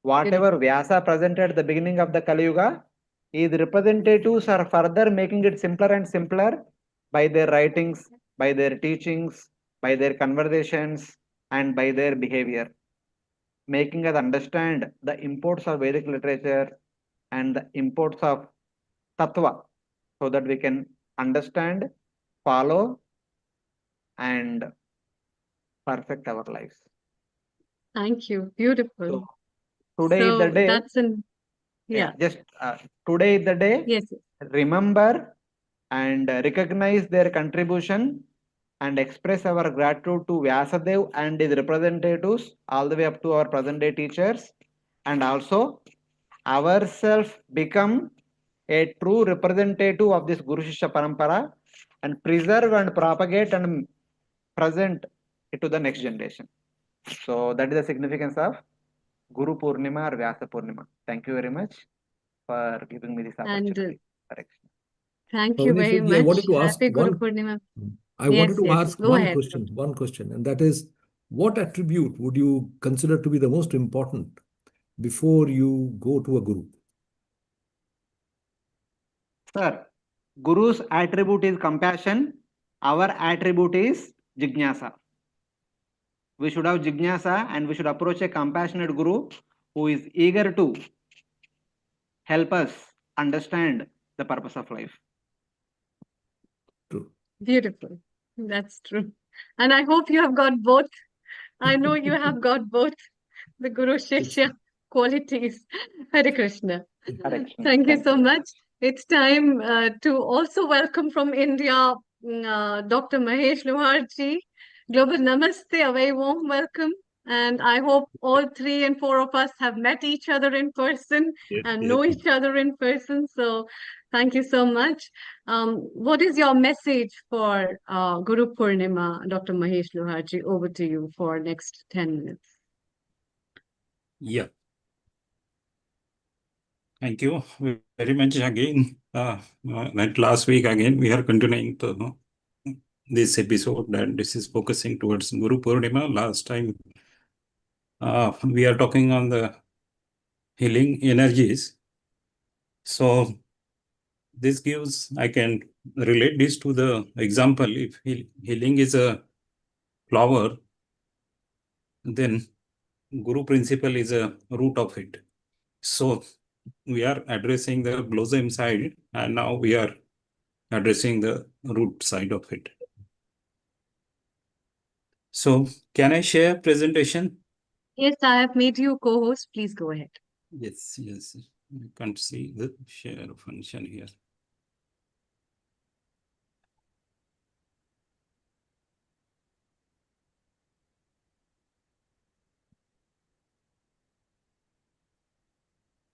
whatever Vyasa presented at the beginning of the Kali Yuga, his representatives are further making it simpler and simpler by their writings, by their teachings, by their conversations, and by their behavior, making us understand the imports of Vedic literature and the imports of Tattva, so that we can understand, follow, and perfect our lives. Thank you. Beautiful. So, today is the day. That's an Just today is the day. Yes. Remember and recognize their contribution and express our gratitude to Vyasadev and his representatives all the way up to our present day teachers, and also ourselves become a true representative of this Guru Shishya Parampara and preserve and propagate and present it to the next generation. So that is the significance of Guru Purnima or Vyasa Purnima. Thank you very much for giving me this opportunity. Thank you very Pavneshwarji, I much. wanted to ask Happy Guru one. Purnima. I Yes, wanted to yes. ask Go ahead. one question, and that is, what attribute would you consider to be the most important before you go to a guru? Sir, Guru's attribute is compassion. Our attribute is Jignasa. We should have Jignasa and we should approach a compassionate Guru who is eager to help us understand the purpose of life. True. Beautiful. That's true. And I hope you have got both. I know you have got both the Guru Shishya qualities. Hare Krishna. Hare Krishna. Thank you Thank so you. much. It's time to also welcome from India Dr. Mahesh Loharji. Global Namaste, a very warm welcome. And I hope all 3 and 4 of us have met each other in person and know each other in person. So thank you so much. What is your message for Guru Purnima, Dr. Mahesh Loharji? Over to you for next 10 minutes. Yeah. Thank you very much again. Like last week again, we are continuing to this episode, and this is focusing towards Guru Purnima. Last time, we are talking on the healing energies. So this gives, I can relate this to the example. If healing is a flower, then Guru principle is a root of it. So we are addressing the blossom side, and now we are addressing the root side of it. So can I share presentation? Yes, I have made you co-host. Please go ahead. Yes, yes. I can't see the share function here.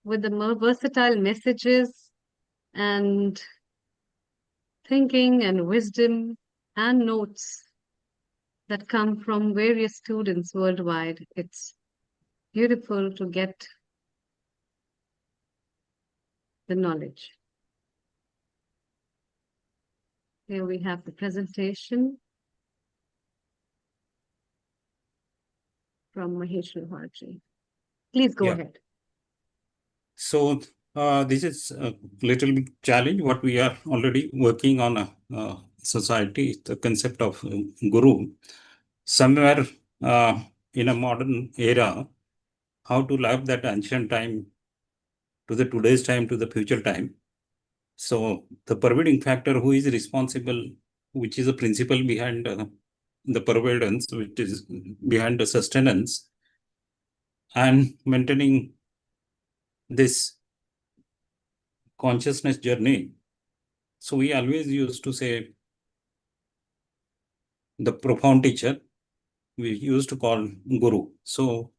With the more versatile messages and thinking and wisdom and notes that come from various students worldwide. It's beautiful to get the knowledge. Here we have the presentation from Mahesh Loharji. Please go ahead. So this is a little bit challenge what we are already working on a society, the concept of guru. Somewhere in a modern era, how to love that ancient time to the today's time to the future time. So the pervading factor who is responsible, which is a principle behind the pervadance, which is behind the sustenance and maintaining this consciousness journey. So we always used to say the profound teacher, we used to call Guru. So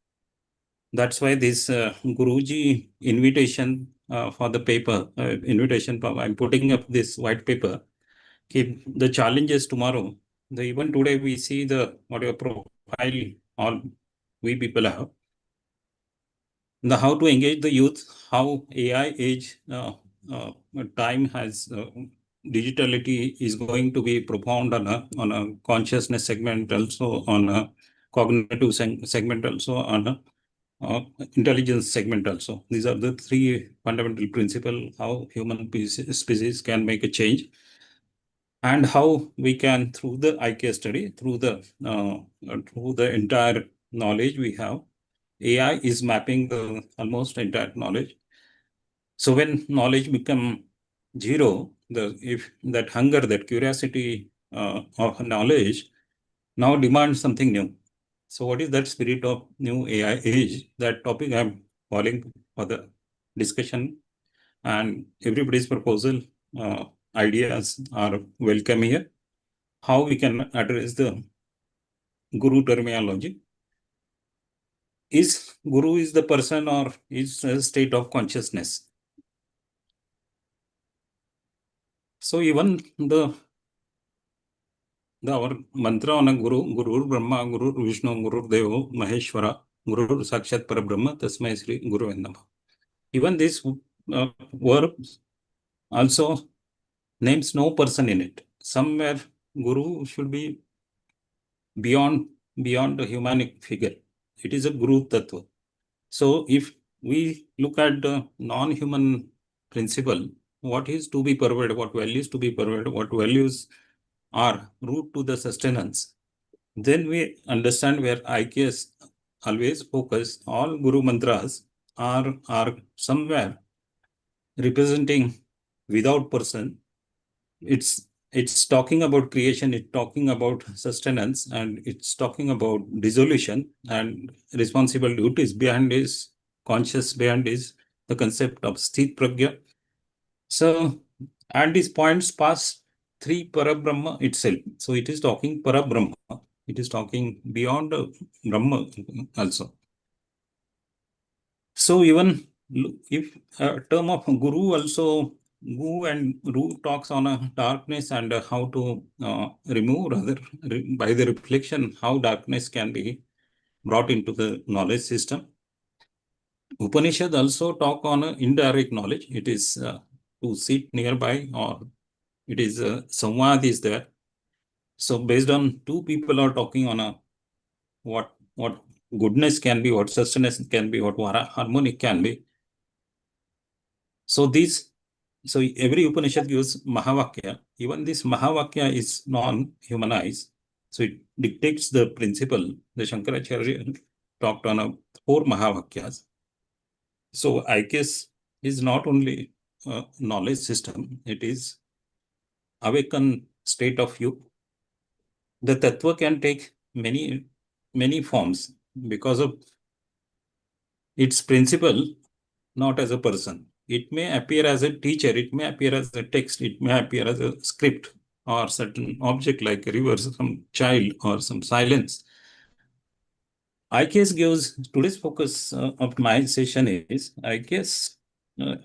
that's why this Guruji invitation for the paper, I'm putting up this white paper. The challenges tomorrow, even today we see the whatever profile all we people have. The how to engage the youth, how AI age time has digitality is going to be profound on a consciousness segment, also on a cognitive segment, also on a intelligence segment also. These are the 3 fundamental principles how human species can make a change, and how we can, through the IK study, through the entire knowledge we have, AI is mapping the almost entire knowledge. So when knowledge become zero, if that hunger, that curiosity of knowledge now demands something new. So what is that spirit of new AI age? That topic I'm calling for the discussion, and everybody's proposal ideas are welcome here. How we can address the Guru terminology. Is Guru is the person or is a state of consciousness? So even our mantra on a Guru Brahma, Guru Vishnu, Guru Devo, Maheshwara, Guru Sakshat Parabrahma, Tasmai Sri Guru Namah. Even this verb also names no person in it. Somewhere Guru should be beyond the humanic figure. It is a Guru Tattva. So if we look at the non-human principle, what is to be pervaded, what values to be pervaded, what values are root to the sustenance, then we understand where IKS always focus. All Guru mantras are somewhere representing without person. It's talking about creation, it's talking about sustenance, and it's talking about dissolution and responsible duties. Behind is conscious, behind is the concept of sthit pragya. So, and these points pass three Parabrahma itself. So it is talking Parabrahma. It is talking beyond Brahma also. So even if a term of Guru also, Gu and Ru talks on a darkness and how to remove, rather by the reflection, how darkness can be brought into the knowledge system. Upanishad also talk on indirect knowledge. It is to sit nearby, or it is samvad is there. So based on two people are talking on a what goodness can be, what sustenance can be, what harmonic can be. So every Upanishad gives Mahavakya. Even this Mahavakya is non-humanized. So it dictates the principle. The Shankaracharya talked on 4 Mahavakyas. So I guess is not only a knowledge system, it is awakened state of you. The Tattva can take many forms because of its principle, not as a person. It may appear as a teacher, it may appear as a text, it may appear as a script or certain object like a river, some child or some silence. IKS gives today's focus of my session is IKS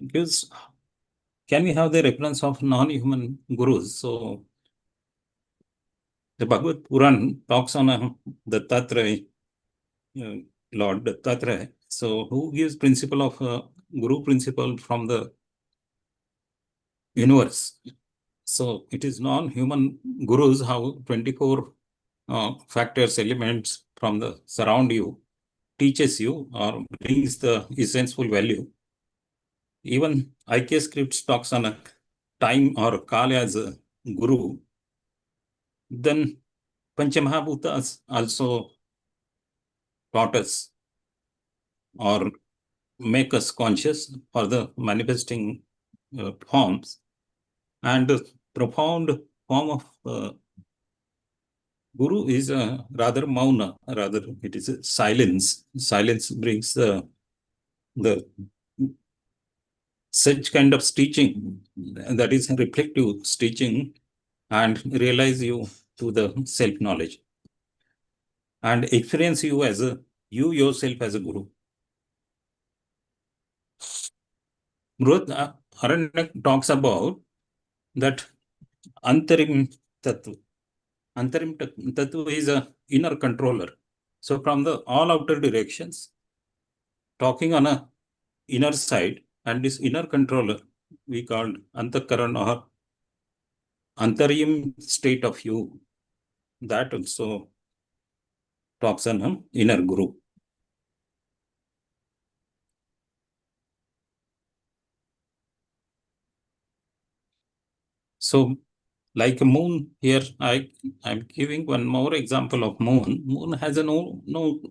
gives, can we have the reference of non-human gurus? So the Bhagavad Puran talks on Dattatreya, Lord Dattatreya. So who gives principle of Guru principle from the universe? So it is non-human gurus have 24 factors, elements from the surround you, teaches you or brings the essential value. Even IK scripts talks on a time or Kala as a guru. Then Panchamahabhutas also taught us or make us conscious for the manifesting forms. And the profound form of Guru is rather mauna, rather it is a silence. Silence brings the such kind of teaching, that is reflective teaching, and realize you to the self-knowledge and experience you as you yourself as a Guru. Aranyak talks about that Antarim Tattva. Antarim Tattva is a inner controller. So from the all outer directions, talking on a inner side, and this inner controller we called Antakaran or Antarim state of you. That also talks on an inner Guru. So like a moon here, I'm giving one more example of moon. Moon has no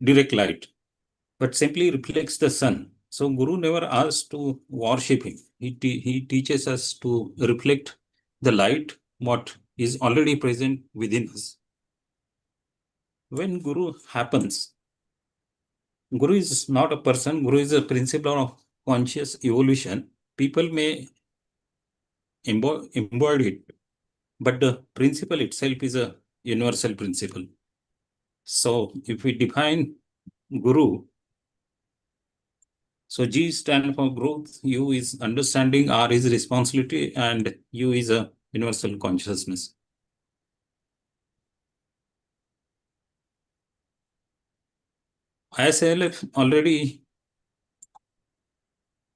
direct light, but simply reflects the sun. So Guru never asks to worship him. He teaches us to reflect the light, what is already present within us. When Guru happens, Guru is not a person. Guru is a principle of conscious evolution. People may embodied it. But the principle itself is a universal principle. So if we define Guru, so G stands for growth, U is understanding, R is responsibility, and U is a universal consciousness. ISLF already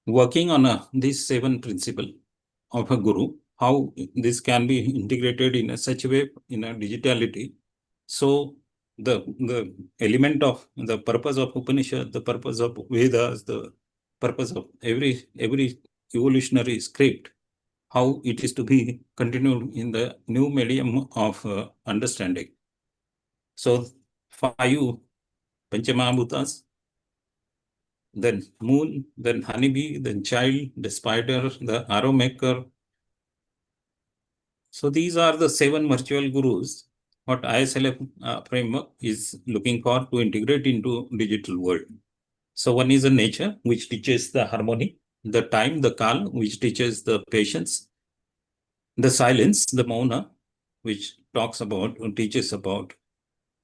working on these 7 principles of a Guru, how this can be integrated in such a way in a digitality. So the element of the purpose of Upanishad, the purpose of Vedas, the purpose of every evolutionary script, how it is to be continued in the new medium of understanding. So 5 Panchamahabhutas, then moon, then honeybee, then child, the spider, the arrow maker. So these are the 7 virtual gurus what ISLF framework is looking for to integrate into digital world. So one is the nature, which teaches the harmony, the time, the kal, which teaches the patience, the silence, the mauna, which teaches about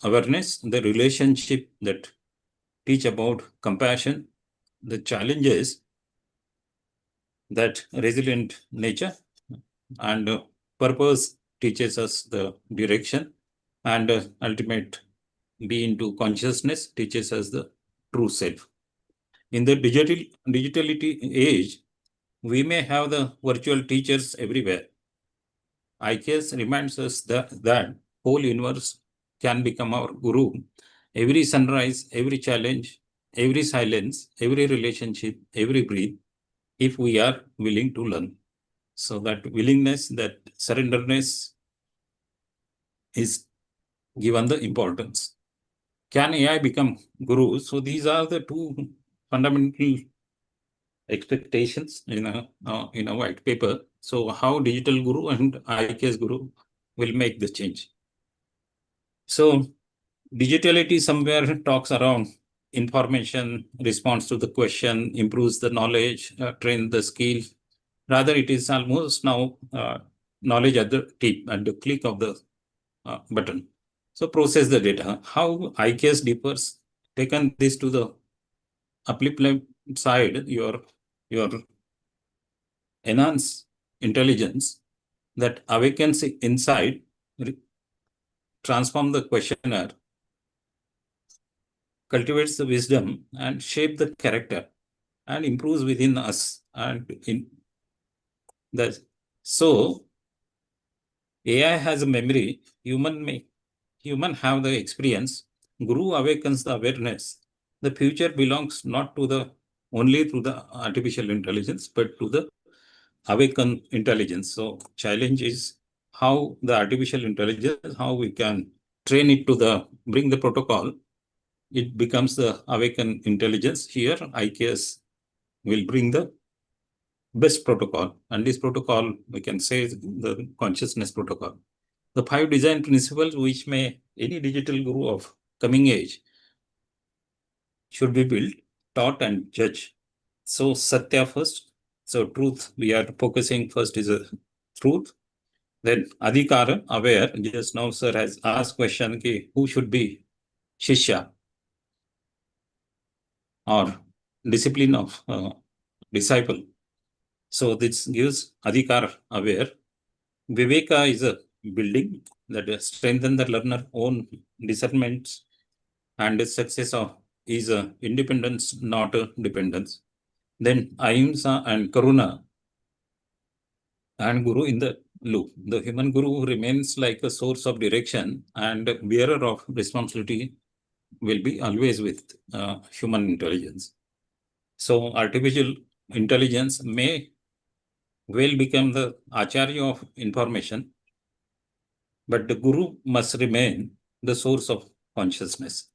awareness, the relationship that teach about compassion, the challenges, that resilient nature, and purpose teaches us the direction, and ultimate be into consciousness teaches us the true self. In the digitality age, we may have the virtual teachers everywhere. IKS reminds us that whole universe can become our guru. Every sunrise, every challenge, every silence, every relationship, every breath, if we are willing to learn. So that willingness, that surrenderness is given the importance. Can AI become guru? So these are the 2 fundamental expectations in a white paper. So how digital guru and IKS guru will make the change. So digitality somewhere talks around information, responds to the question, improves the knowledge, train the skill. Rather, it is almost now knowledge at the tip, at the click of the button. So process the data. How IKS differs, taken this to the uplift side, your enhance intelligence that awakens inside, transform the questioner, cultivates the wisdom, and shape the character, and improves within us. And in the so AI has a memory. Human have the experience. Guru awakens the awareness. The future belongs not to the only to the artificial intelligence, but to the awakened intelligence. So challenge is how the artificial intelligence, how we can train it to bring the protocol. It becomes the awakened intelligence. Here, IKS will bring the best protocol, and this protocol we can say is the consciousness protocol. The 5 design principles which may any digital guru of coming age should be built, taught, and judged. So Satya first. So truth, we are focusing first is a truth. Then Adhikara, aware. Just now sir has asked question, okay, who should be Shishya or discipline of disciple. So this gives Adhikar, aware. Viveka is a building that strengthen the learner own discernments, and the success of is a independence, not a dependence. Then Ahimsa and Karuna and Guru in the loop. The human Guru remains like a source of direction, and bearer of responsibility will be always with human intelligence. So artificial intelligence may well become the Acharya of information, but the Guru must remain the source of consciousness.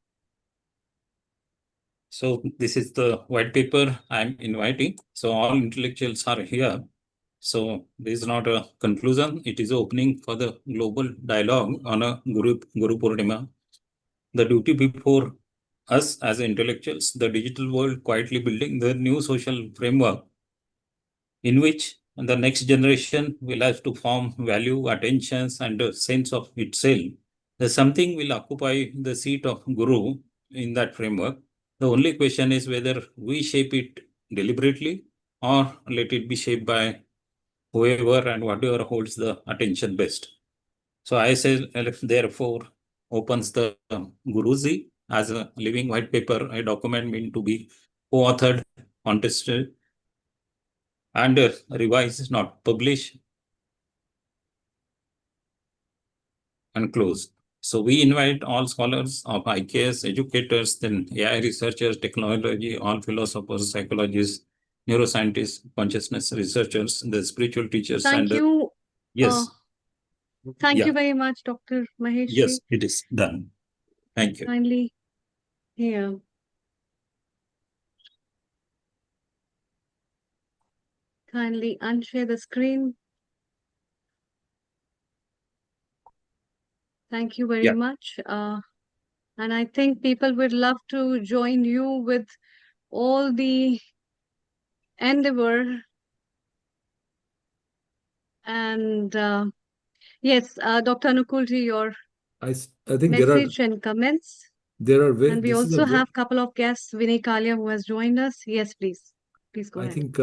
So this is the white paper I'm inviting. So all intellectuals are here. So this is not a conclusion. It is opening for the global dialogue on a Guru Purnima. The duty before us as intellectuals, the digital world quietly building the new social framework in which And the next generation will have to form value, attentions, and a sense of itself. The something will occupy the seat of Guru in that framework. The only question is whether we shape it deliberately or let it be shaped by whoever and whatever holds the attention best. So I say, therefore, opens the Guruji as a living white paper, a document meant to be co-authored, contested, and revised, not published, and closed. So we invite all scholars of IKS, educators, then AI researchers, technology, all philosophers, psychologists, neuroscientists, consciousness researchers, the spiritual teachers. Thank and you. Yes. Thank Yeah. you very much, Dr. Mahesh. Yes, it is done. Thank you. Kindly here. Kindly unshare the screen. Thank you very much. And I think people would love to join you with all the endeavor. And yes, Dr. Anukulji, your I think message and comments. there are And we also have a couple of guests, Vinay Kalia, who has joined us. Yes, please. Please go I ahead. think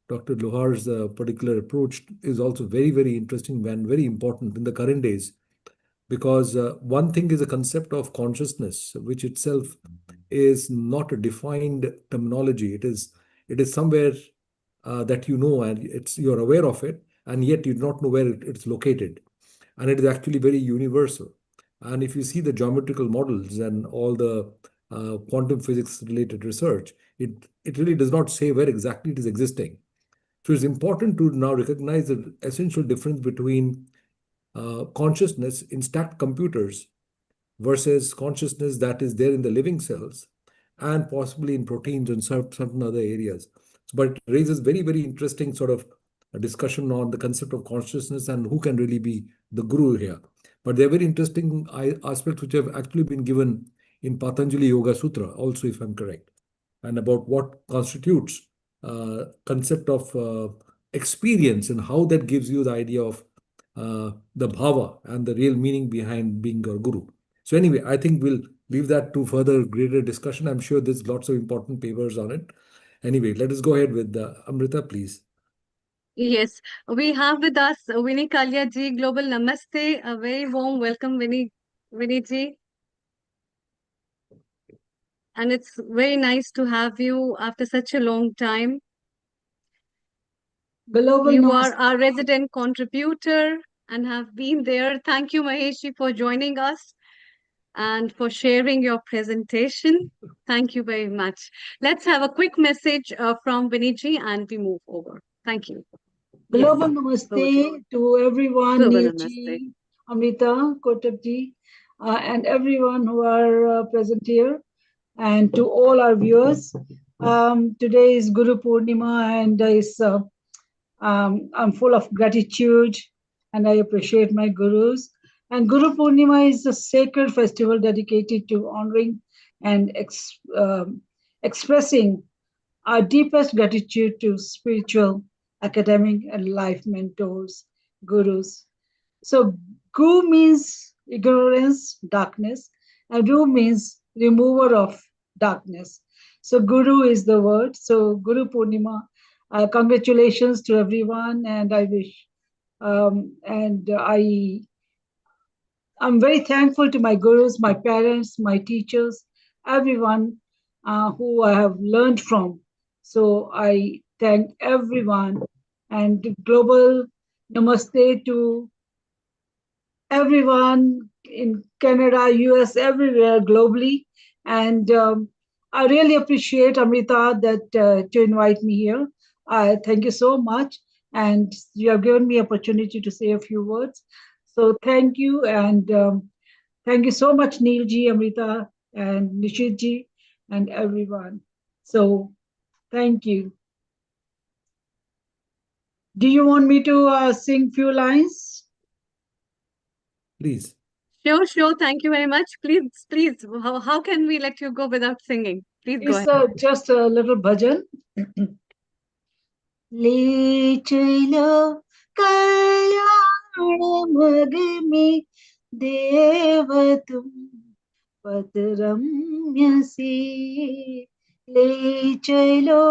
Dr. Lohar's particular approach is also very, very interesting and very important in the current days, because one thing is a concept of consciousness, which itself is not a defined terminology. It is somewhere that you know, and you're aware of it, and yet you do not know where it's located, and it is actually very universal. And if you see the geometrical models and all the quantum physics related research, it really does not say where exactly it is existing. So it's important to now recognize the essential difference between consciousness in stacked computers versus consciousness that is there in the living cells and possibly in proteins and certain other areas. But it raises very, very interesting sort of a discussion on the concept of consciousness and who can really be the guru here. But there are very interesting aspects which have actually been given in Patanjali Yoga Sutra, also, if I'm correct, and about what constitutes concept of experience and how that gives you the idea of the bhava and the real meaning behind being a guru. So anyway, I think we'll leave that to further greater discussion. I'm sure there's lots of important papers on it. Anyway, let us go ahead with Amrita, please. Yes, we have with us Vinay Kalia ji, Global Namaste. A very warm welcome, Vinay ji. And it's very nice to have you after such a long time. Global you Namaste. are our resident contributor and have been there. Thank you, Mahesh, for joining us and for sharing your presentation. Thank you very much. Let's have a quick message from Vinay ji and we move over. Thank you. Global Namaste to everyone, Global Neelji, Amrita, Kotakji, and everyone who are present here, and to all our viewers. Today is Guru Purnima, and I'm full of gratitude, and I appreciate my gurus. And Guru Purnima is a sacred festival dedicated to honoring and expressing our deepest gratitude to spiritual, academic, and life mentors, gurus. So, Gu means ignorance, darkness, and Ru means remover of darkness. So, Guru is the word. So, Guru Purnima, congratulations to everyone, and I wish, I'm very thankful to my gurus, my parents, my teachers, everyone who I have learned from. So I thank everyone, and global namaste to everyone in Canada, US, everywhere globally. And I really appreciate Amrita that to invite me here. I thank you so much, and you have given me opportunity to say a few words. So thank you, and thank you so much, Neelji, Amrita, and Nishitji, and everyone. So thank you. Do you want me to sing few lines? Please. Sure. Thank you very much. Please. How can we let you go without singing? Please go It's ahead. just a little bhajan. ले चलो कल्याण मग में देव तुम पद रम्य से ले चलो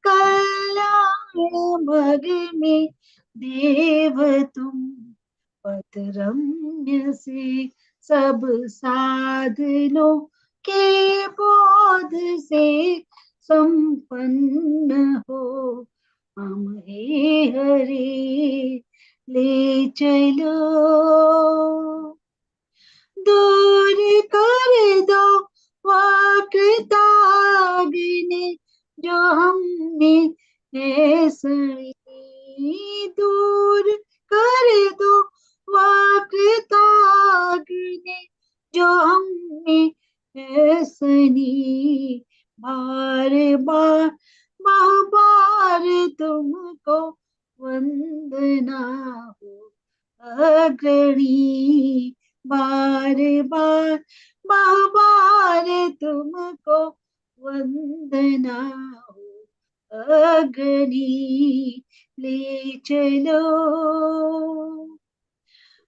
कल्याण मग में देव तुम पद रम्य से सब साधनों के बोध से संपन्न हो हम हे हरे ले चलो दूर कर दो वाकृताग्नि जो हमने है सड़ी दूर कर दो वाकृताग्नि जो हमने है सनी बार बार बार तुमको वंदना हो अग्रणी बार बार बार तुमको वंदना हो अग्रणी ले चलो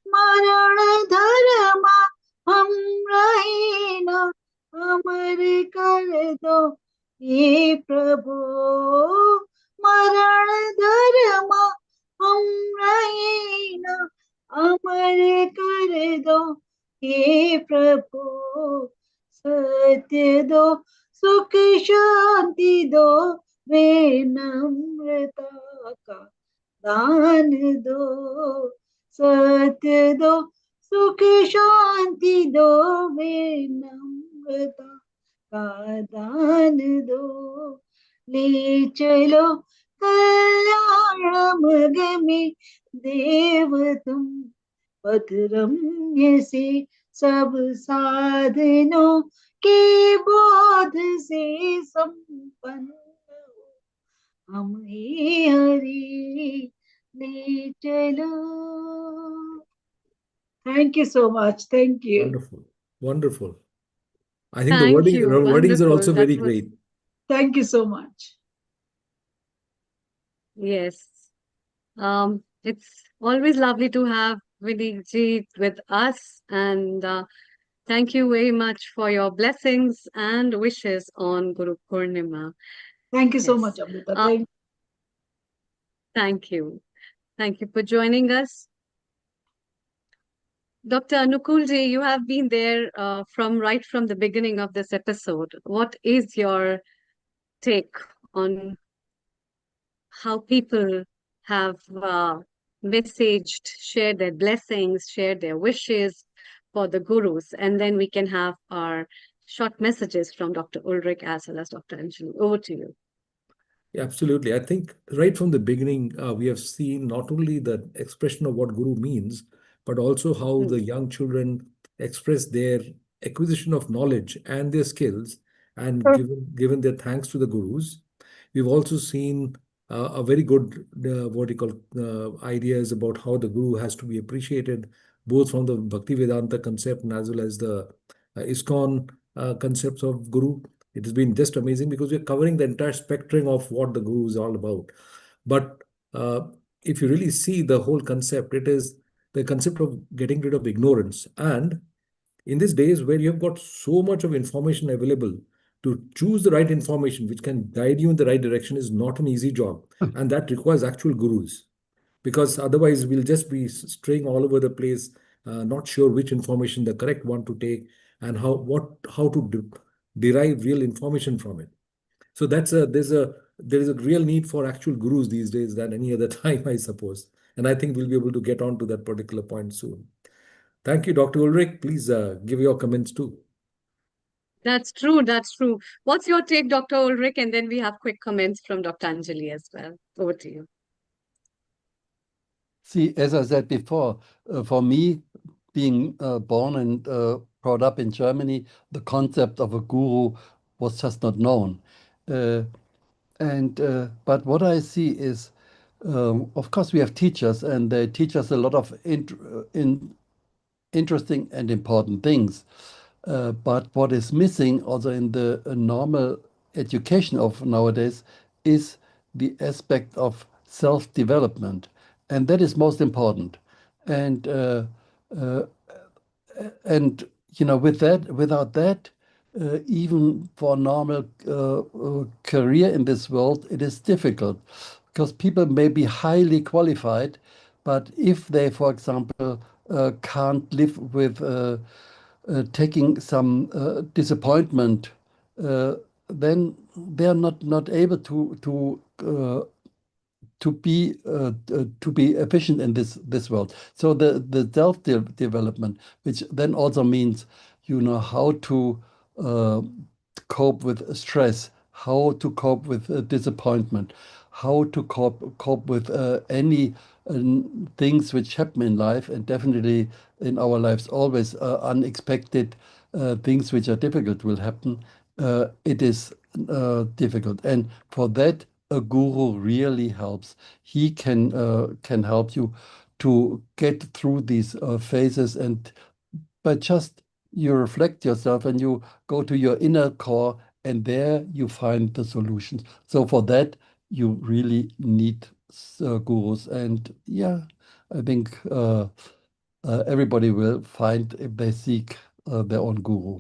मरण धर्मा हम रहे न अमर कर दो हे प्रभु मरण धर्मा हम रहे न अमर कर दो हे प्रभु सत्य दो सुख शांति दो विनम्रता का दान दो सत्य दो सुख शांति दो विनम्रता का दान दो ले चलो कल्याण मग में देव तुम पद रम्य से सब साधनों के बोध से संपन्न हम हे हरि ले चलो Thank you so much. Thank you. Wonderful. Wonderful. I think the Thank you. wordings are also Wonderful. very That was, great. Thank you so much. yes. It's always lovely to have Vinny with us, and thank you very much for your blessings and wishes on Guru Purnima. Thank you so Yes. much, Amrita. Thank you. Thank you for joining us. Dr. Anukulji, you have been there right from the beginning of this episode. What is your take on how people have messaged, shared their blessings, shared their wishes for the gurus? And then we can have our short messages from Dr. Ulrich as well as Dr. Anjali. Over to you. Yeah, absolutely. I think right from the beginning, we have seen not only the expression of what Guru means, but also how the young children express their acquisition of knowledge and their skills, and given their thanks to the Gurus. We've also seen a very good, what you call, ideas about how the Guru has to be appreciated, both from the Bhakti Vedanta concept and as well as the ISKCON concepts of Guru. It has been just amazing because we're covering the entire spectrum of what the Guru is all about. But if you really see the whole concept, it is the concept of getting rid of ignorance. And in these days where you've got so much of information available, to choose the right information which can guide you in the right direction is not an easy job. And that requires actual gurus, because otherwise we'll just be straying all over the place, not sure which information the correct one to take and how to derive real information from it. So there is a real need for actual gurus these days than any other time, I suppose. And I think we'll be able to get on to that particular point soon. Thank you, Dr. Ulrich. Please give your comments too. That's true. That's true. What's your take, Dr. Ulrich? And then we have quick comments from Dr. Anjali as well. Over to you. See, as I said before, for me, being born and brought up in Germany, the concept of a guru was just not known. But what I see is, of course, we have teachers, and they teach us a lot of interesting and important things. But what is missing also in the normal education of nowadays is the aspect of self-development, and that is most important. And with that, without that, even for normal career in this world, it is difficult because people may be highly qualified, but if they, for example, can't live with taking some disappointment, then they are not able to be efficient in this world. So the self development, which then also means how to cope with stress, how to cope with disappointment, how to cope with any things which happen in life, and definitely in our lives always unexpected things which are difficult will happen. It is difficult, and for that a guru really helps. He can help you to get through these phases, and by just you reflect yourself and you go to your inner core, and there you find the solutions. So for that you really need gurus, and yeah, I think everybody will find if they seek their own guru.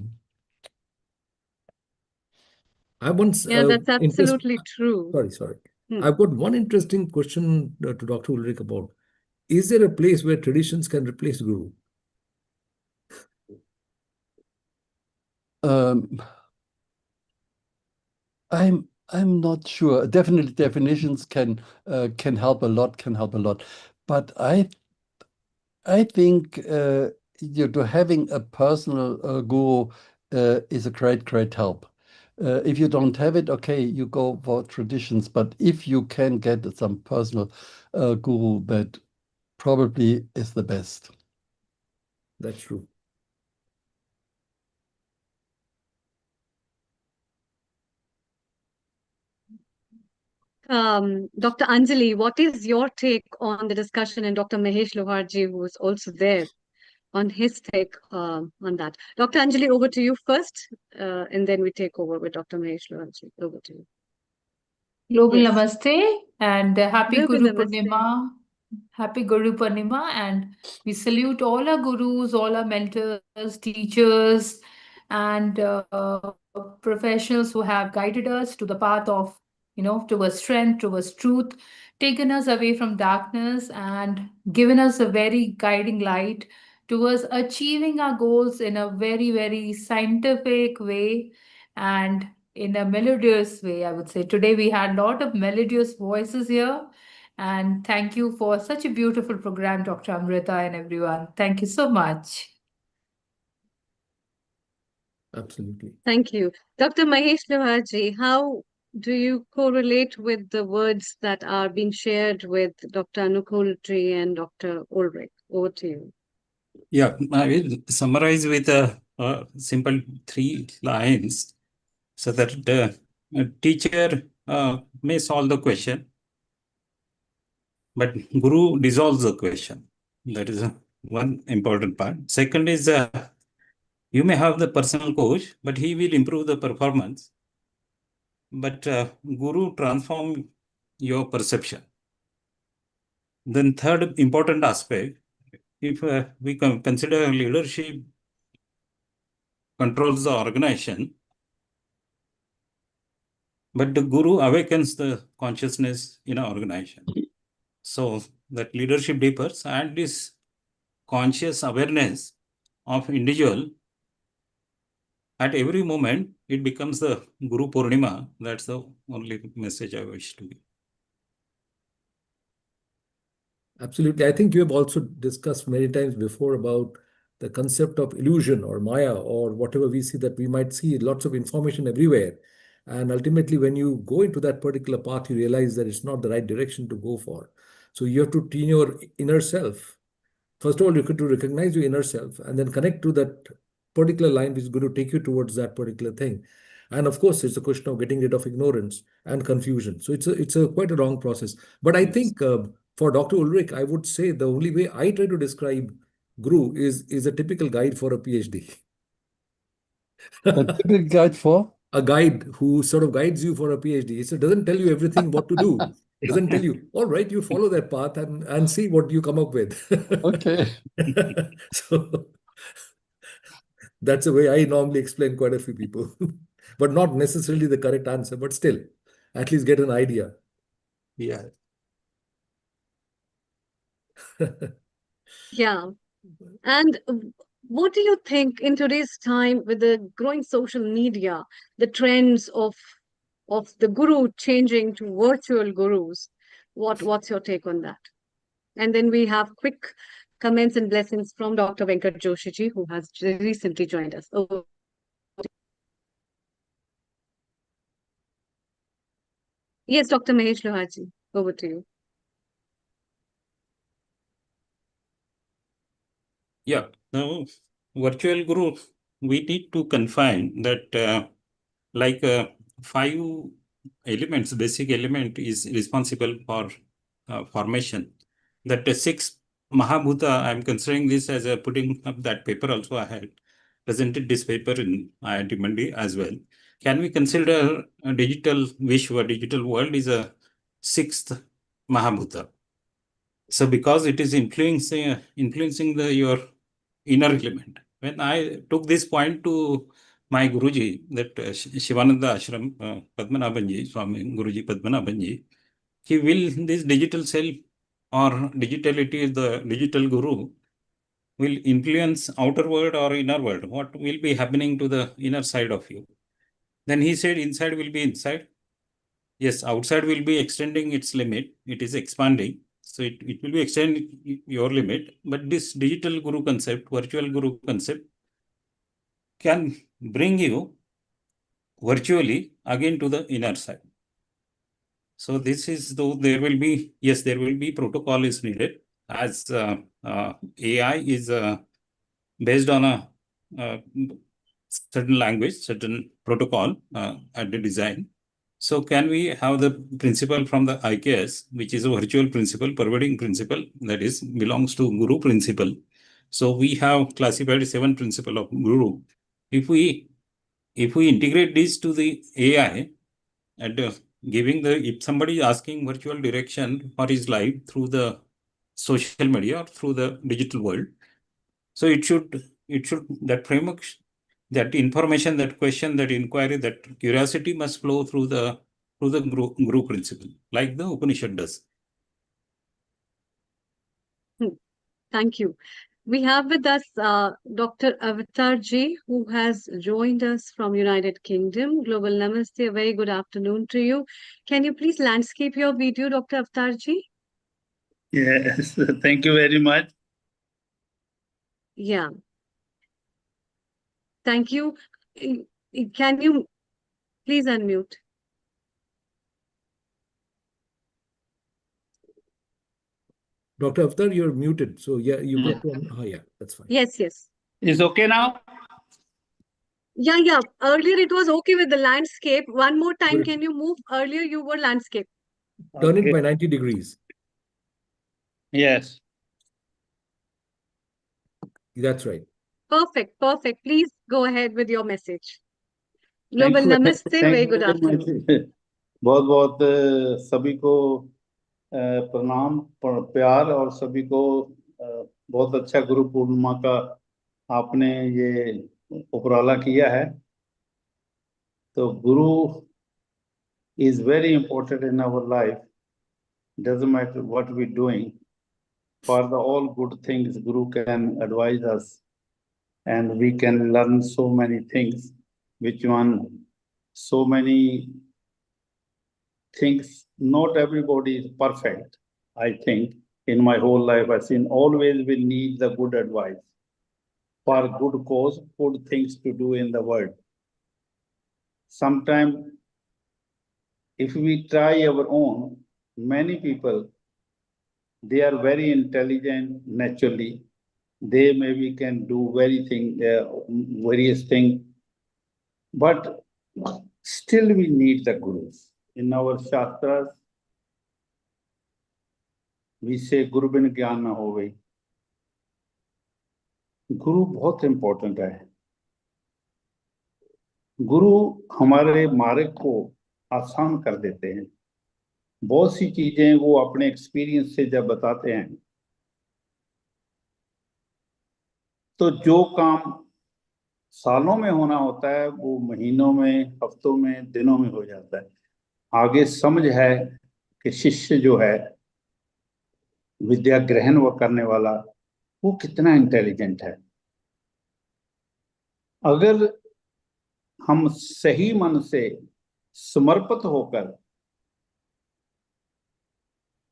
I once Yeah, that's absolutely true. Sorry. I've got one interesting question to Dr. Ulrich about. Is there a place where traditions can replace guru? I'm not sure. Definitely definitions can help a lot, but I think to having a personal guru is a great help. If you don't have it, okay, you go for traditions. But if you can get some personal guru, that probably is the best. That's true. Dr. Anjali, what is your take on the discussion, and Dr. Mahesh Loharji, who is also there, on his take on that? Dr. Anjali, over to you first, and then we take over with Dr. Mahesh Loharji. Over to you. Global Yes. Namaste and happy Global Guru Namaste. Purnima. Happy Guru Purnima, and we salute all our gurus, all our mentors, teachers, and professionals who have guided us to the path of, towards strength, towards truth, taken us away from darkness, and given us a very guiding light towards achieving our goals in a very, very scientific way and in a melodious way, I would say. Today we had a lot of melodious voices here. And thank you for such a beautiful program, Dr. Amrita and everyone. Thank you so much. Absolutely. Thank you. Dr. Mahesh Loharji, how do you correlate with the words that are being shared with Dr. Anukulji and Dr. Ulrich? Over to you. Yeah, I will summarize with a simple 3 lines so that the teacher may solve the question, but guru dissolves the question. That is one important part. Second is you may have the personal coach, but he will improve the performance. But guru transform your perception. Then third important aspect, if we consider leadership controls the organization, but the guru awakens the consciousness in an organization. So that leadership deepens, and this conscious awareness of individual at every moment, it becomes the Guru Purnima. That's the only message I wish to give. Absolutely. I think you have also discussed many times before about the concept of illusion or Maya or whatever we see, that we might see lots of information everywhere. And ultimately, when you go into that particular path, you realize that it's not the right direction to go for. So you have to tune your inner self. First of all, you have to recognize your inner self and then connect to that particular line which is going to take you towards that particular thing. And of course, it's a question of getting rid of ignorance and confusion. So it's a quite a long process. But I think for Dr. Ulrich, I would say the only way I try to describe Guru is a typical guide for a PhD. A typical guide for? a guide who sort of guides you for a PhD. So doesn't tell you everything what to do. Doesn't tell you, all right, you follow that path and see what you come up with. Okay. So that's the way I normally explain quite a few people, but not necessarily the correct answer, but still, at least get an idea. Yeah. Yeah. And what do you think in today's time with the growing social media, the trends of the guru changing to virtual gurus? What's your take on that? And then we have quick comments and blessings from Dr. Venkat Joshiji, who has recently joined us. Oh, yes, Dr. Mahesh Lohaji, over to you. Yeah. Now, virtual guru, we need to confine that like 5 elements, basic element is responsible for formation. That the 6 Mahabhuta, I'm considering this as a putting up that paper also. I had presented this paper in IIT Mandi as well. Can we consider a digital Vishwa, digital world is a 6th Mahabhuta? So because it is influencing your inner element. When I took this point to my Guruji, that Shivananda Ashram, Padmanabhanji, Swami Guruji Padmanabhanji, he will this digital self or digitality, the digital guru, will influence outer world or inner world. What will be happening to the inner side of you? Then he said inside will be inside. Yes, outside will be extending its limit. It is expanding. So it will be extending your limit. But this digital guru concept, virtual guru concept, can bring you virtually again to the inner side. So this is though there will be, yes, there will be protocol is needed as AI is based on a certain language, certain protocol at the design. So can we have the principle from the IKS, which is a virtual principle, pervading principle, that is belongs to Guru principle. So we have classified 7 principle of Guru. If we integrate this to the AI and giving if somebody is asking virtual direction for his life through the social media or through the digital world, so it should that framework, that information, that question, that inquiry, that curiosity must flow through the Guru principle, like the Upanishad does. Thank you. We have with us Dr. Avatar Ji, who has joined us from United Kingdom. Global Namaste, a very good afternoon to you. Can you please landscape your video, Dr. Avatar Ji? Yes, thank you very much. Yeah. Thank you. Can you please unmute? Dr. Avatar, you're muted. So yeah, you got to, yeah, that's fine. Yes, yes. Is okay now? Yeah, yeah. Earlier it was okay with the landscape. One more time, Good. can you move? Earlier you were landscape. Turn it by 90 degrees. Yes. That's right. Perfect, perfect. Please go ahead with your message. Thank Global you. Namaste, Thank very you good very much. afternoon. बहुत बहुत सभी को प्रणाम, प्यार, और सभी को बहुत अच्छा गुरु पूर्णिमा का आपने ये उपराला किया है. तो गुरु is very important in our life. Doesn't matter what we're doing. For the all good things, Guru can advise us, and we can learn so many things. Which one? So many things. Not everybody is perfect. I think in my whole life, I've seen always we need the good advice for good cause, good things to do in the world. Sometimes, if we try our own, many people, they are very intelligent naturally. They maybe can do various things, but still we need the gurus. In our shastras, we say Guru bin gyan na hove. Guru बहुत important है. गुरु हमारे मार्ग को आसान कर देते हैं। बहुत सी चीजें वो अपने एक्सपीरियंस से जब बताते हैं तो जो काम सालों में होना होता है वो महीनों में, हफ्तों में, दिनों में हो जाता है। आगे समझ है कि शिष्य जो है विद्या ग्रहण वो करने वाला वो कितना इंटेलिजेंट है। अगर हम सही मन से समर्पित होकर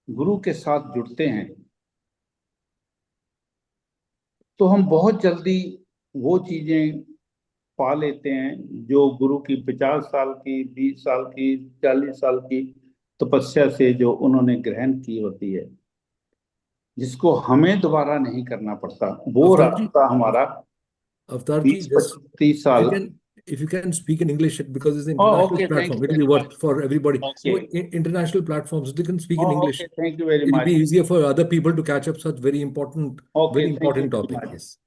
गुरु के साथ जुड़ते हैं तो हम बहुत जल्दी वो चीजें पा लेते हैं जो गुरु की 50 साल की, 20 साल की, 40 साल की तपस्या से जो उन्होंने ग्रहण की होती है, जिसको हमें दोबारा नहीं करना पड़ता। वो Avtar ji, रास्ता हमारा Avtar ji, 20, just 25, 30 साल। if you can speak in English, because it's an Oh, international okay, thank platform, you it will very be much. worth for everybody. No, Okay. international platforms, they can speak in Oh, English. okay, thank you very It will much. be easier for other people to catch up such very important Okay, thank you very topic. much. Yes.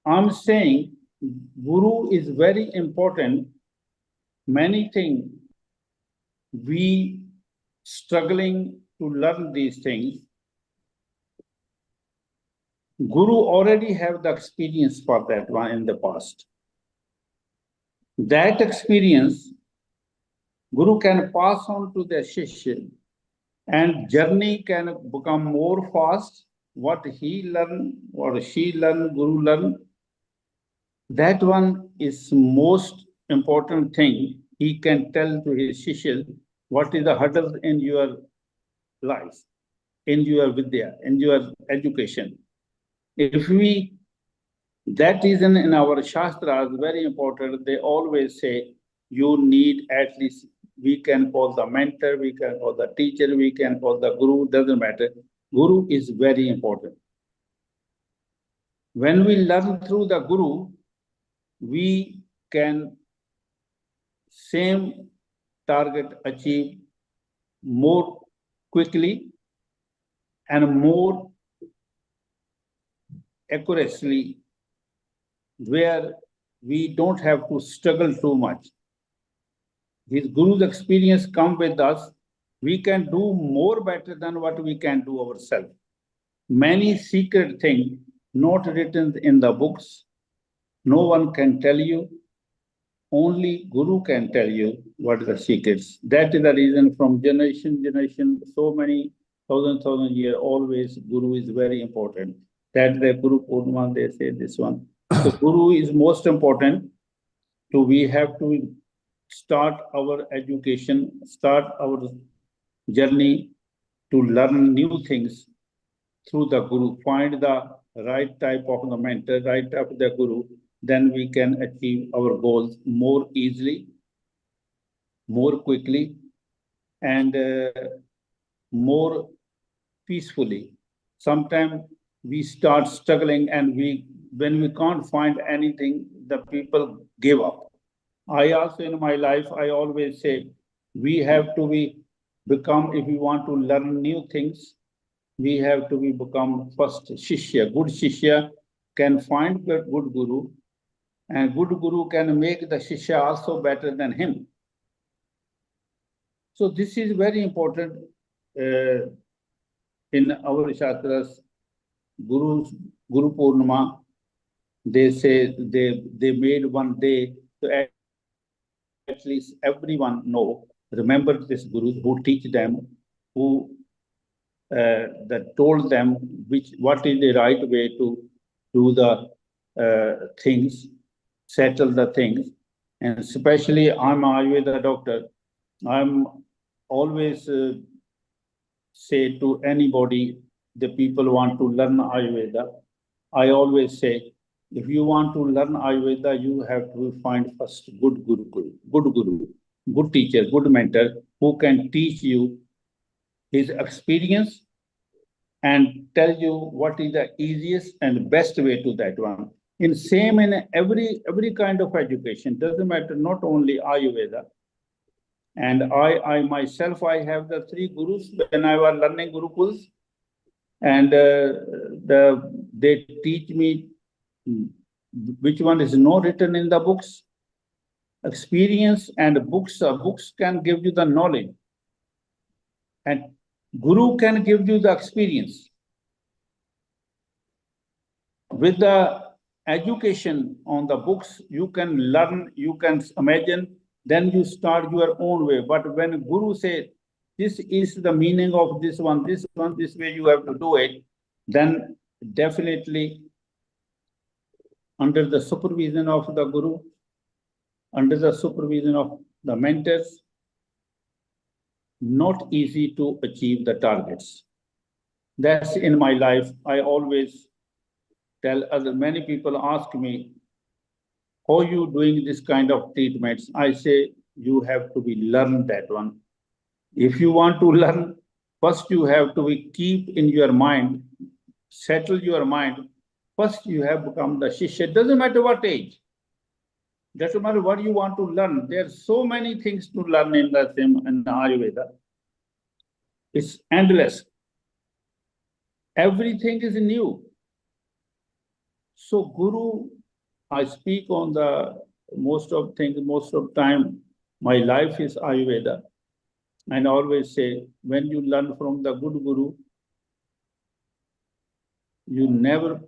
I'm saying Guru is very important. Many things we struggling to learn these things. Guru already have the experience for that one in the past. That experience Guru can pass on to the Shishya, and journey can become more fast. What he learn or she learn, Guru learn, that one is most important thing. He can tell to his Shishya what is the hurdles in your life, in your Vidya, in your education. If we, that is in our Shastras, very important. They always say you need at least, we can call the mentor, we can call the teacher, we can call the Guru, doesn't matter. Guru is very important. When we learn through the Guru, we can same target achieve more quickly and more accurately, where we don't have to struggle too much. His Guru's experience come with us. We can do more better than what we can do ourselves. Many secret things not written in the books. No one can tell you. Only Guru can tell you what are the secrets. That is the reason from generation, so many thousand years, always Guru is very important. That the Guru Purnima, they say this one. So Guru is most important. So we have to start our education, start our journey to learn new things through the Guru. Find the right type of the mentor, right type of the Guru, then we can achieve our goals more easily, more quickly, and more peacefully. Sometimes we start struggling, and when we can't find anything, the people give up. I also in my life, I always say, we have to become, if we want to learn new things, we have to become first Shishya. Good Shishya can find the good Guru, and good Guru can make the Shishya also better than him. So this is very important in our Shastras. Guru Purnima, they say they made one day to at least everyone know, remember this Guru who teach them, who that told them what is the right way to do the things, settle the things. And especially I'm Ayurveda doctor. I'm always say to anybody, the people want to learn Ayurveda. I always say, if you want to learn Ayurveda, you have to find first good guru, good teacher, good mentor, who can teach you his experience and tell you what is the easiest and best way to that one. In same in every kind of education, doesn't matter, not only Ayurveda. And I myself, I have the 3 gurus when I was learning Gurukuls, and they teach me which one is not written in the books, experience and books. Books can give you the knowledge, and Guru can give you the experience. With the education on the books, you can learn, you can imagine, then you start your own way. But when Guru says, this is the meaning of this one, this way you have to do it, then definitely under the supervision of the Guru, under the supervision of the mentors, not easy to achieve the targets. That's in my life. I always tell other, many people ask me, how are you doing this kind of treatments? I say, you have to be learn that one. If you want to learn, first you have to be keep in your mind, settle your mind. First you have become the Shishya. It doesn't matter what age. Doesn't matter what you want to learn. There are so many things to learn in the Ayurveda. It's endless. Everything is new. So Guru, I speak on the most of time, my life is Ayurveda. And I always say, when you learn from the good Guru, you never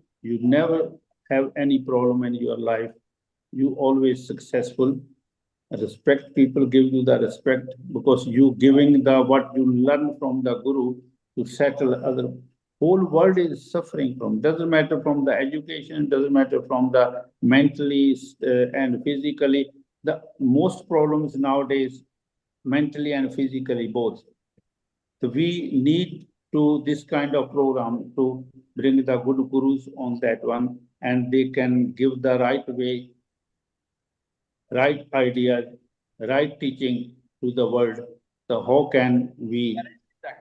have any problem in your life. You always successful. Respect, people give you the respect because you giving the what you learn from the Guru to settle other. Whole world is suffering from. Doesn't matter from the education, doesn't matter from the mentally and physically. The most problems nowadays, mentally and physically both. So we need to this kind of program to bring the good gurus on that one, and they can give the right way, right ideas, right teaching to the world. So how can we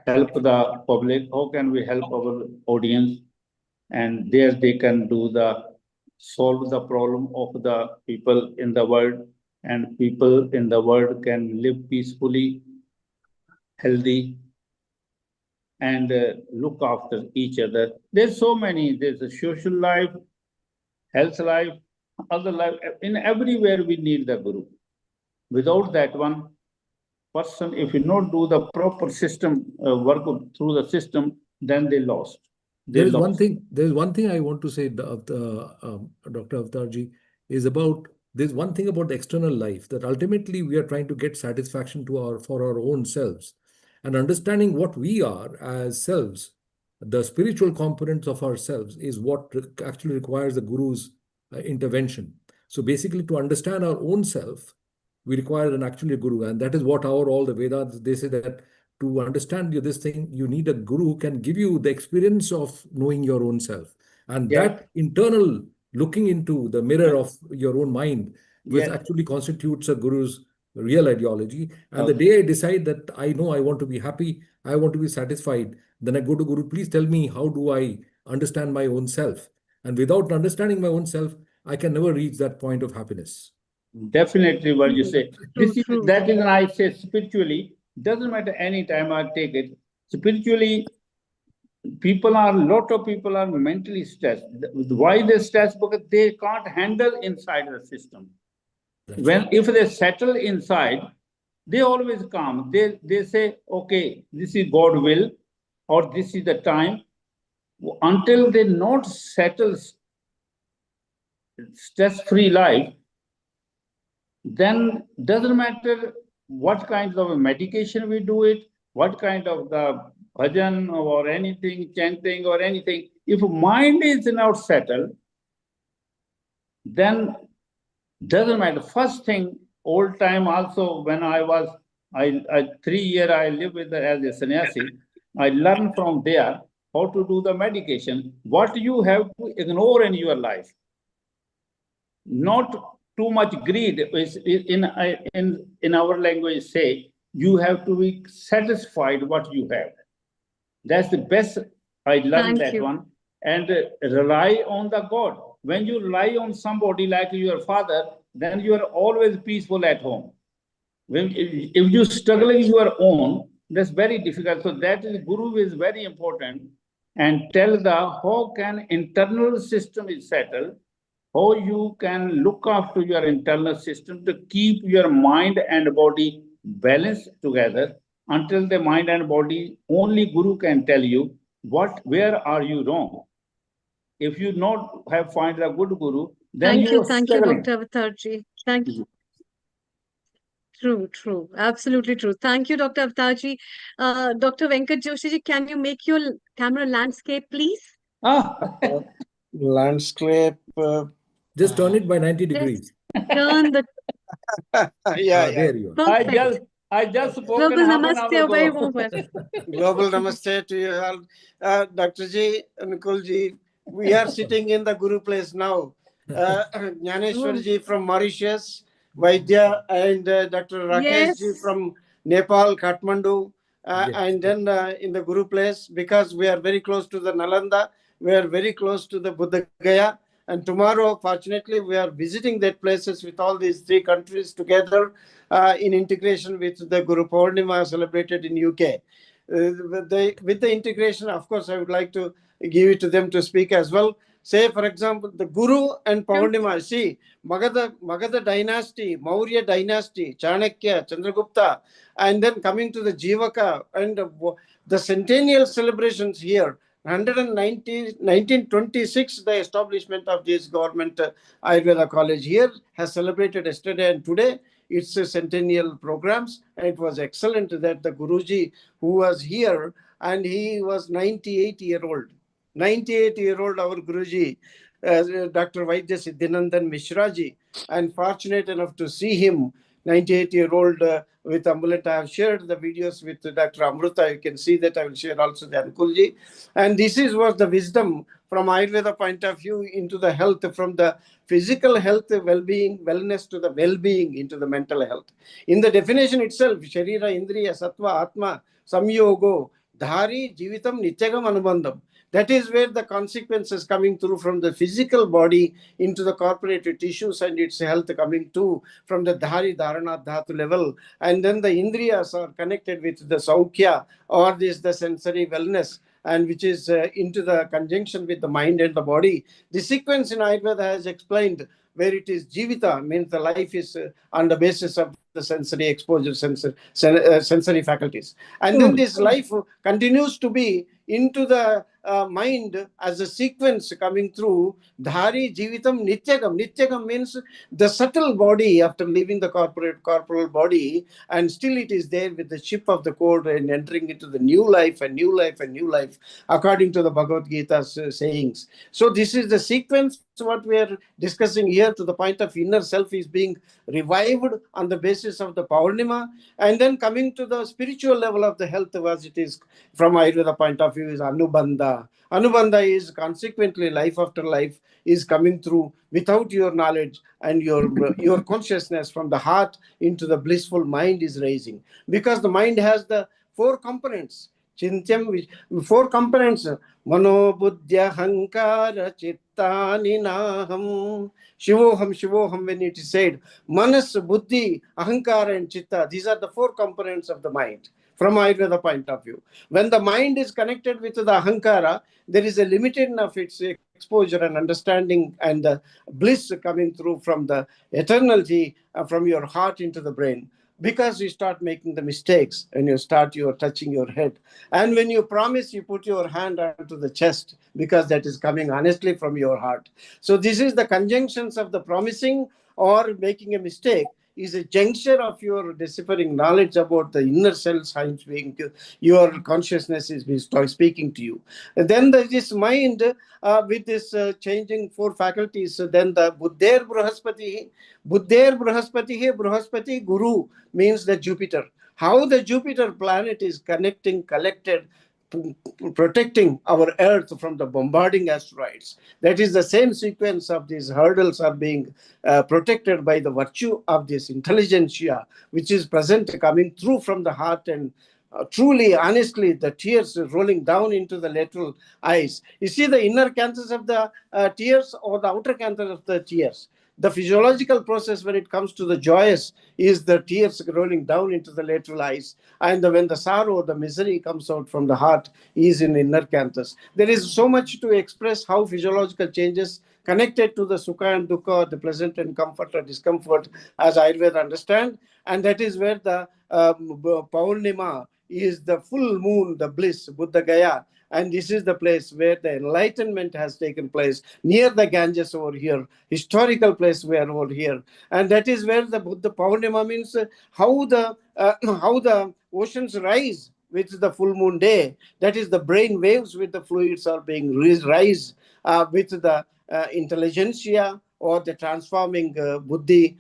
help the public? How can we help our audience? And there they can do solve the problem of the people in the world, and people in the world can live peacefully, healthy, and look after each other. There's so many. There's a social life, health life, other life. In everywhere we need the Guru. Without that one person, if you not do the proper system work through the system, then they lost. There is one thing I want to say, Dr. Avtarji, is about there's one thing about the external life, that ultimately we are trying to get satisfaction for our own selves, and understanding what we are as selves. The spiritual components of ourselves is what actually requires the Guru's intervention. So basically, to understand our own self, we require actually a Guru, and that is what all the Vedas, they say that to understand this thing, you need a Guru who can give you the experience of knowing your own self. And that internal looking into the mirror of your own mind, which actually constitutes a Guru's real ideology. And the day I decide that I know I want to be happy, I want to be satisfied, then I go to Guru, please tell me, how do I understand my own self? And without understanding my own self, I can never reach that point of happiness. Definitely what you say. That is when I say spiritually, doesn't matter any time I take it. Spiritually, a lot of people are mentally stressed. Why they stressed? Because they can't handle inside the system. If they settle inside, they always calm. They say, okay, this is God will, or this is the time. Until they not settle stress-free life, then doesn't matter what kinds of medication we do it, what kind of the bhajan or anything, chanting or anything. If mind is not settled, then doesn't matter. First thing, old time also, when I was, 3 years I lived with as a sannyasi, I learned from there how to do the medication, what you have to ignore in your life. Not too much greed. In our language say, you have to be satisfied what you have. That's the best. I learned that one. And rely on the God. When you rely on somebody like your father, then you are always peaceful at home. If you struggle your own, that's very difficult. So that is, Guru is very important, and tell how can internal system is settled, how you can look after your internal system to keep your mind and body balanced together. Until the mind and body, only Guru can tell you where are you wrong. If you not have find a good Guru, then Thank you you. are Thank you, struggling. Dr. Avatarji. Thank you. True, true. Absolutely true. Thank you, Dr. Avatarji. Dr. Venkat Joshi, can you make your camera landscape, please? Landscape. Just turn it by 90 Just degrees. turn the Yeah. There you are. perfect. I just spoken Global half an Namaste, hour a very ago. warm welcome. Global Namaste to you all. Dr. Ji, Nikul Ji, we are sitting in the Guru place now. Jnaneshwar Ji from Mauritius, Vaidya and Dr. Rakesh Ji Yes. from Nepal, Kathmandu, Yes. and then in the Guru place, because we are very close to the Nalanda, we are very close to the Buddha Gaya. And tomorrow, fortunately, we are visiting that places with all these three countries together in integration with the Guru Purnima celebrated in UK. With the integration, of course, I would like to give it to them to speak as well. Say, for example, the Guru and Purnima. See, Magadha dynasty, Maurya dynasty, Chanakya, Chandragupta, and then coming to the Jivaka and the centennial celebrations here. 1926, the establishment of this government Ayurveda college here has celebrated yesterday and today. It's a centennial programs, and it was excellent that the Guruji who was here, and he was 98-year-old. 98-year-old, our Guruji, Dr. Vaidya Siddhinandan Mishraji, and fortunate enough to see him, 98-year-old with Ambulant. I have shared the videos with Dr. Amruta. You can see that. I will share also the Anukulji. And this was the wisdom from Ayurveda point of view into the health, from the physical health, well-being, wellness to the well-being into the mental health. In the definition itself, Sharira, Indriya, Sattva, Atma, Samyogo, Dhari, Jivitam, Nityagam, Anubandham. That is where the consequences coming through from the physical body into the corporate tissues and its health coming too from the Dhari, Dharana, Dhatu level. And then the Indriyas are connected with the Saukya or the sensory wellness, and which is into the conjunction with the mind and the body. The sequence in Ayurveda has explained where it is Jivita, means the life is on the basis of the sensory exposure, sensory faculties. And then this life continues to be into the mind as a sequence coming through Dhari, Jivitam, Nityagam. Nityagam means the subtle body after leaving the corporal body, and still it is there with the ship of the cord and entering into the new life and new life and new life, according to the Bhagavad Gita's sayings. So this is the sequence what we are discussing here, to the point of inner self is being revived on the basis of the Purnima, and then coming to the spiritual level of the health as it is from Ayurveda point of view is Anubandha. Anubandha is consequently life after life is coming through without your knowledge, and your consciousness from the heart into the blissful mind is raising, because the mind has the four components. Chintyam, four components: Mano, Buddhya, Hankara, Chittani, Naham. Shivoham, Shivoham, when it is said, Manas, Buddhi, Ahankara, and Chitta, these are the four components of the mind from Ayurveda point of view. When the mind is connected with the Ahankara, there is a limited of its exposure and understanding and the bliss coming through from the eternality from your heart into the brain. Because you start making the mistakes and you start touching your head. And when you promise, you put your hand onto the chest, because that is coming honestly from your heart. So this is the conjunctions of the promising or making a mistake is a juncture of your deciphering knowledge about the inner self science being your consciousness is speaking to you. And then there is this mind with this changing four faculties. So then the Buddher Bruhaspati Bruhaspati Guru means the Jupiter. How the Jupiter planet is connecting, collected, protecting our earth from the bombarding asteroids. That is the same sequence of these hurdles are being protected by the virtue of this intelligentsia, which is present coming through from the heart, and truly, honestly, the tears rolling down into the lateral eyes. You see the inner cancers of the tears or the outer cancers of the tears. The physiological process when it comes to the joyous is the tears rolling down into the lateral eyes. And when the sorrow, the misery comes out from the heart is in inner canthus. There is so much to express how physiological changes connected to the sukha and dukkha, the pleasant and comfort or discomfort, as Ayurveda understand. And that is where the Purnima is the full moon, the bliss, Buddha Gaya. And this is the place where the enlightenment has taken place, near the Ganges over here, historical place where over here. And that is where the Buddha Purnima means how the oceans rise with the full moon day. That is the brain waves with the fluids are being rise with the intelligentsia or the transforming buddhi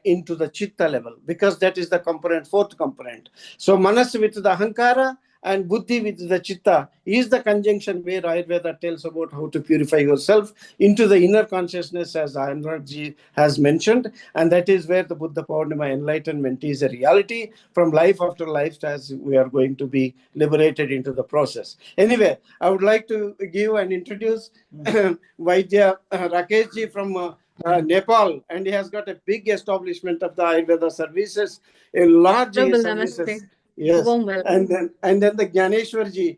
into the chitta level, because that is the component, fourth component. So manas with the ahankara and buddhi with the chitta is the conjunction where Ayurveda tells about how to purify yourself into the inner consciousness, as Anuragji has mentioned. And that is where the Buddha Purnima enlightenment is a reality from life after life, as we are going to be liberated into the process. Anyway, I would like to give and introduce Vaidya Rakeshji from Nepal, and he has got a big establishment of the Ayurveda services, a large Global services. Namaste. Yes, Warm welcome. and then the Gyaneshwarji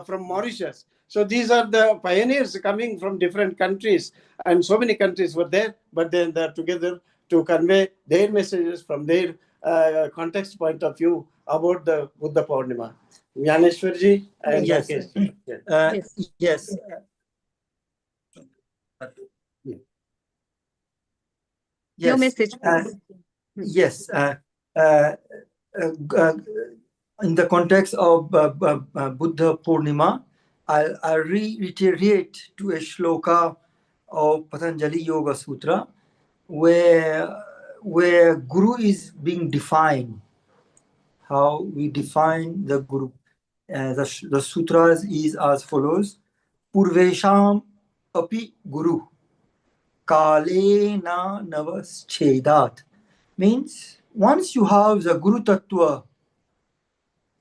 from Mauritius. So these are the pioneers coming from different countries, and so many countries were there, but then they're together to convey their messages from their context point of view about the Buddha Purnima. Gyaneshwarji and Yes. Rakeshji. Yes. Your Yes. message, please. Yes. In the context of Buddha Purnima, I'll reiterate to a shloka of Patanjali Yoga Sutra, where Guru is being defined. How we define the Guru. The sutras is as follows: Purvesham api Guru Kalena Navas Chedat. Means once you have the Guru Tattva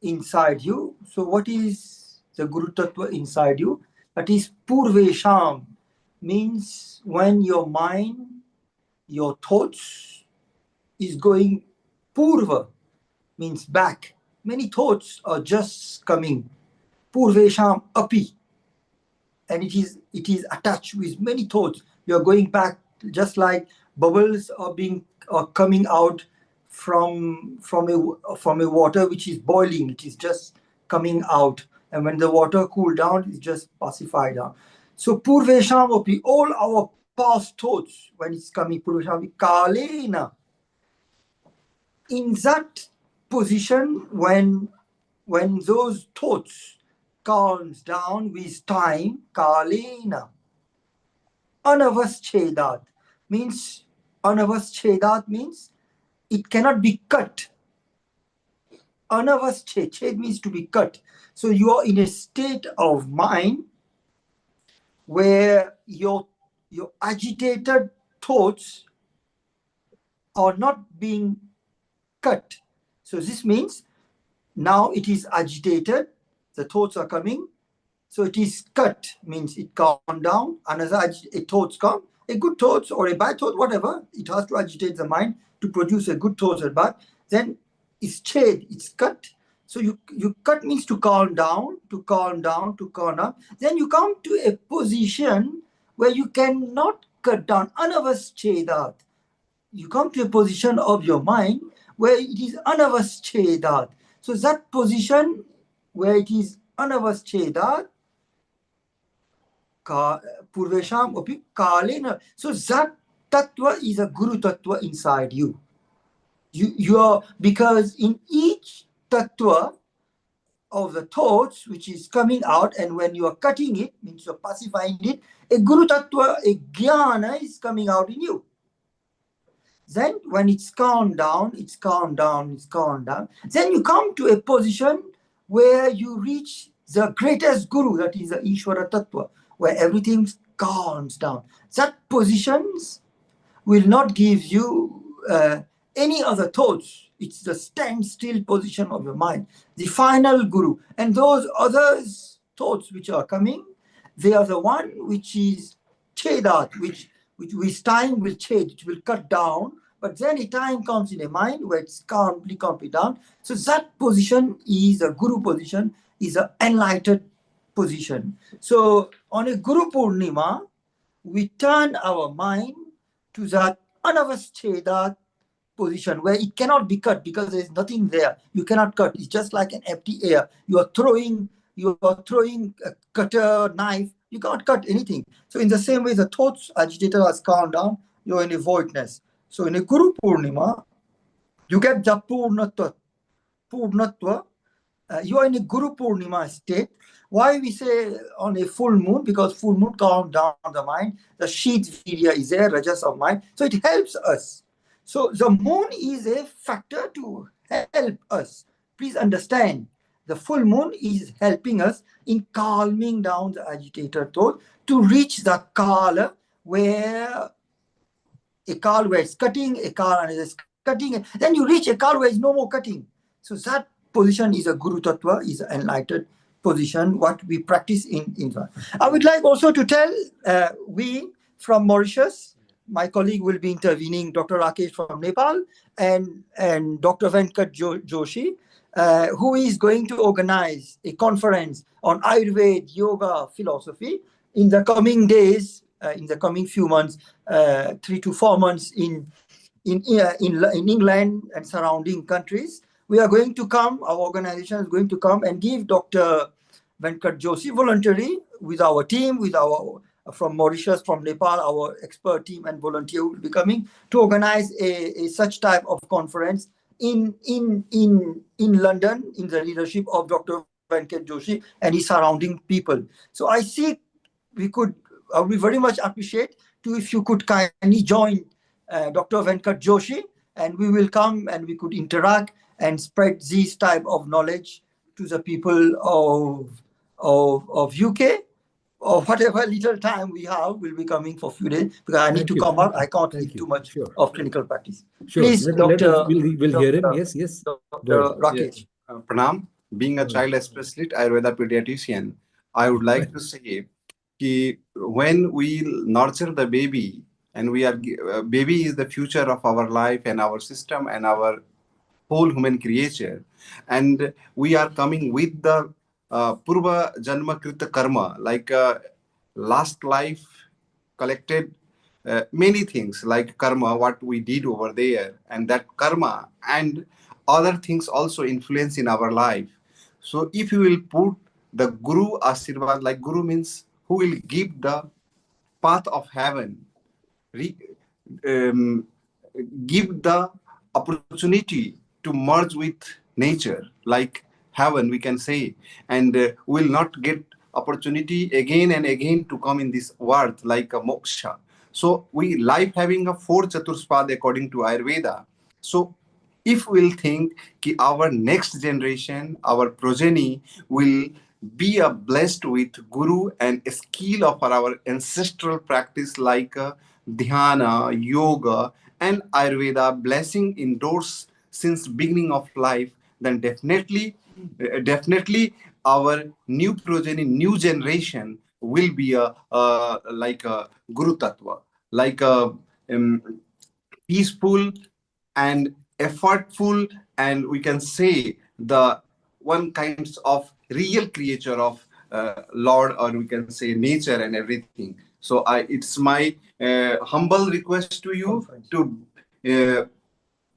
inside you, so what is the Guru Tattva inside you? That is Purvesham, means when your mind, your thoughts is going Purva, means back. Many thoughts are just coming. Purvesham api. And it is attached with many thoughts. You are going back, just like bubbles are coming out from a water which is boiling. It is just coming out, and when the water cool down, it just pacify down. So Purvesham api, all our past thoughts, when it's coming, Purvesham api kalena. In that position, when those thoughts calms down with time, kalena. Anavaschedat means it cannot be cut. Anavasched means to be cut. So you are in a state of mind where your agitated thoughts are not being cut. So this means now it is agitated, the thoughts are coming, so it is cut, means it calmed down. Another thoughts come, a good thoughts or a bad thought, whatever, it has to agitate the mind to produce a good thought or bad. Then it's changed, it's cut. So you cut means to calm down, to calm down, to calm down. Then you come to a position where you cannot cut down. Anavaschedat. You come to a position of your mind where it is anavaschedat. So that position where it is anavaschedat, Purvesham api kalena. So that tattva is a Guru tattva inside you. You are, because in each tattva of the thoughts which is coming out, and when you are cutting it, means you are pacifying it, a Guru tattva, a jnana is coming out in you. Then when it's calmed down, then you come to a position where you reach the greatest Guru, that is the Ishvara Tattva, where everything calms down. That positions will not give you any other thoughts. It's the standstill position of your mind, the final Guru. And those others thoughts which are coming, they are the one which is Chedat, which time will change, it will cut down, but then a time comes in a mind where it's calmly down. So that position is a Guru position, is an enlightened position. So on a Guru Purnima, we turn our mind to that anavastheda position where it cannot be cut because there is nothing there. You cannot cut. It's just like an empty air. You are throwing a cutter, knife. You cannot cut anything. So in the same way, the thoughts agitator has calmed down. You're in a voidness. So in a Guru Purnima, you get the Purnatva. You are in a Guru Purnima state. Why we say on a full moon? Because full moon calms down the mind. The sheath virya is there, rajas of mind. So it helps us. So the moon is a factor to help us. Please understand, the full moon is helping us in calming down the agitated thought to reach the kala where it's cutting, a kala is cutting. Then you reach a kala where it's no more cutting. So that position is a Guru Tattva, is an enlightened position, what we practice in that. I would like also to tell, we from Mauritius, my colleague will be intervening, Dr. Rakesh from Nepal, and Dr. Venkat Joshi, who is going to organize a conference on Ayurveda, yoga, philosophy in the coming days, in the coming few months, 3 to 4 months in England and surrounding countries. We are going to come, our organization is going to come and give Dr. Venkat Joshi voluntary with our team, from Mauritius, from Nepal, our expert team and volunteer will be coming to organize a such type of conference in London in the leadership of Dr. Venkat Joshi and his surrounding people. So I see I would very much appreciate if you could kindly join Dr. Venkat Joshi, and we will come and we could interact and spread this type of knowledge to the people of UK, or whatever little time we have. Will be coming for a few days because I need to come out. I can't leave too much of clinical practice. Sure. Please, We'll hear him. Yes. Dr. Rakesh. Pranam. Being a child specialist, Ayurveda pediatrician, I would like to say that when we nurture the baby, and baby is the future of our life and our system and our whole human creature, and we are coming with the Purva Janma Krita Karma, like last life collected many things like karma, what we did over there, and that karma and other things also influence in our life. So if you will put the Guru Ashirvad, like Guru means who will give the path of heaven, give the opportunity to merge with nature, like heaven, we can say, and will not get opportunity again and again to come in this world like a moksha. So we life having a 4 Chaturspad according to Ayurveda. So if we'll think ki our next generation, our progeny will be blessed with Guru and a skill of our ancestral practice like dhyana, yoga, and Ayurveda blessing indoors since beginning of life, then definitely our new progeny, new generation will be like a Guru Tattva, like a peaceful and effortful, and we can say the one kinds of real creature of Lord, or we can say nature and everything. So it's my humble request to you to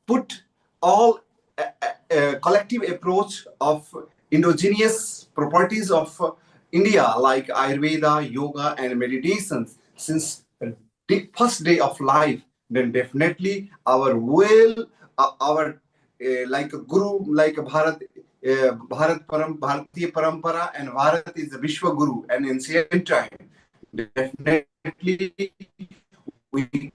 put all collective approach of indigenous properties of India like Ayurveda, yoga, and meditations since the first day of life. Then definitely our like a Guru, like a Bharatiya Parampara, and Bharat is the Vishwa Guru, and ancient time. Definitely, we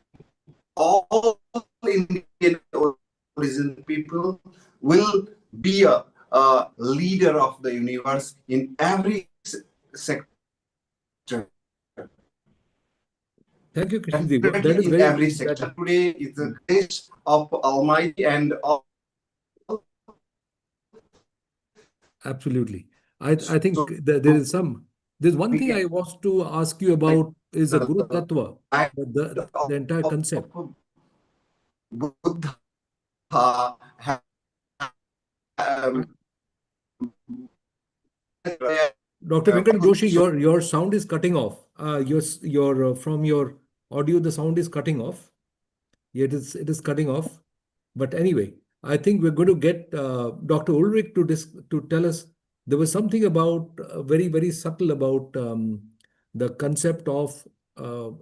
all Indian origin people will be a leader of the universe in every sector. Thank you, Krishnaji. That is in every sector. Today is the grace of Almighty and all. Absolutely. I think there There's one thing I was to ask you about is the Guru Tattva, the entire concept. Buddha Dr. Venkat Joshi, your sound is cutting off. From your audio, the sound is cutting off. It is cutting off. But anyway, I think we're going to get Dr. Ulrich to tell us. There was something about very, very subtle about the concept of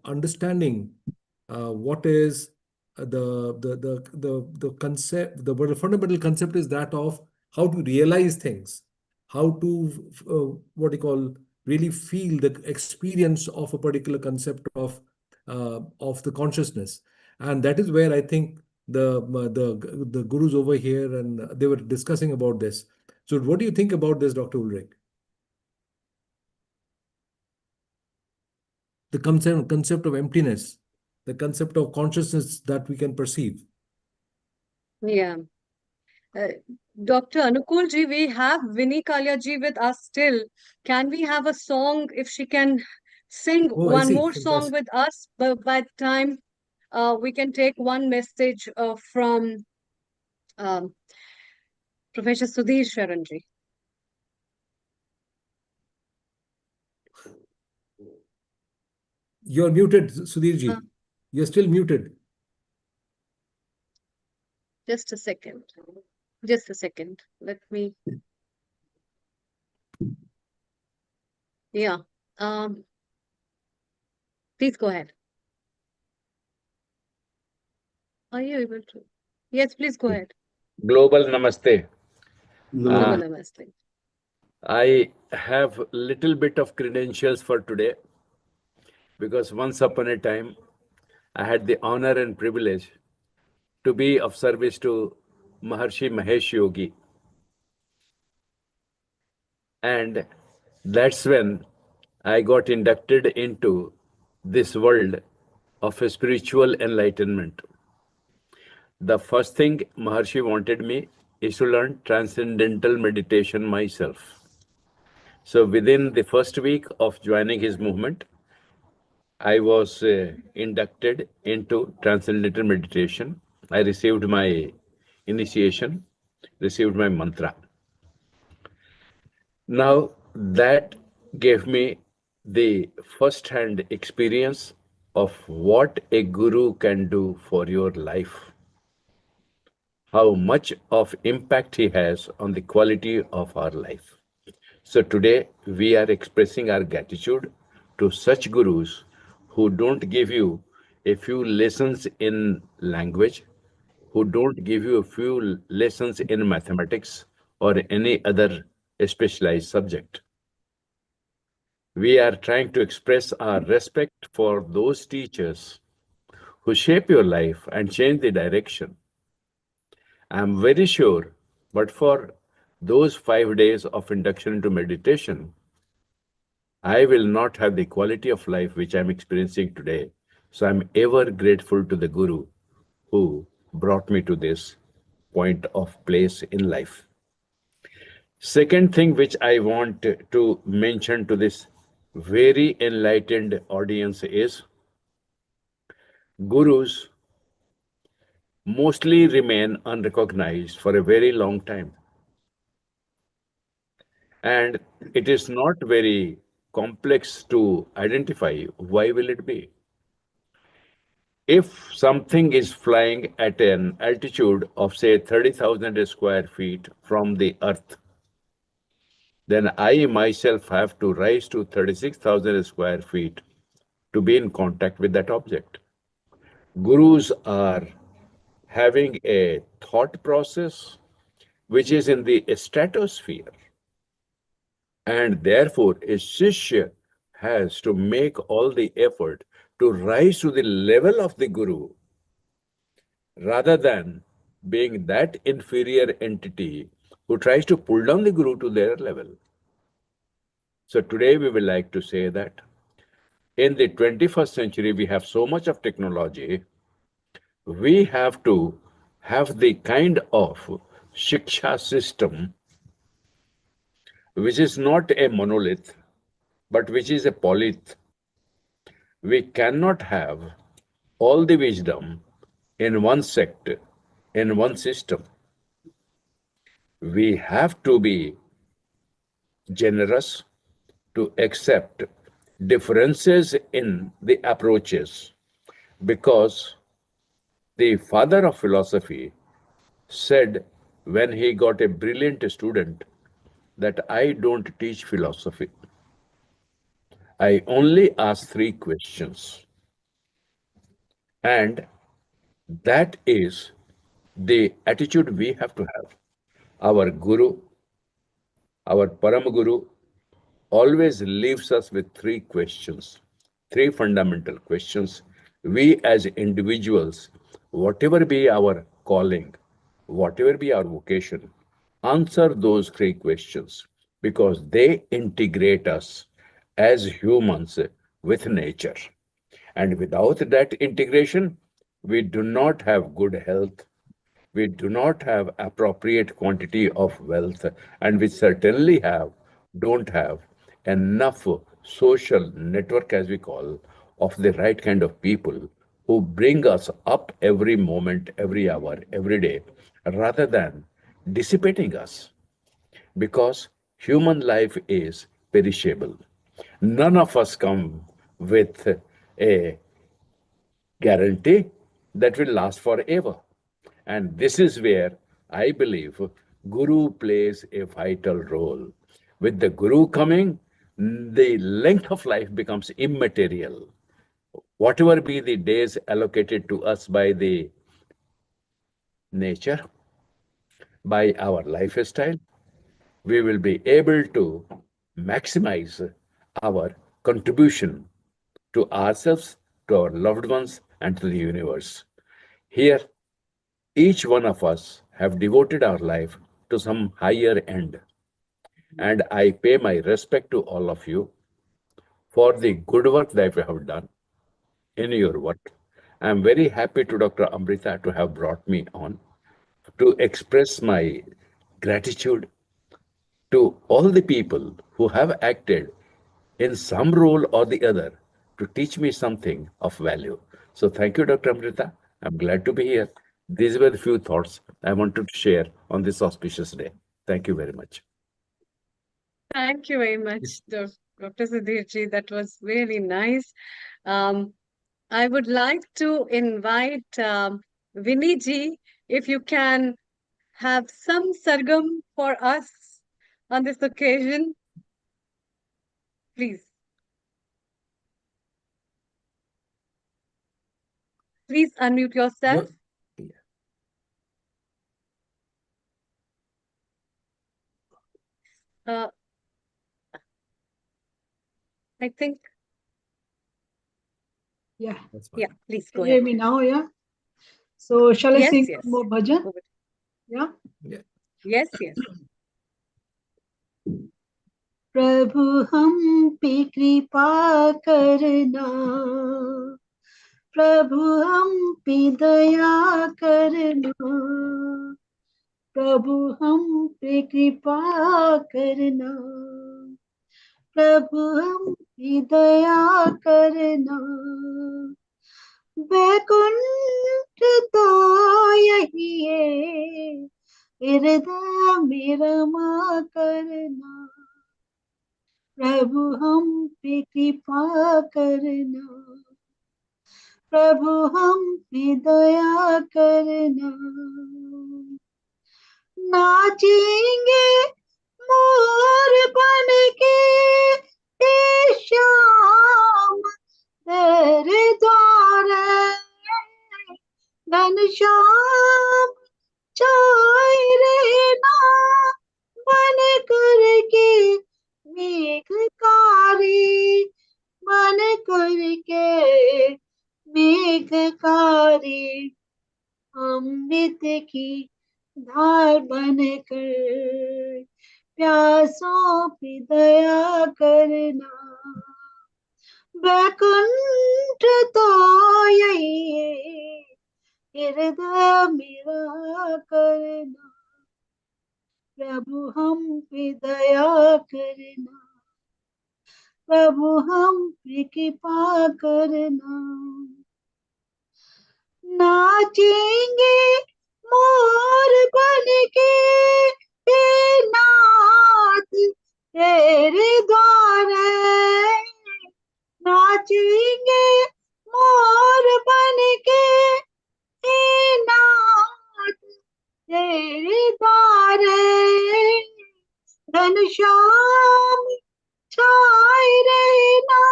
understanding what is the concept. The fundamental concept is that of how to realize things, how to what do you call really feel the experience of a particular concept of the consciousness, and that is where I think the gurus over here and they were discussing about this. So, what do you think about this, Dr. Ulrich? The concept of emptiness, the concept of consciousness that we can perceive. Yeah. Dr. Anukul ji, we have Vinny Kalia ji with us still. Can we have a song if she can sing one more song with us? But by the time we can take one message from Professor Sudhir Sharan ji. You're muted, Sudhir ji. You're still muted. Just a second. Just a second. Let me. Yeah. Please go ahead. Are you able to? Yes, please go ahead. Global Namaste. Global Namaste. I have little bit of credentials for today because once upon a time I had the honor and privilege to be of service to Maharshi Mahesh Yogi. And that's when I got inducted into this world of spiritual enlightenment. The first thing Maharshi wanted me is to learn transcendental meditation myself. So within the first week of joining his movement, I was inducted into transcendental meditation. I received my initiation, received my mantra. Now that gave me the first-hand experience of what a guru can do for your life, how much of impact he has on the quality of our life. So today we are expressing our gratitude to such gurus who don't give you a few lessons in language, who don't give you a few lessons in mathematics or any other specialized subject. We are trying to express our respect for those teachers who shape your life and change the direction. I'm very sure, but for those 5 days of induction into meditation, I will not have the quality of life which I'm experiencing today. So I'm ever grateful to the Guru who brought me to this point of place in life. Second thing which I want to mention to this very enlightened audience is gurus mostly remain unrecognized for a very long time. And it is not very complex to identify. Why will it be? If something is flying at an altitude of say 30,000 square feet from the earth, then I myself have to rise to 36,000 square feet to be in contact with that object. Gurus are having a thought process which is in the stratosphere. And therefore, a Shishya has to make all the effort to rise to the level of the Guru, rather than being that inferior entity who tries to pull down the Guru to their level. So today we would like to say that in the 21st century, we have so much of technology. We have to have the kind of Shiksha system which is not a monolith, but which is a polyth. We cannot have all the wisdom in one sect, in one system. We have to be generous to accept differences in the approaches, because the father of philosophy said when he got a brilliant student that I don't teach philosophy. I only ask 3 questions. And that is the attitude we have to have. Our Guru, our Param Guru, always leaves us with 3 questions, 3 fundamental questions. We as individuals, whatever be our calling, whatever be our vocation, answer those 3 questions, because they integrate us as humans with nature. And without that integration, we do not have good health, we do not have appropriate quantity of wealth, and we certainly don't have enough social network, as we call, of the right kind of people who bring us up every moment, every hour, every day, rather than dissipating us. Because human life is perishable. None of us come with a guarantee that will last forever. And this is where I believe Guru plays a vital role. With the Guru coming, the length of life becomes immaterial. Whatever be the days allocated to us by the nature, by our lifestyle, we will be able to maximize our contribution to ourselves, to our loved ones, and to the universe. Here, each one of us have devoted our life to some higher end. And I pay my respect to all of you for the good work that you have done in your work. I'm very happy to Dr. Amrita to have brought me on to express my gratitude to all the people who have acted in some role or the other to teach me something of value. So thank you, Dr. Amrita. I'm glad to be here. These were the few thoughts I wanted to share on this auspicious day. Thank you very much. Thank you very much, Dr. Sudhir ji. That was really nice. I would like to invite Vinny ji, if you can have some sargam for us on this occasion, please. Please unmute yourself. I think. Yeah. Yeah, please Can go you hear ahead. me now? Yeah. So shall I Yes, sing yes. one more bhajan? Yeah. Yes, yes. प्रभु हम पे कृपा करना, प्रभु हम पे दया करना, प्रभु हम पे कृपा करना, प्रभु हम पे दया करना, वैकुंठ तो यही है, हृदय मेरा माँ करना, प्रभु हम पे कृपा करना, प्रभु हम पे दया करना, नाचेंगे मोर बन के हे श्याम तेरे द्वार, घनश्याम छाए रहना बन करके मेघकारी, बन करके मेघकारी, अमृत की धार बनकर प्यासों पे दया करना, वैकुंठ तो यही है, हृदय मेरा करना, प्रभु हम पे दया करना, प्रभु हम पे कृपा करना। नाचेंगे मोर बन के हे नाथ तेरे द्वारे, नाचेंगे मोर बन के हे नाथ तेरे द्वारे। घनश्याम छाए रहना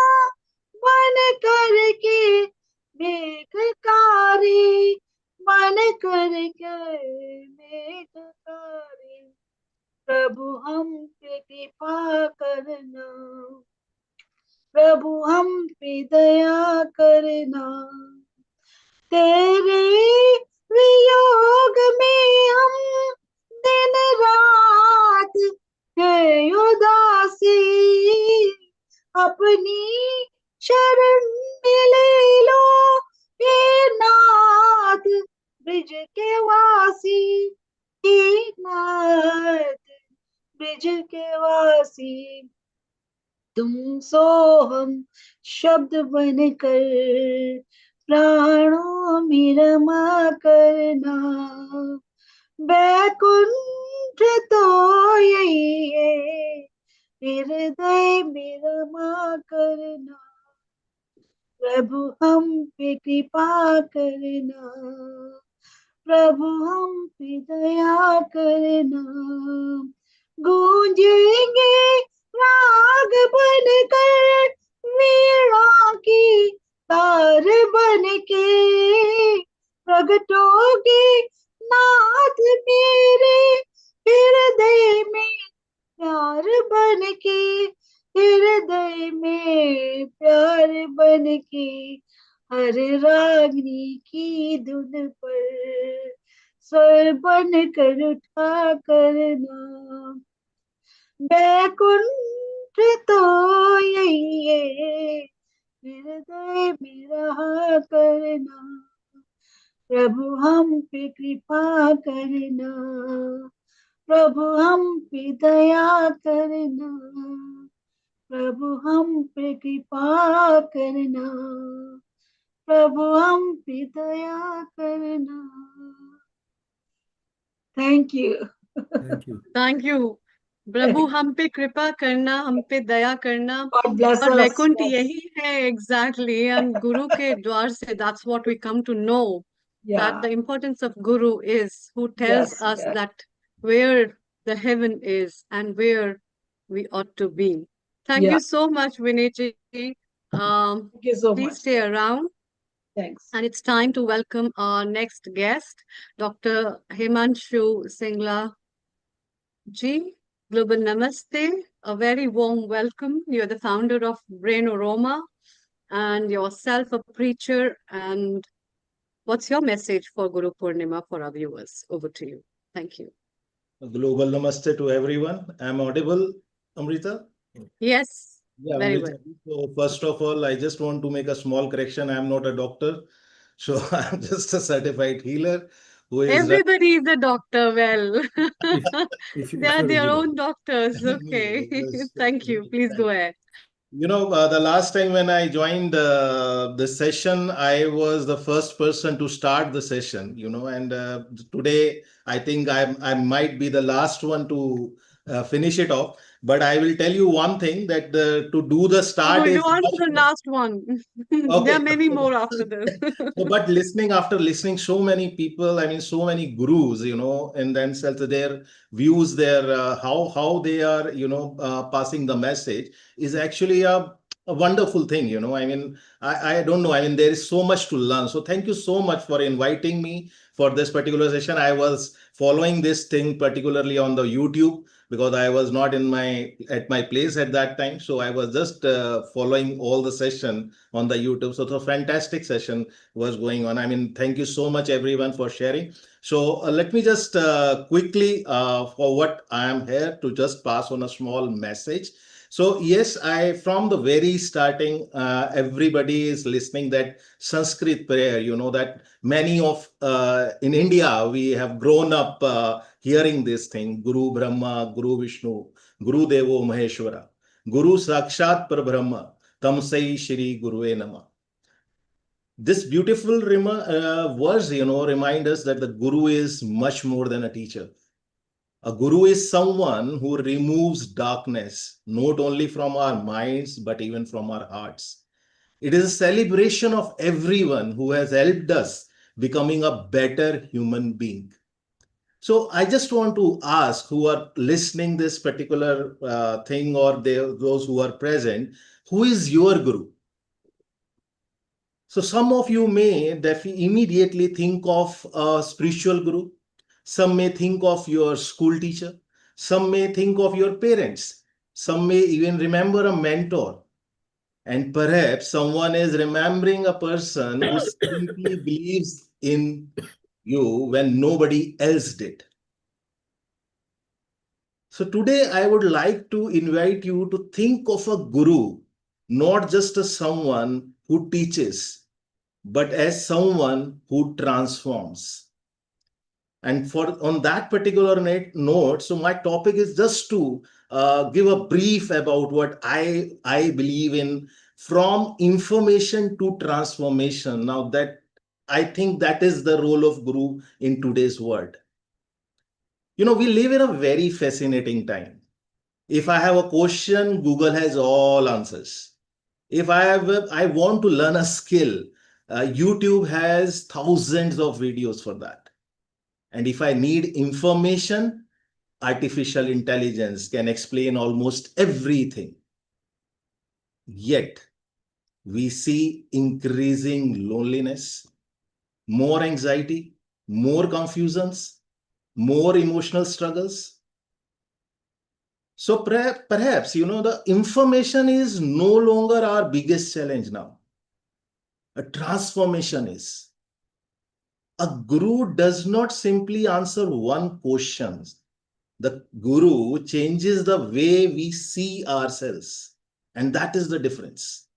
बन करके मेघकारी, बन करके मेघकारी। प्रभु हम पे कृपा करना, प्रभु हम पे दया करना। तेरे वियोग में हम दिन रात है उदासी, अपनी शरण में ले लो हे नाथ ब्रिज के वासी, हे नाथ ब्रिज के वासी। तुम सो हम शब्द बनकर प्राणों में रमा करना। बैकुंठ तो यही है, हृदय में रमा करना। प्रभु हम पे कृपा करना, प्रभु हम पे दया करना। गूंजेंगे राग बनकर वीणा की तार बन के, प्रगटोगे नाथ मेरे हृदय में प्यार बन के, हृदय में प्यार बन के। हर रागनी की धुन पर स्वर बन कर उठा करना। बैकुंठ तो यही है, हृदय में रहा करना। प्रभु हम पे कृपा करना, प्रभु हम पे दया करना। प्रभु हम पे कृपा करना, प्रभु हम पे दया करना। Thank you. Thank you. Thank you. प्रभु हम पे कृपा करना, हम पे दया करना। God bless और us. वैकुंठ Yes. यही है एग्जैक्टली एंड गुरु के द्वार से that's what we come to know that Yeah. the importance of Guru is who tells Yes. us Yes. that where the heaven is and where we ought to be. Thank Yeah. you so much, Vinayji. Thank you so Please much. stay around. Thanks. And it's time to welcome our next guest, Dr. Himanshu Singla Ji. Global Namaste. A very warm welcome. You're the founder of Brain Aroma and yourself a preacher. And what's your message for Guru Purnima for our viewers? Over to you. Thank you. Global namaste to everyone. I'm audible, Amrita? Yes, Yeah, very Amrita. well. So first of all, I just want to make a small correction. I'm not a doctor. So I'm just a certified healer who is Everybody is a doctor. Well, If, they if are you're their a own doctors. Okay. Thank you. Please go ahead. You know, the last time when I joined the session, I was the first person to start the session, you know, and today I think I might be the last one to finish it off. But I will tell you one thing that to do the start You is aren't much the more. last one. There are Okay. many more after this. So, but listening after listening, so many people, I mean, so many gurus, you know, in themselves, their views, their how they are, you know, passing the message is actually a wonderful thing, you know. I mean, I don't know. I mean, there is so much to learn. So, thank you so much for inviting me for this particular session. I was following this thing particularly on the YouTube because I was not in my at my place at that time. So I was just following all the session on the YouTube. So it's a fantastic session was going on. I mean, thank you so much, everyone, for sharing. So let me just quickly, for what I am here to just pass on a small message. So yes, I from the very starting, everybody is listening that Sanskrit prayer. You know that many of in India we have grown up hearing this thing: Guru Brahma, Guru Vishnu, Guru Devo Maheshwara. Guru Sakshat Parbrahma, Tamsai Shri Gurue Nama. This beautiful verse, remind us that the Guru is much more than a teacher. A Guru is someone who removes darkness, not only from our minds, but even from our hearts. It is a celebration of everyone who has helped us becoming a better human being. So I just want to ask who are listening this particular thing, or those who are present, who is your Guru? So some of you may immediately think of a spiritual Guru. Some may think of your school teacher. Some may think of your parents. Some may even remember a mentor. And perhaps someone is remembering a person who simply believes in you when nobody else did. So today I would like to invite you to think of a Guru, not just as someone who teaches, but as someone who transforms. And on that particular note, so my topic is just to give a brief about what I believe in, from information to transformation. Now that I think that is the role of Guru in today's world. We live in a very fascinating time. If I have a question, Google has all answers. If I want to learn a skill, YouTube has thousands of videos for that. And if I need information, artificial intelligence can explain almost everything. Yet, we see increasing loneliness, more anxiety, more confusions, more emotional struggles. So perhaps, the information is no longer our biggest challenge now. A transformation is. A Guru does not simply answer one question. The Guru changes the way we see ourselves. And that is the difference.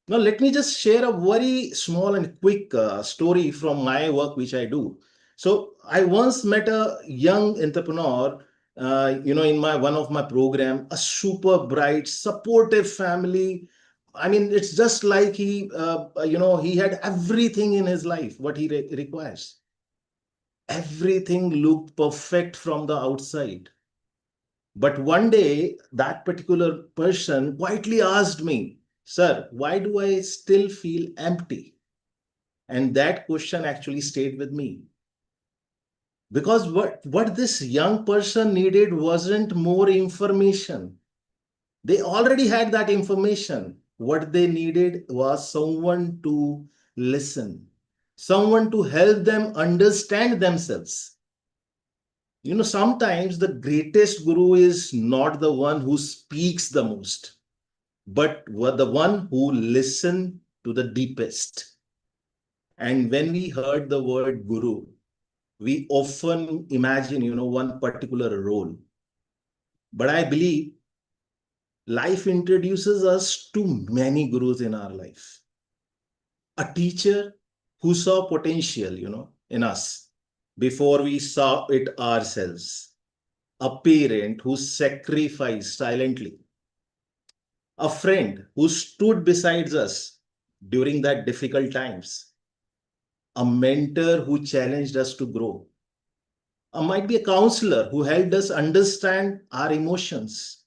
Now, let me just share a very small and quick story from my work, which I do. So I once met a young entrepreneur, in one of my program, a super bright, supportive family. I mean, it's just like he had everything in his life, what he requires. Everything looked perfect from the outside. But one day, that particular person quietly asked me, "Sir, why do I still feel empty?" And that question actually stayed with me. Because what this young person needed wasn't more information. They already had that information. What they needed was someone to listen, someone to help them understand themselves. Sometimes the greatest Guru is not the one who speaks the most, but the one who listens to the deepest. And when we heard the word Guru, we often imagine, one particular role. But I believe life introduces us to many gurus in our life. A teacher who saw potential, in us before we saw it ourselves. A parent who sacrificed silently. A friend who stood beside us during that difficult times. A mentor who challenged us to grow. Might be a counselor who helped us understand our emotions.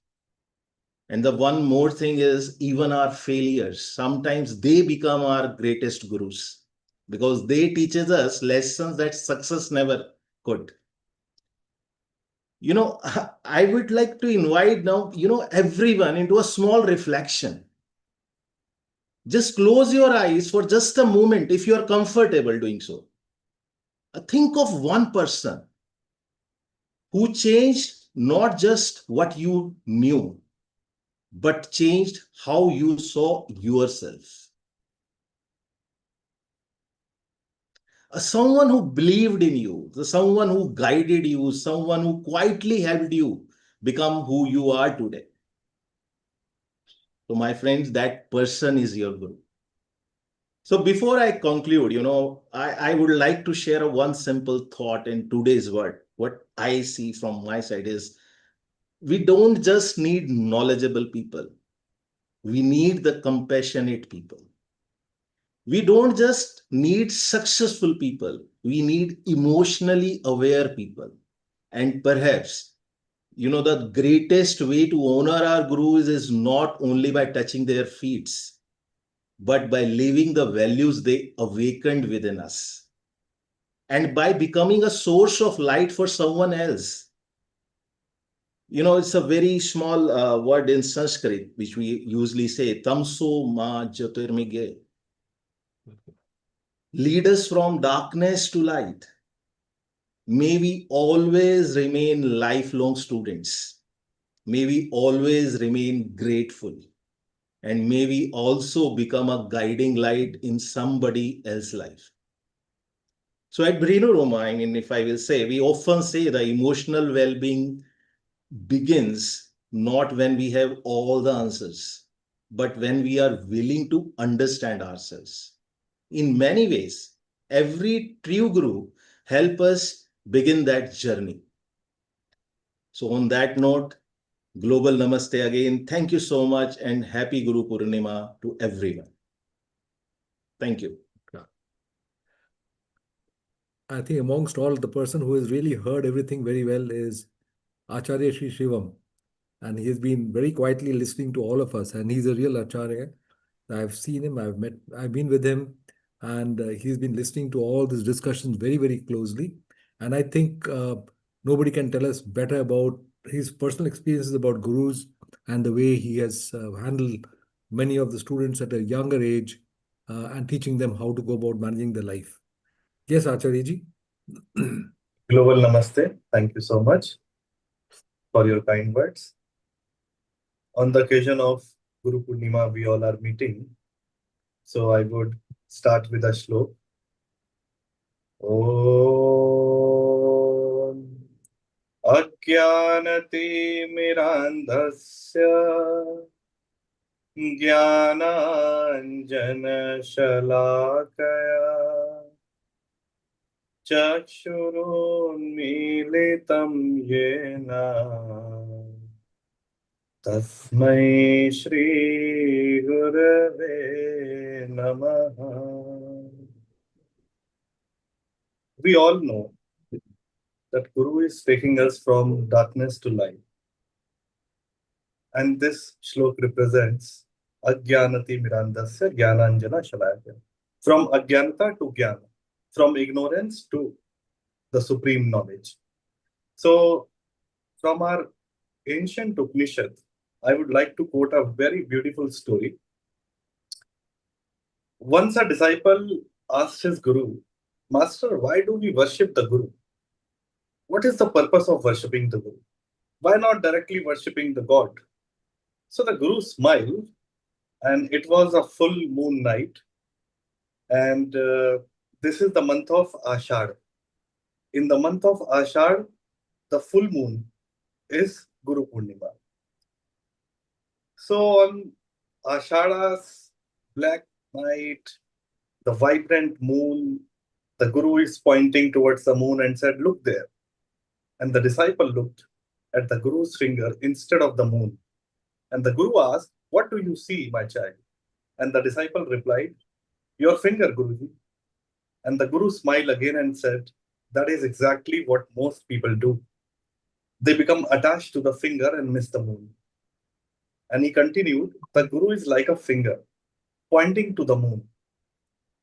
And the one more thing is, even our failures, sometimes they become our greatest gurus, because they teaches us lessons that success never could. I would like to invite now, everyone into a small reflection. Just close your eyes for just a moment if you are comfortable doing so. Think of one person who changed not just what you knew, but changed how you saw yourself. Someone who believed in you, someone who guided you, someone who quietly helped you become who you are today. So my friends, that person is your Guru. So before I conclude, I would like to share one simple thought in today's world. What I see from my side is, we don't just need knowledgeable people. We need the compassionate people. We don't just need successful people. We need emotionally aware people. And perhaps, the greatest way to honor our gurus is not only by touching their feet, but by living the values they awakened within us, and by becoming a source of light for someone else. It's a very small word in Sanskrit, which we usually say, tamso ma jyotirmige. Lead us from darkness to light. May we always remain lifelong students. May we always remain grateful. And may we also become a guiding light in somebody else's life. So at Brino Roma, if I will say, we often say the emotional well-being begins not when we have all the answers, but when we are willing to understand ourselves. In many ways, every true guru helps us begin that journey. So on that note, global namaste again. Thank you so much and happy Guru Purnima to everyone. Thank you. I think amongst all, the person who has really heard everything very well is Acharya Sri Shivam. And he has been very quietly listening to all of us. And he's a real Acharya. I've seen him, I've been with him, and he's been listening to all these discussions very, very closely. And I think nobody can tell us better about his personal experiences about gurus and the way he has handled many of the students at a younger age and teaching them how to go about managing their life. Yes, Acharya-ji. Global Namaste. Thank you so much for your kind words. On the occasion of Guru Purnima, we all are meeting. So I would start with a shlok. Om Ajnanati Mirandhasya Jnananjana Shalakaya Chakshurunmilitam Yena Tasmai Shri Gurave Namaha. We all know that Guru is taking us from darkness to light. And this shlok represents Ajnanati Mirandasya Jnananjana Shalakaya. From Ajnanata to Jnana. From ignorance to the supreme knowledge. So, from our ancient Upanishad, I would like to quote a very beautiful story. Once a disciple asked his guru, Master, why do we worship the Guru? What is the purpose of worshipping the Guru? Why not directly worshipping the God? So the Guru smiled, and it was a full moon night. And this is the month of Ashad. In the month of Ashad, the full moon is Guru Purnima. So on Ashada's black night, the vibrant moon, the Guru is pointing towards the moon and said, look there. And the disciple looked at the Guru's finger instead of the moon. And the Guru asked, what do you see, my child? And the disciple replied, your finger, Guruji. And the Guru smiled again and said, that is exactly what most people do. They become attached to the finger and miss the moon. And he continued, the Guru is like a finger pointing to the moon.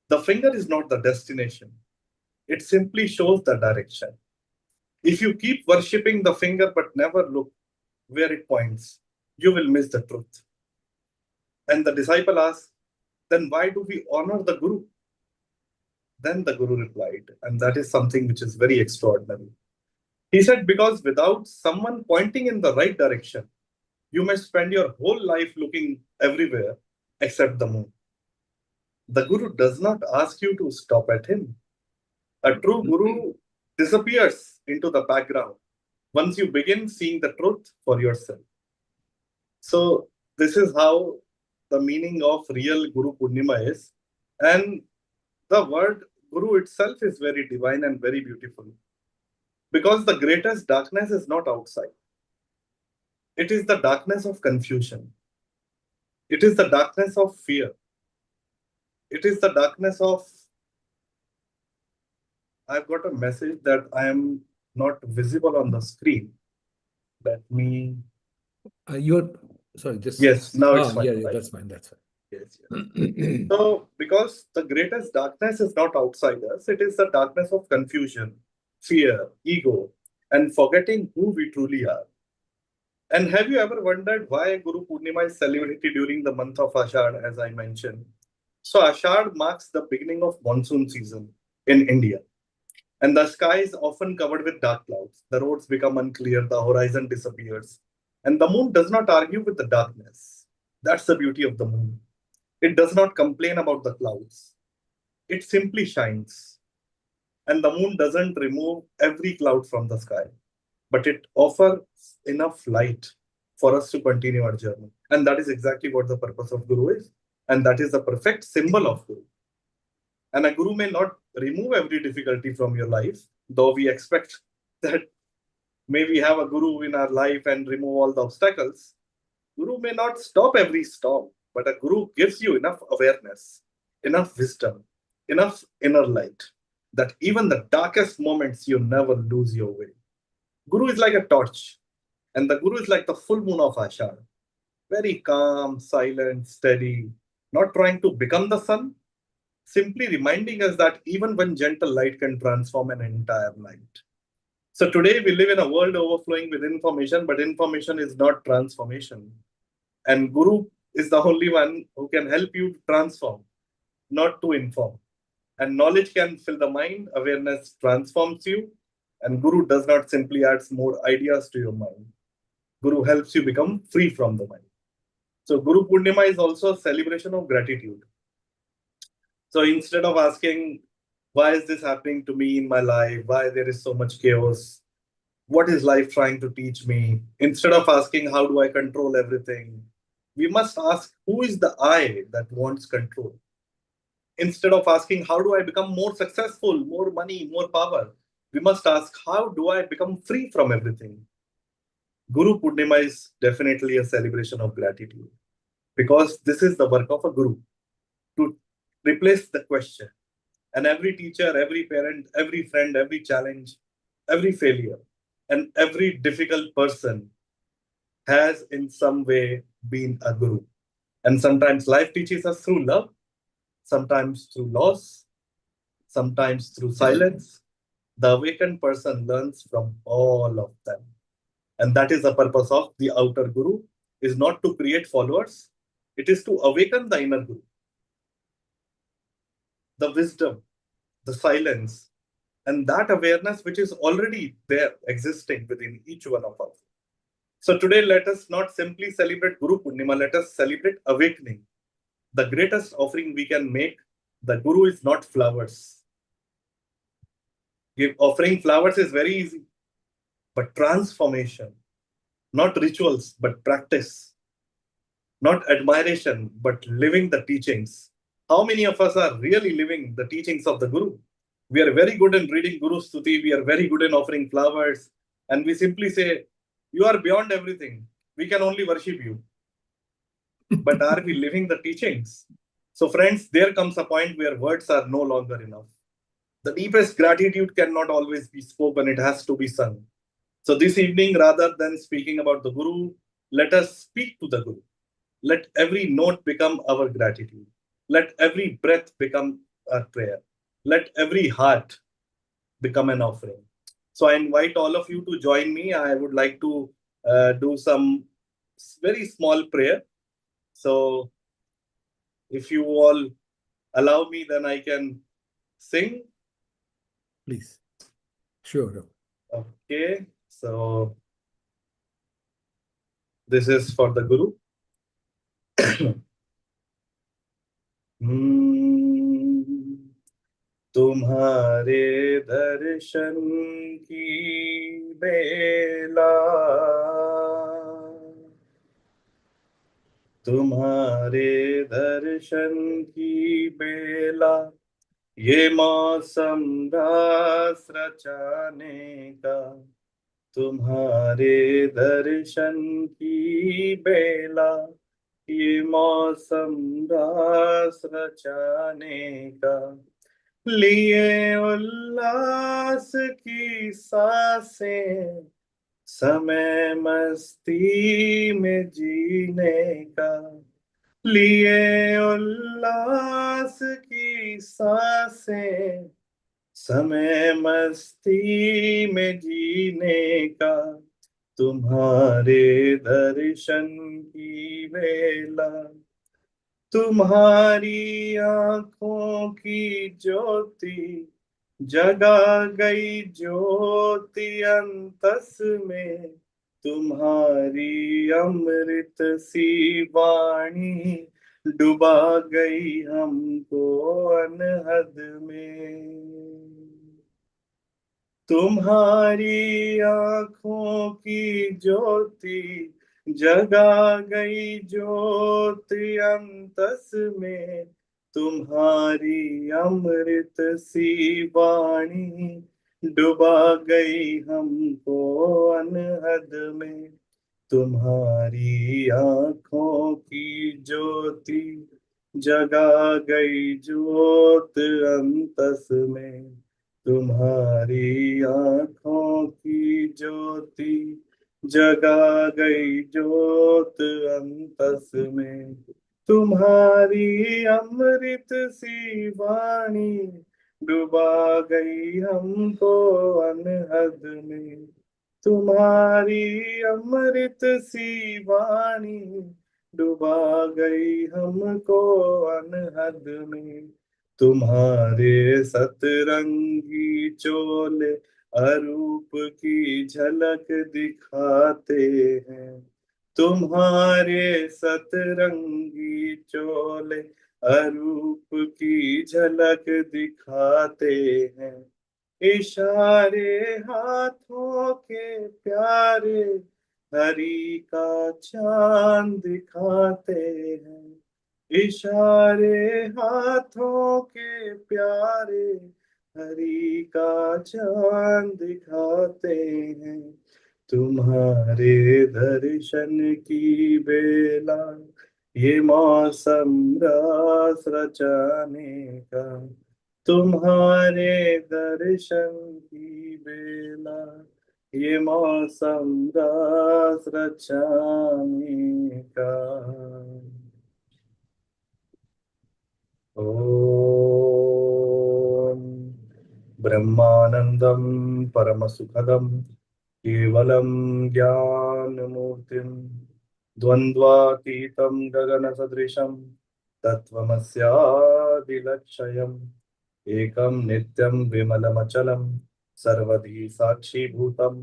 The finger is not the destination. It simply shows the direction. If you keep worshipping the finger but never look where it points, you will miss the truth. And the disciple asked, then why do we honor the Guru? Then the Guru replied, and that is something which is very extraordinary. He said, because without someone pointing in the right direction, you may spend your whole life looking everywhere except the moon. The Guru does not ask you to stop at him. A true Guru disappears into the background once you begin seeing the truth for yourself. So this is how the meaning of real Guru Purnima is. And the word Guru itself is very divine and very beautiful. Because the greatest darkness is not outside. It is the darkness of confusion. It is the darkness of fear. It is the darkness of, I've got a message that I am not visible on the screen. Let me. Sorry, just. Yes, now it's fine. Yeah, right? that's fine. That's fine. Yes, yes. So, because the greatest darkness is not outside us, it is the darkness of confusion, fear, ego, and forgetting who we truly are. And have you ever wondered why Guru Purnima is celebrated during the month of Ashad, as I mentioned? So, Ashad marks the beginning of monsoon season in India. And the sky is often covered with dark clouds. The roads become unclear, the horizon disappears. And the moon does not argue with the darkness. That's the beauty of the moon. It does not complain about the clouds. It simply shines. And the moon doesn't remove every cloud from the sky, but it offers enough light for us to continue our journey. And that is exactly what the purpose of Guru is. And that is the perfect symbol of Guru. And a Guru may not remove every difficulty from your life, though we expect that may we have a Guru in our life and remove all the obstacles. Guru may not stop every storm, but a Guru gives you enough awareness, enough wisdom, enough inner light that even the darkest moments you never lose your way. Guru is like a torch, and the Guru is like the full moon of Ashad. Very calm, silent, steady, not trying to become the sun, simply reminding us that even one gentle light can transform an entire night. So today we live in a world overflowing with information, but information is not transformation. And Guru is the only one who can help you to transform, not to inform. And knowledge can fill the mind, awareness transforms you, and Guru does not simply add more ideas to your mind. Guru helps you become free from the mind. So Guru Purnima is also a celebration of gratitude. So instead of asking, why is this happening to me in my life? Why there is so much chaos? What is life trying to teach me? Instead of asking, how do I control everything? We must ask, who is the I that wants control? Instead of asking, how do I become more successful, more money, more power? We must ask, how do I become free from everything? Guru Purnima is definitely a celebration of gratitude because this is the work of a Guru to replace the question. And every teacher, every parent, every friend, every challenge, every failure, and every difficult person has in some way been a Guru. And sometimes life teaches us through love, sometimes through loss, sometimes through silence. The awakened person learns from all of them. And that is the purpose of the outer Guru, is not to create followers. It is to awaken the inner Guru. The wisdom, the silence, and that awareness which is already there, existing within each one of us. So today, let us not simply celebrate Guru Purnima, let us celebrate awakening. The greatest offering we can make, the Guru is not flowers. Offering flowers is very easy, but transformation, not rituals, but practice, not admiration, but living the teachings. How many of us are really living the teachings of the Guru? We are very good in reading Guru Stuti, we are very good in offering flowers, and we simply say, you are beyond everything. We can only worship you. But are we living the teachings? So friends, there comes a point where words are no longer enough. The deepest gratitude cannot always be spoken, it has to be sung. So this evening, rather than speaking about the Guru, let us speak to the Guru. Let every note become our gratitude. Let every breath become a prayer. Let every heart become an offering. So I invite all of you to join me. I would like to do some very small prayer. So if you all allow me, then I can sing. Please. Sure. Okay. So this is for the Guru. तुम्हारे दर्शन की बेला, तुम्हारे दर्शन की बेला, ये मौसम रास रचाने का, तुम्हारे दर्शन की बेला, ये मौसम रास रचाने का, लिए उल्लास की सांसें, समय मस्ती में जीने का, लिए उल्लास की सांसें, समय मस्ती में जीने का, तुम्हारे दर्शन की बेला, तुम्हारी आंखों की ज्योति जगा गई ज्योति अंतस में, तुम्हारी अमृत सी वाणी डुबा गई हमको अनहद में। तुम्हारी आंखों की ज्योति जगा गई ज्योति अंतस में, तुम्हारी अमृत सी वाणी डुबा गई हमको अनहद में। तुम्हारी आंखों की ज्योति जगा गई ज्योत अंतस में, तुम्हारी आंखों की ज्योति जगा गई ज्योत अंतस में, तुम्हारी अमृत सी वाणी डुबा गई हमको अनहद में। तुम्हारी अमृत सी वाणी डुबा गई हमको अनहद में। तुम्हारे सतरंगी चोले अरूप की झलक दिखाते हैं, तुम्हारे सतरंगी चोले अरूप की झलक दिखाते हैं। इशारे हाथों के प्यारे हरि का चांद दिखाते हैं, इशारे हाथों के प्यारे हरि का चांद दिखाते हैं। तुम्हारे दर्शन की बेला, ये मौसम रास रचाने का, तुम्हारे दर्शन की बेला, ये मौसम रास रचाने का। ॐ ब्रह्मानन्दं परमसुखदं केवलं ज्ञानमूर्तिं द्वन्द्वातीतं गगनसदृशं तत्त्वमस्यादिलक्ष्यम् एकं नित्यं विमलमचलं सर्वधी साक्षीभूतं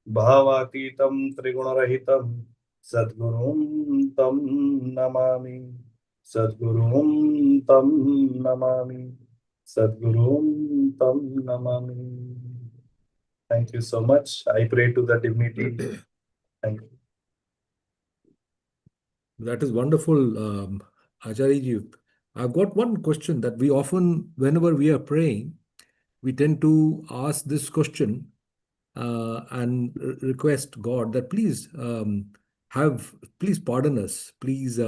भावातीतं त्रिगुणरहितं सद्गुरुं तं नमामि, सद्गुरुं तं नमामि, सद्गुरुं तं Namami. Thank you so much. I pray to the divinity. Thank you. That is wonderful, Acharya. I've got one question that we often, whenever we are praying, we tend to ask this question and request God that please please pardon us, please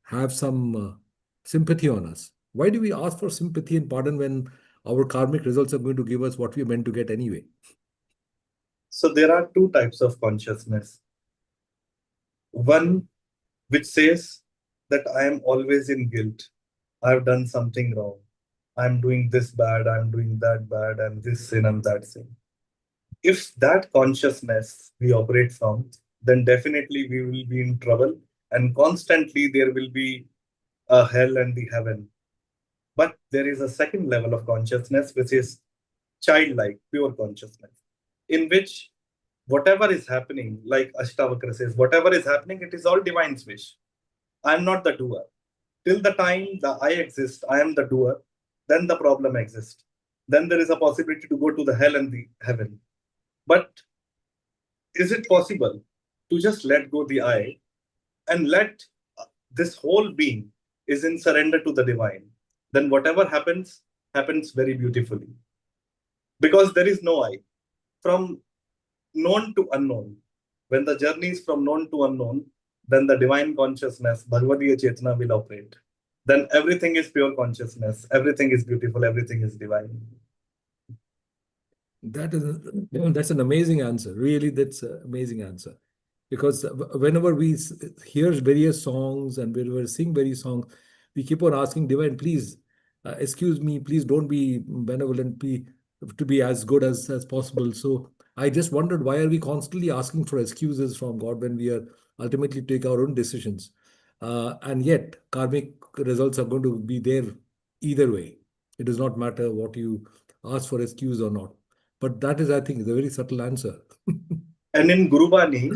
have some sympathy on us. Why do we ask for sympathy and pardon when our karmic results are going to give us what we are meant to get anyway? So there are two types of consciousness. One which says that I am always in guilt. I've done something wrong. I'm doing this bad, I'm doing that bad, and this sin and that sin. If that consciousness we operate from, then definitely we will be in trouble, and constantly there will be a hell and the heaven. But there is a second level of consciousness, which is childlike, pure consciousness, in which whatever is happening, like Ashtavakra says, whatever is happening, it is all divine's wish. I am not the doer. Till the time the I exist, I am the doer, then the problem exists. Then there is a possibility to go to the hell and the heaven. But is it possible to just let go the I and let this whole being is in surrender to the divine? Then whatever happens, happens very beautifully. Because there is no I. From known to unknown. When the journey is from known to unknown, then the divine consciousness, Bhagavadiya Chetana, will operate. Then everything is pure consciousness, everything is beautiful, everything is divine. That's an amazing answer. Really, that's an amazing answer. Because whenever we hear various songs and whenever we sing various songs, we keep on asking Divine, please, excuse me, please don't be benevolent, to be as good as possible. So I just wondered, why are we constantly asking for excuses from God when we are ultimately take our own decisions? And yet, karmic results are going to be there either way. It does not matter what you ask for excuse or not. But that is, I think, the very subtle answer. And in Guru Bani,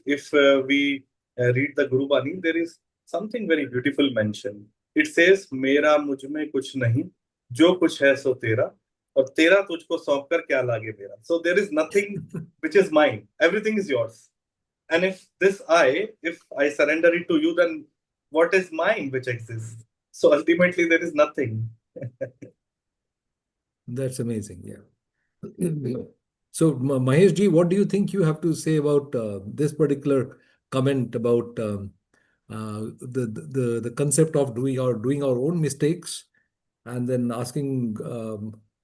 if we read the Guru Bani, there is something very beautiful mentioned. It says, "Mera mujh mein kuch nahi, jo kuch hai so tera, aur tera tujhko saunp kar kya lage mera." So there is nothing which is mine. Everything is yours. And if I surrender it to you, then what is mine which exists? So ultimately, there is nothing. That's amazing. Yeah. So, Mahesh ji, what do you think you have to say about this particular comment about the concept of doing our own mistakes and then asking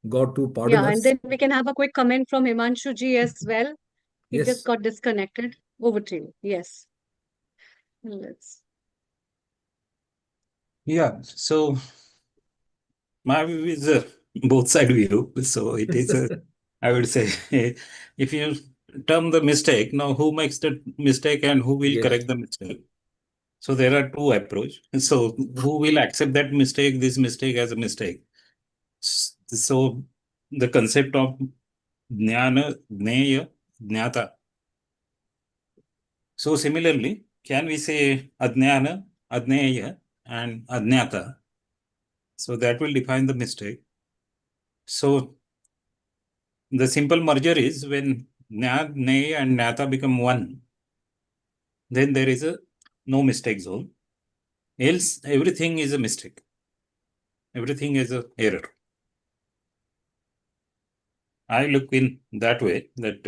God to pardon Yeah, and us? then we can have a quick comment from Himanshu ji as well. He just Yes. got disconnected. Over to you. Yes. Let's. Yeah, so my view is both side view. So it is, I would say, if you term the mistake, now who makes the mistake and who will Yes. correct the mistake? So there are two approach. So who will accept that mistake, this mistake as a mistake? So the concept of jnana, jneya, jnata. So similarly, can we say ajnana, ajneya, and ajnata? So that will define the mistake. So the simple merger is when jnana, jneya, and jnata become one, then there is a no mistake zone. Else everything is a mistake. Everything is a error. I look in that way that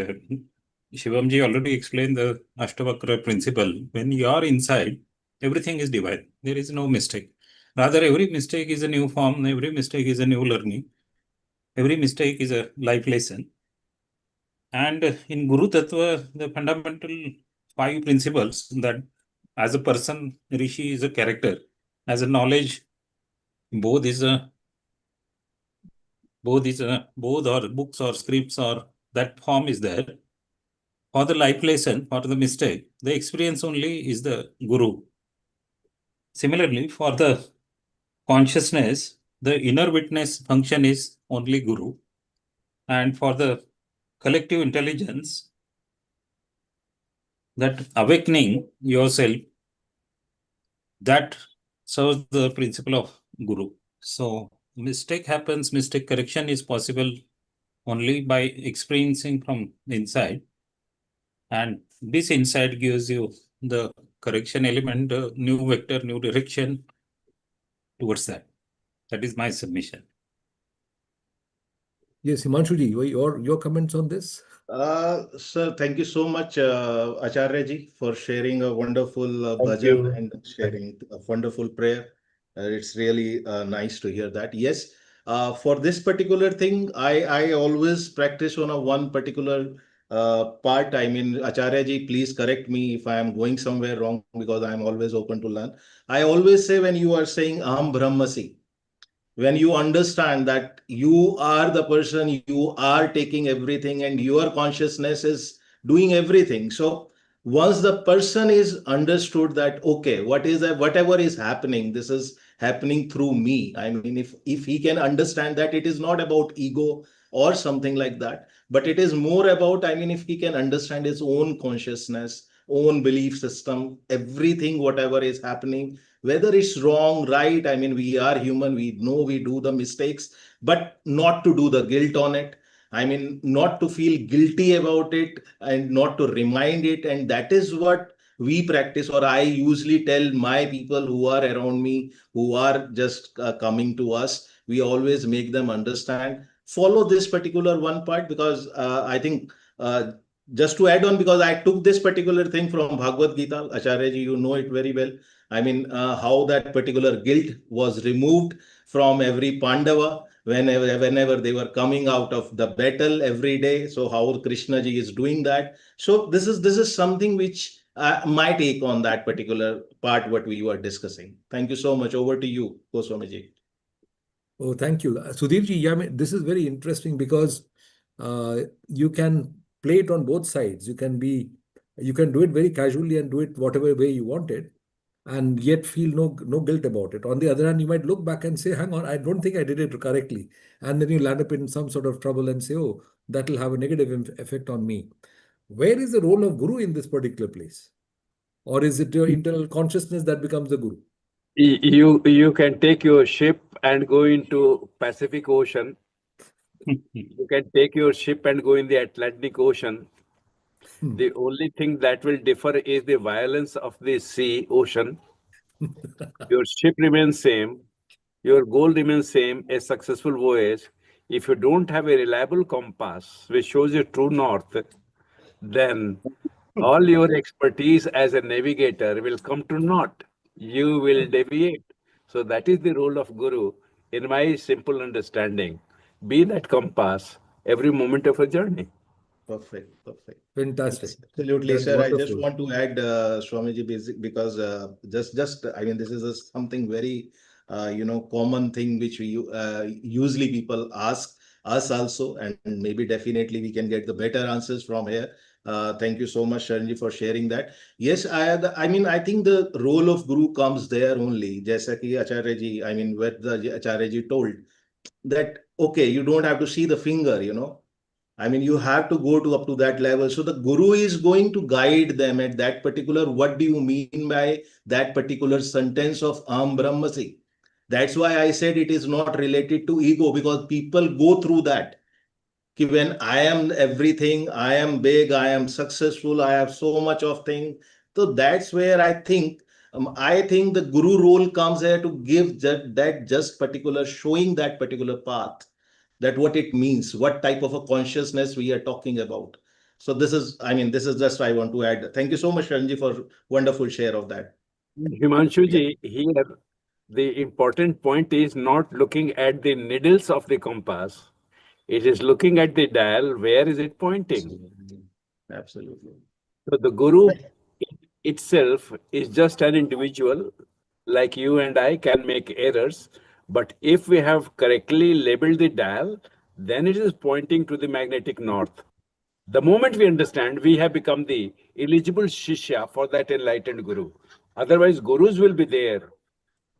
Shivamji already explained the Ashtavakra principle. When you are inside, everything is divine. There is no mistake. Rather, every mistake is a new form. Every mistake is a new learning. Every mistake is a life lesson. And in Guru Tattva, the fundamental 5 principles that as a person, Rishi is a character. As a knowledge, both or books or scripts or that form is there. For the life lesson, for the mistake, the experience only is the Guru. Similarly, for the consciousness, the inner witness function is only Guru. And for the collective intelligence, that awakening yourself, that serves the principle of Guru. So mistake happens, mistake correction is possible only by experiencing from inside. And this insight gives you the correction element, new vector, new direction towards that. That is my submission. Yes, Himanshu ji, your comments on this? Sir, thank you so much, Acharya ji, for sharing a wonderful Thank bhajan you. and sharing a wonderful prayer. It's really nice to hear that. Yes, for this particular thing, I always practice on a one particular part. I mean, Acharya ji, please correct me if I am going somewhere wrong because I am always open to learn. I always say when you are saying Aham Brahmasi, when you understand that you are the person, you are taking everything and your consciousness is doing everything. So once the person is understood that okay, whatever is happening, this is happening through me. I mean, if he can understand that it is not about ego or something like that, but it is more about, I mean, if he can understand his own consciousness, own belief system, everything whatever is happening, whether it's wrong, right, I mean, we are human, we know we do the mistakes, but not to do the guilt on it. I mean, not to feel guilty about it and not to remind it. And that is what we practice, or I usually tell my people who are around me, who are just coming to us, we always make them understand, follow this particular one part, because I think just to add on, because I took this particular thing from Bhagavad Gita, Acharya ji, you know it very well. I mean, how that particular guilt was removed from every Pandava whenever they were coming out of the battle every day. So how Krishna ji is doing that. So this is something which my take on that particular part what we were discussing. Thank you so much. Over to you, Goswami ji. Oh, thank you. Sudhir ji, yeah, I mean, this is very interesting because you can play it on both sides. You can do it very casually and do it whatever way you want it, and yet feel no guilt about it. On the other hand, you might look back and say, hang on, I don't think I did it correctly. And then you land up in some sort of trouble and say, oh, that will have a negative effect on me. Where is the role of Guru in this particular place? Or is it your internal consciousness that becomes the Guru? You can take your ship and go into Pacific Ocean. You can take your ship and go in the Atlantic Ocean. The only thing that will differ is the violence of the sea, ocean. Your ship remains same. Your goal remains same, a successful voyage. If you don't have a reliable compass which shows you true north, then all your expertise as a navigator will come to naught. You will deviate. So that is the role of Guru, in my simple understanding. Be that compass every moment of a journey. Perfect. Fantastic. Yes, absolutely, That's sir. I just wonderful. want to add, Swamiji, because just I mean, this is something very common thing which we usually people ask us also, and maybe definitely we can get the better answers from here. Thank you so much, Sharanji, for sharing that. Yes, I mean, I think the role of Guru comes there only. Jaisa ki Acharya ji, I mean, what the Acharya ji told that, okay, you don't have to see the finger, I mean, you have to go to up to that level. So the Guru is going to guide them at that particular, what do you mean by that particular sentence of Aham Brahmasi? That's why I said it is not related to ego, because people go through that. When I am everything, I am big, I am successful, I have so much of thing. So that's where I think the Guru role comes here to give that just particular, showing that particular path, that what it means, what type of a consciousness we are talking about. So this is just I want to add. Thank you so much, Ranji, for wonderful share of that. Himanshuji, here the important point is not looking at the needles of the compass. It is looking at the dial, where is it pointing? Absolutely. So the Guru itself is just an individual, like you and I can make errors. But if we have correctly labeled the dial, then it is pointing to the magnetic north. The moment we understand, we have become the eligible Shishya for that enlightened Guru. Otherwise, Gurus will be there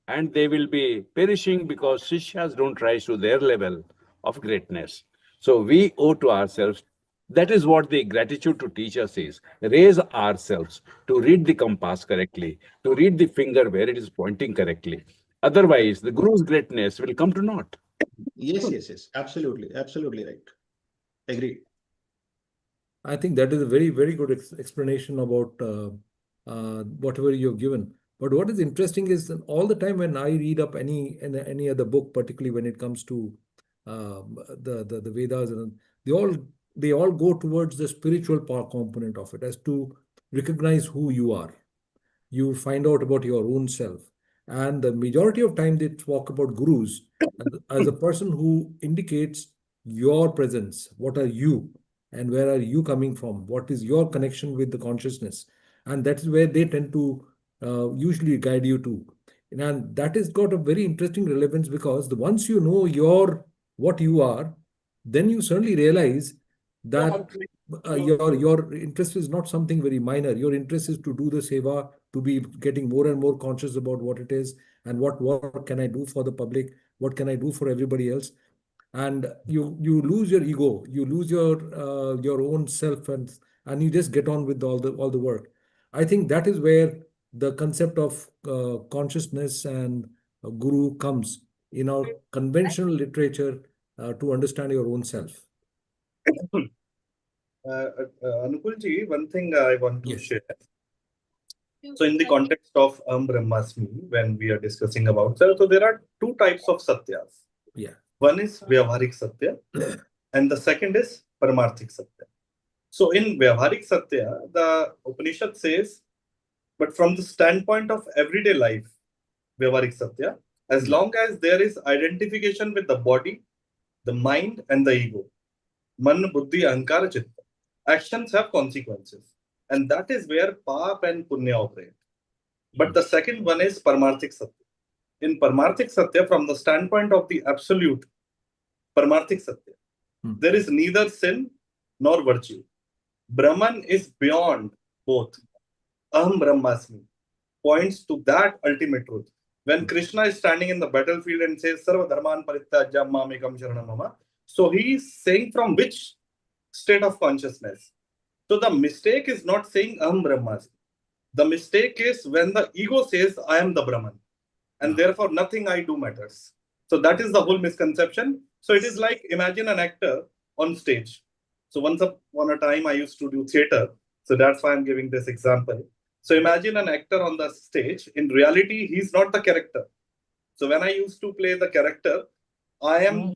and they will be perishing because Shishyas don't rise to their level of greatness. So we owe to ourselves. That is what the gratitude to teachers is. Raise ourselves to read the compass correctly, to read the finger where it is pointing correctly. Otherwise, the Guru's greatness will come to naught. Yes. Absolutely right. Agree. I think that is a very, very good explanation about whatever you've given. But what is interesting is that all the time when I read up any other book, particularly when it comes to the Vedas, and they all go towards the spiritual power component of it, as to recognize who you are. You find out about your own self. And the majority of time they talk about gurus as a person who indicates your presence. What are you? And where are you coming from? What is your connection with the consciousness? And that is where they tend to usually guide you to. And that has got a very interesting relevance, because once you know what you are, then you certainly realize that your interest is not something very minor. Your interest is to do the seva, to be getting more and more conscious about what it is, and what can I do for the public, what can I do for everybody else. And you lose your ego, you lose your own self, and you just get on with all the work. I think that is where the concept of consciousness and guru comes in our conventional literature, to understand your own self. Anukulji, one thing I want to share. So in the context of Brahmasmi, when we are discussing about, so there are two types of satyas. Yeah. One is Vyavaharik Satya and the second is Paramarthik Satya. So in Vyavaharik Satya, the Upanishad says, but from the standpoint of everyday life, Vyavaharik Satya, as long as there is identification with the body, the mind, and the ego, Man, Buddhi, Ahankara, Chitta, actions have consequences. And that is where Pap and Punya operate. But the second one is Paramarthik Satya. In Paramarthik Satya, from the standpoint of the absolute Paramarthik Satya, there is neither sin nor virtue. Brahman is beyond both. Aham Brahmasmi points to that ultimate truth. When Krishna is standing in the battlefield and says, Sarva Dharman Parityajya Mamekam Sharanam Mama, so he is saying from which state of consciousness? So the mistake is not saying Aham Brahmasmi. The mistake is when the ego says, I am the Brahman, and therefore nothing I do matters. So that is the whole misconception. So it is like, imagine an actor on stage. So once upon a time, I used to do theater. So that's why I'm giving this example. So imagine an actor on the stage. In reality, he's not the character. So when I used to play the character, I am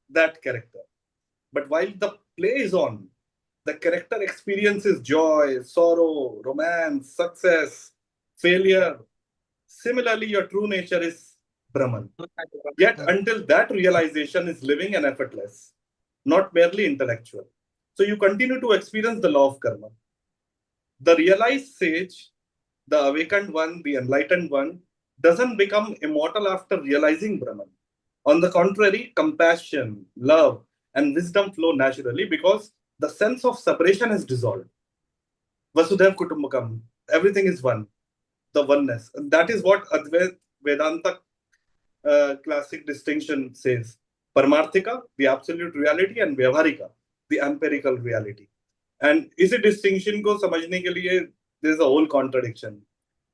that character. But while the play is on, the character experiences joy, sorrow, romance, success, failure. Similarly, your true nature is Brahman. Yet until that realization is living and effortless, not merely intellectual. So you continue to experience the law of karma. The realized sage, the awakened one, the enlightened one, doesn't become immortal after realizing Brahman. On the contrary, compassion, love, and wisdom flow naturally because the sense of separation is dissolved. Vasudhaiv Kutumbakam, everything is one, the oneness. And that is what Advaita Vedanta classic distinction says. Paramarthika, the absolute reality, and Vyavaharika, the empirical reality. And इसी distinction को समझने के लिए there is a whole contradiction.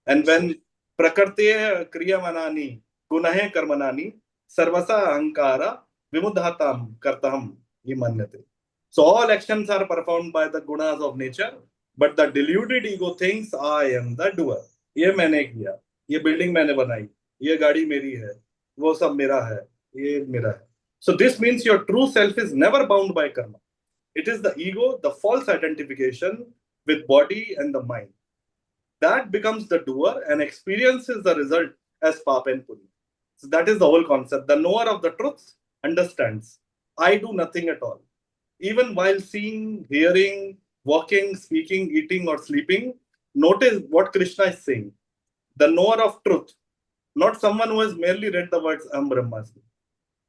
And when प्रकृतेः क्रियमाणानि गुणैः कर्मणानि सर्वसा अहंकारा विमुद्धाताम कर्तहम ये मन्यते. So all actions are performed by the gunas of nature, but the deluded ego thinks I am the doer. ये मैंने किया, ये building मैंने बनाई, ये गाड़ी मेरी है, वो सब मेरा है, ये मेरा है. So this means your true self is never bound by karma. It is the ego, the false identification with body and the mind. That becomes the doer and experiences the result as Papa and Punya. So that is the whole concept. The knower of the truth understands. I do nothing at all. Even while seeing, hearing, walking, speaking, eating, or sleeping, notice what Krishna is saying. The knower of truth, not someone who has merely read the words Aham Brahmasmi.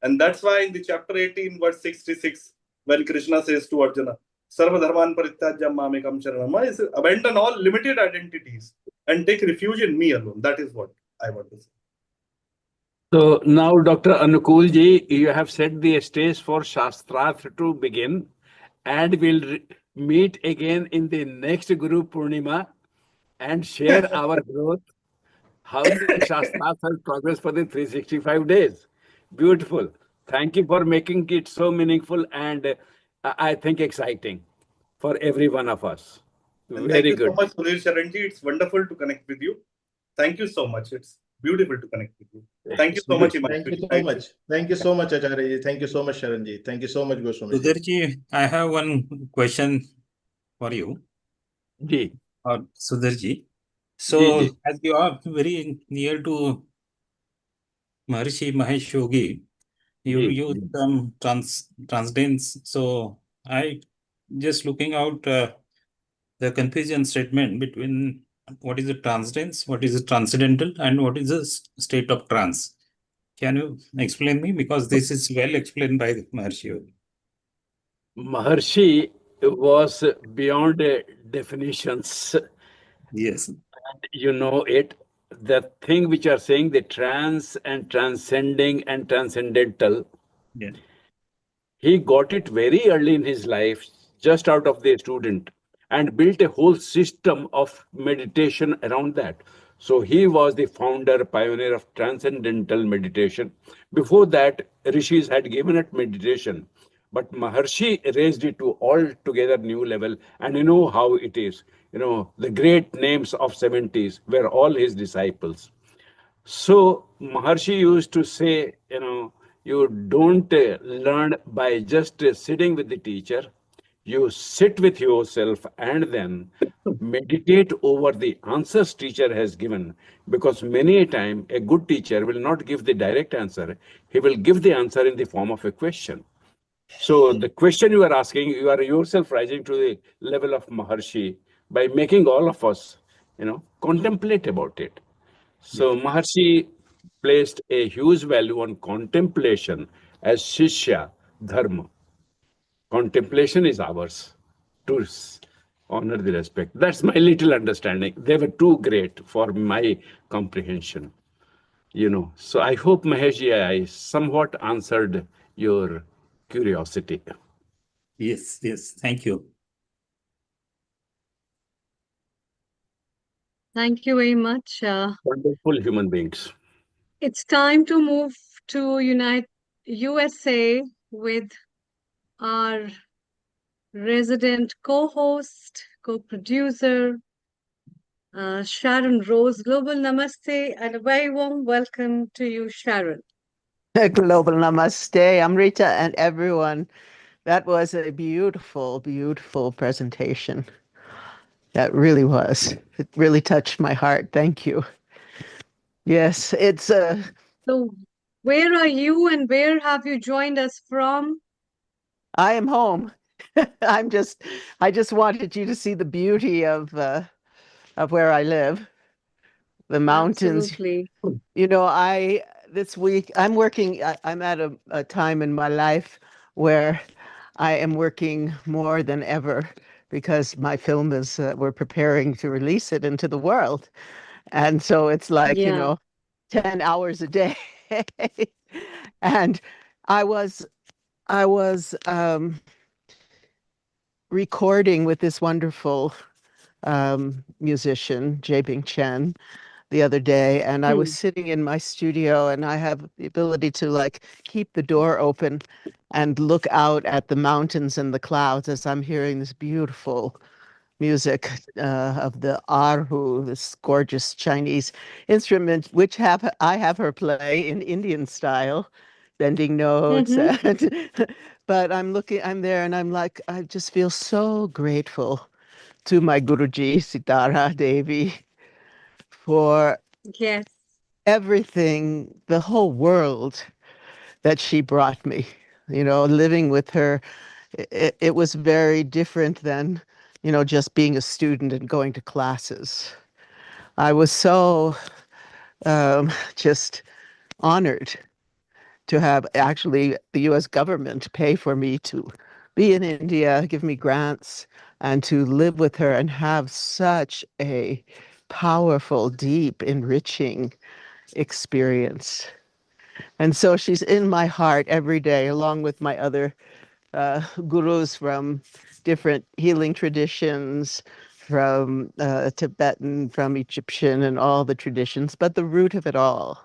And that's why in the chapter 18, verse 66, when Krishna says to Arjuna, Sarva Dharman Parityajya Mamekam Sharanam, is abandon all limited identities and take refuge in me alone. That is what I want to say. So now, Dr. Anukul ji, you have set the stage for Shastrarth to begin, and we'll meet again in the next Guru Purnima and share our growth, how the Shastrarth has progressed for the 365 days. Beautiful. Thank you for making it so meaningful and I think exciting for every one of us. And Very thank you good. so much, Sunil Sharanji. It's wonderful to connect with you. Thank you so much. It's beautiful to connect with you. Thank you so much, Himanshu. Thank you so much. Thank you so much, Acharya ji. Thank you so much, Sharanji. Thank you so much, Goswami ji. Sudharji, I have one question for you. Ji. Sudharji. So, Ji. as you are very near to Maharishi Mahesh Yogi, you use some transcendence. So, I just looking out the confusion statement between what is the transcendence, what is the transcendental, and what is the state of trance. Can you explain me? Because this is well explained by Maharishi Yogi. Maharshi was beyond definitions. Yes. And you know it. The thing which you are saying, the trans and transcending and transcendental, yeah. He got it very early in his life, just out of the student, and built a whole system of meditation around that. So he was the founder, pioneer of transcendental meditation. Before that, rishis had given it meditation, but Maharshi raised it to altogether new level. And you know how it is. You know, the great names of 70s were all his disciples. So Maharshi used to say, you know, you don't learn by just sitting with the teacher. You sit with yourself and then meditate over the answers teacher has given, because many a time a good teacher will not give the direct answer. He will give the answer in the form of a question. So the question you are asking, you are yourself rising to the level of Maharshi by making all of us, contemplate about it. So Maharshi placed a huge value on contemplation as Shishya Dharma. Contemplation is ours to honor the respect. That's my little understanding. They were too great for my comprehension. So I hope, Maheshji, I somewhat answered your curiosity. Yes, yes. Thank you. Thank you very much. Wonderful human beings. It's time to move to USA with our resident co-host, co-producer, Sharon Rose. Global Namaste and a very warm welcome to you, Sharon. Global Namaste, Amrita, and everyone. That was a beautiful, beautiful presentation. That really was. It really touched my heart. Thank you. Yes, it's So, where are you and where have you joined us from? I am home. I just wanted you to see the beauty of where I live, the mountains. Absolutely. This week I'm working. I'm at a time in my life where I am working more than ever because my film is, we're preparing to release it into the world. And so it's like, Yeah. 10 hours a day. And I was recording with this wonderful musician, Bing Chen, the other day, and I was sitting in my studio, and I have the ability to keep the door open and look out at the mountains and the clouds as I'm hearing this beautiful music of the erhu, this gorgeous Chinese instrument, which I have her play in Indian style, bending notes. But I'm there, and I'm like, I just feel so grateful to my Guruji, Sitara Devi, for Yes. everything, the whole world that she brought me. Living with her, it was very different than, just being a student and going to classes. I was so just honored to have actually the US government pay for me to be in India, give me grants, and to live with her and have such a powerful, deep, enriching experience. And so she's in my heart every day, along with my other gurus from different healing traditions, from Tibetan, from Egyptian, and all the traditions. But the root of it all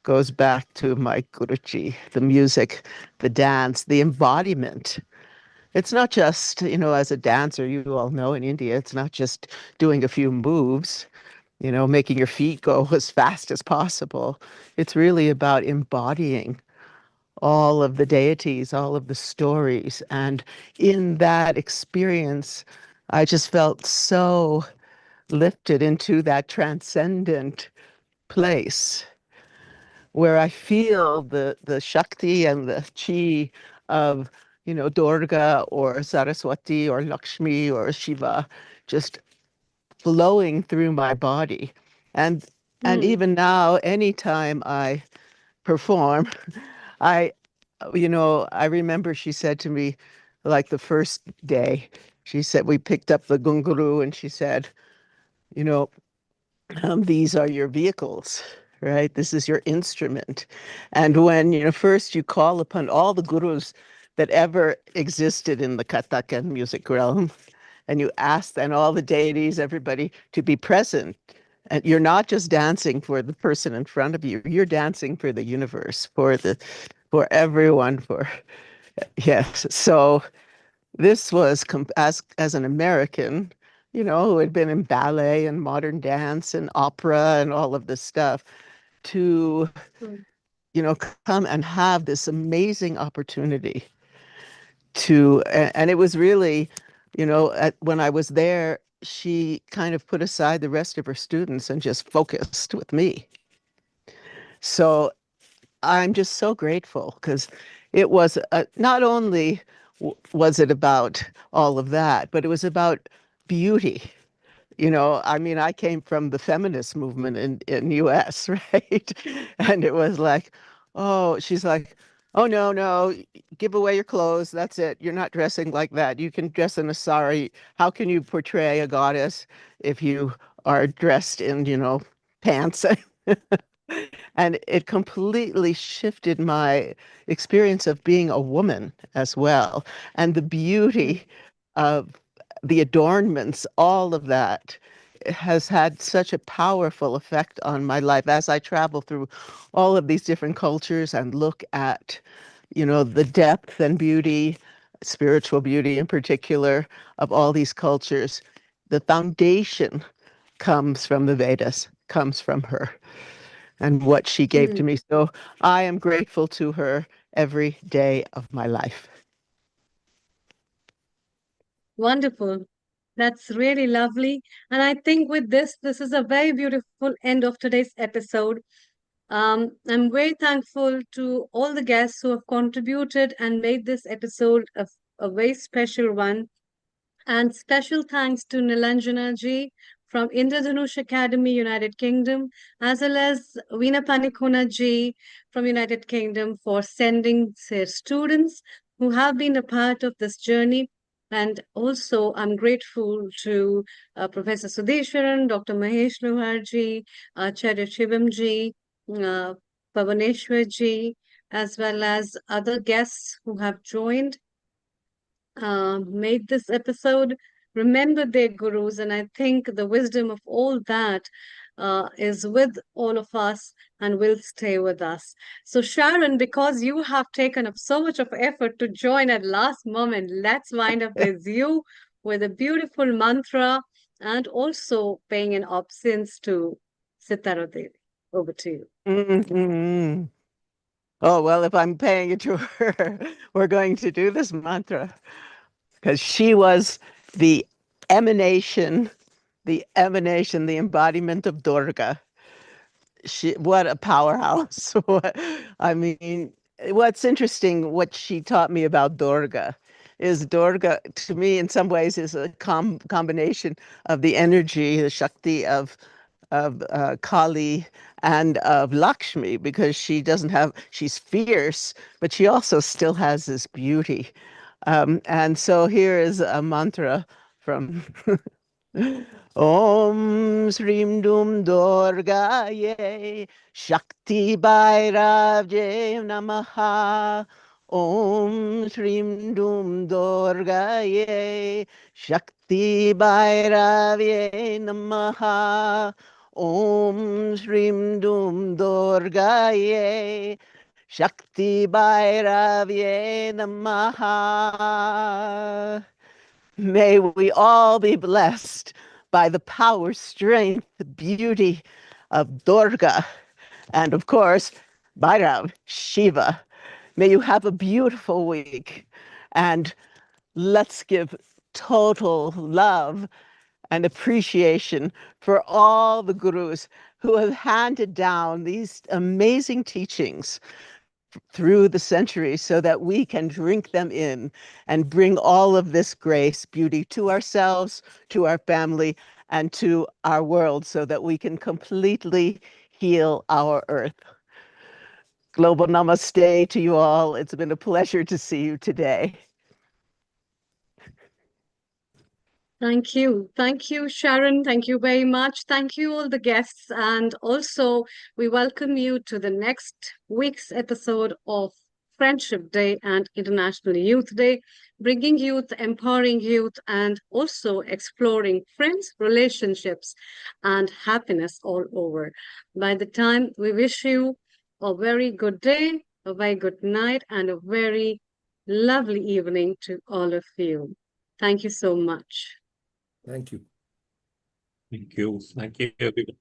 goes back to my Guruji, the music, the dance, the embodiment. It's not just, as a dancer, you all know in India, it's not just doing a few moves, making your feet go as fast as possible. It's really about embodying all of the deities, all of the stories. And in that experience, I just felt so lifted into that transcendent place where I feel the Shakti and the Chi of, Durga or Saraswati or Lakshmi or Shiva just flowing through my body. And even now, anytime I perform, I I remember she said to me, like the first day, she said, we picked up the gunguru and she said, you know, these are your vehicles, right? This is your instrument. And when, first you call upon all the gurus that ever existed in the Kathak and music realm, and you ask and all the deities, everybody to be present. And you're not just dancing for the person in front of you, you're dancing for the universe, for everyone, yes. So this was as an American, who had been in ballet and modern dance and opera and all of this stuff, to, come and have this amazing opportunity and it was really, when I was there, she kind of put aside the rest of her students and just focused with me. So I'm just so grateful, because it was not only was it about all of that, but it was about beauty. I mean, I came from the feminist movement in US, right? And it was like, oh, she's like, oh, no, give away your clothes. That's it. You're not dressing like that. You can dress in a sari. How can you portray a goddess if you are dressed in, pants? And it completely shifted my experience of being a woman as well. And the beauty of the adornments, all of that has had such a powerful effect on my life as I travel through all of these different cultures and look at, the depth and beauty, spiritual beauty in particular, of all these cultures. The foundation comes from the Vedas, comes from her and what she gave to me. So I am grateful to her every day of my life. Wonderful. That's really lovely. And I think with this is a very beautiful end of today's episode. I'm very thankful to all the guests who have contributed and made this episode a very special one. And special thanks to Nilanjana ji from Indradhanush Academy, United Kingdom, as well as Veena Panikona ji from United Kingdom for sending their students who have been a part of this journey. And also, I'm grateful to Professor Sudeshwaran, Dr. Mahesh Loharji, Acharya Shivam ji, Pavaneshwar ji, as well as other guests who have joined, made this episode, remember their gurus. And I think the wisdom of all that is with all of us and will stay with us. So Sharon, because you have taken up so much of effort to join at last moment, let's wind up with you with a beautiful mantra and also paying an obeisance to Sitara Devi. Over to you. Mm-hmm. Oh, well, if I'm paying it to her, we're going to do this mantra, because she was the emanation, the embodiment of Durga. What a powerhouse. I mean, what's interesting, what she taught me about Durga, is Durga, to me, in some ways, is a combination of the energy, the Shakti of Kali and of Lakshmi, because she's fierce, but she also still has this beauty. And so here is a mantra from Om Srim Dum Durgaye Shakti Bhairavje Namaha. Om Srim Dum Durgaye Shakti Bhairavye Namaha. Om Srim Dum Durgaye Shakti Bhairavye Namaha. May we all be blessed by the power, strength, beauty of Durga, and of course, Bhairav, Shiva. May you have a beautiful week, and let's give total love and appreciation for all the gurus who have handed down these amazing teachings through the centuries so that we can drink them in and bring all of this grace, beauty to ourselves, to our family, and to our world so that we can completely heal our earth. Global namaste to you all. It's been a pleasure to see you today. Thank you. Thank you, Sharon. Thank you very much. Thank you, all the guests. And also, we welcome you to the next week's episode of Friendship Day and International Youth Day, bringing youth, empowering youth, and also exploring friends, relationships, and happiness all over. By the time, we wish you a very good day, a very good night, and a very lovely evening to all of you. Thank you so much. Thank you. Thank you. Thank you, everyone.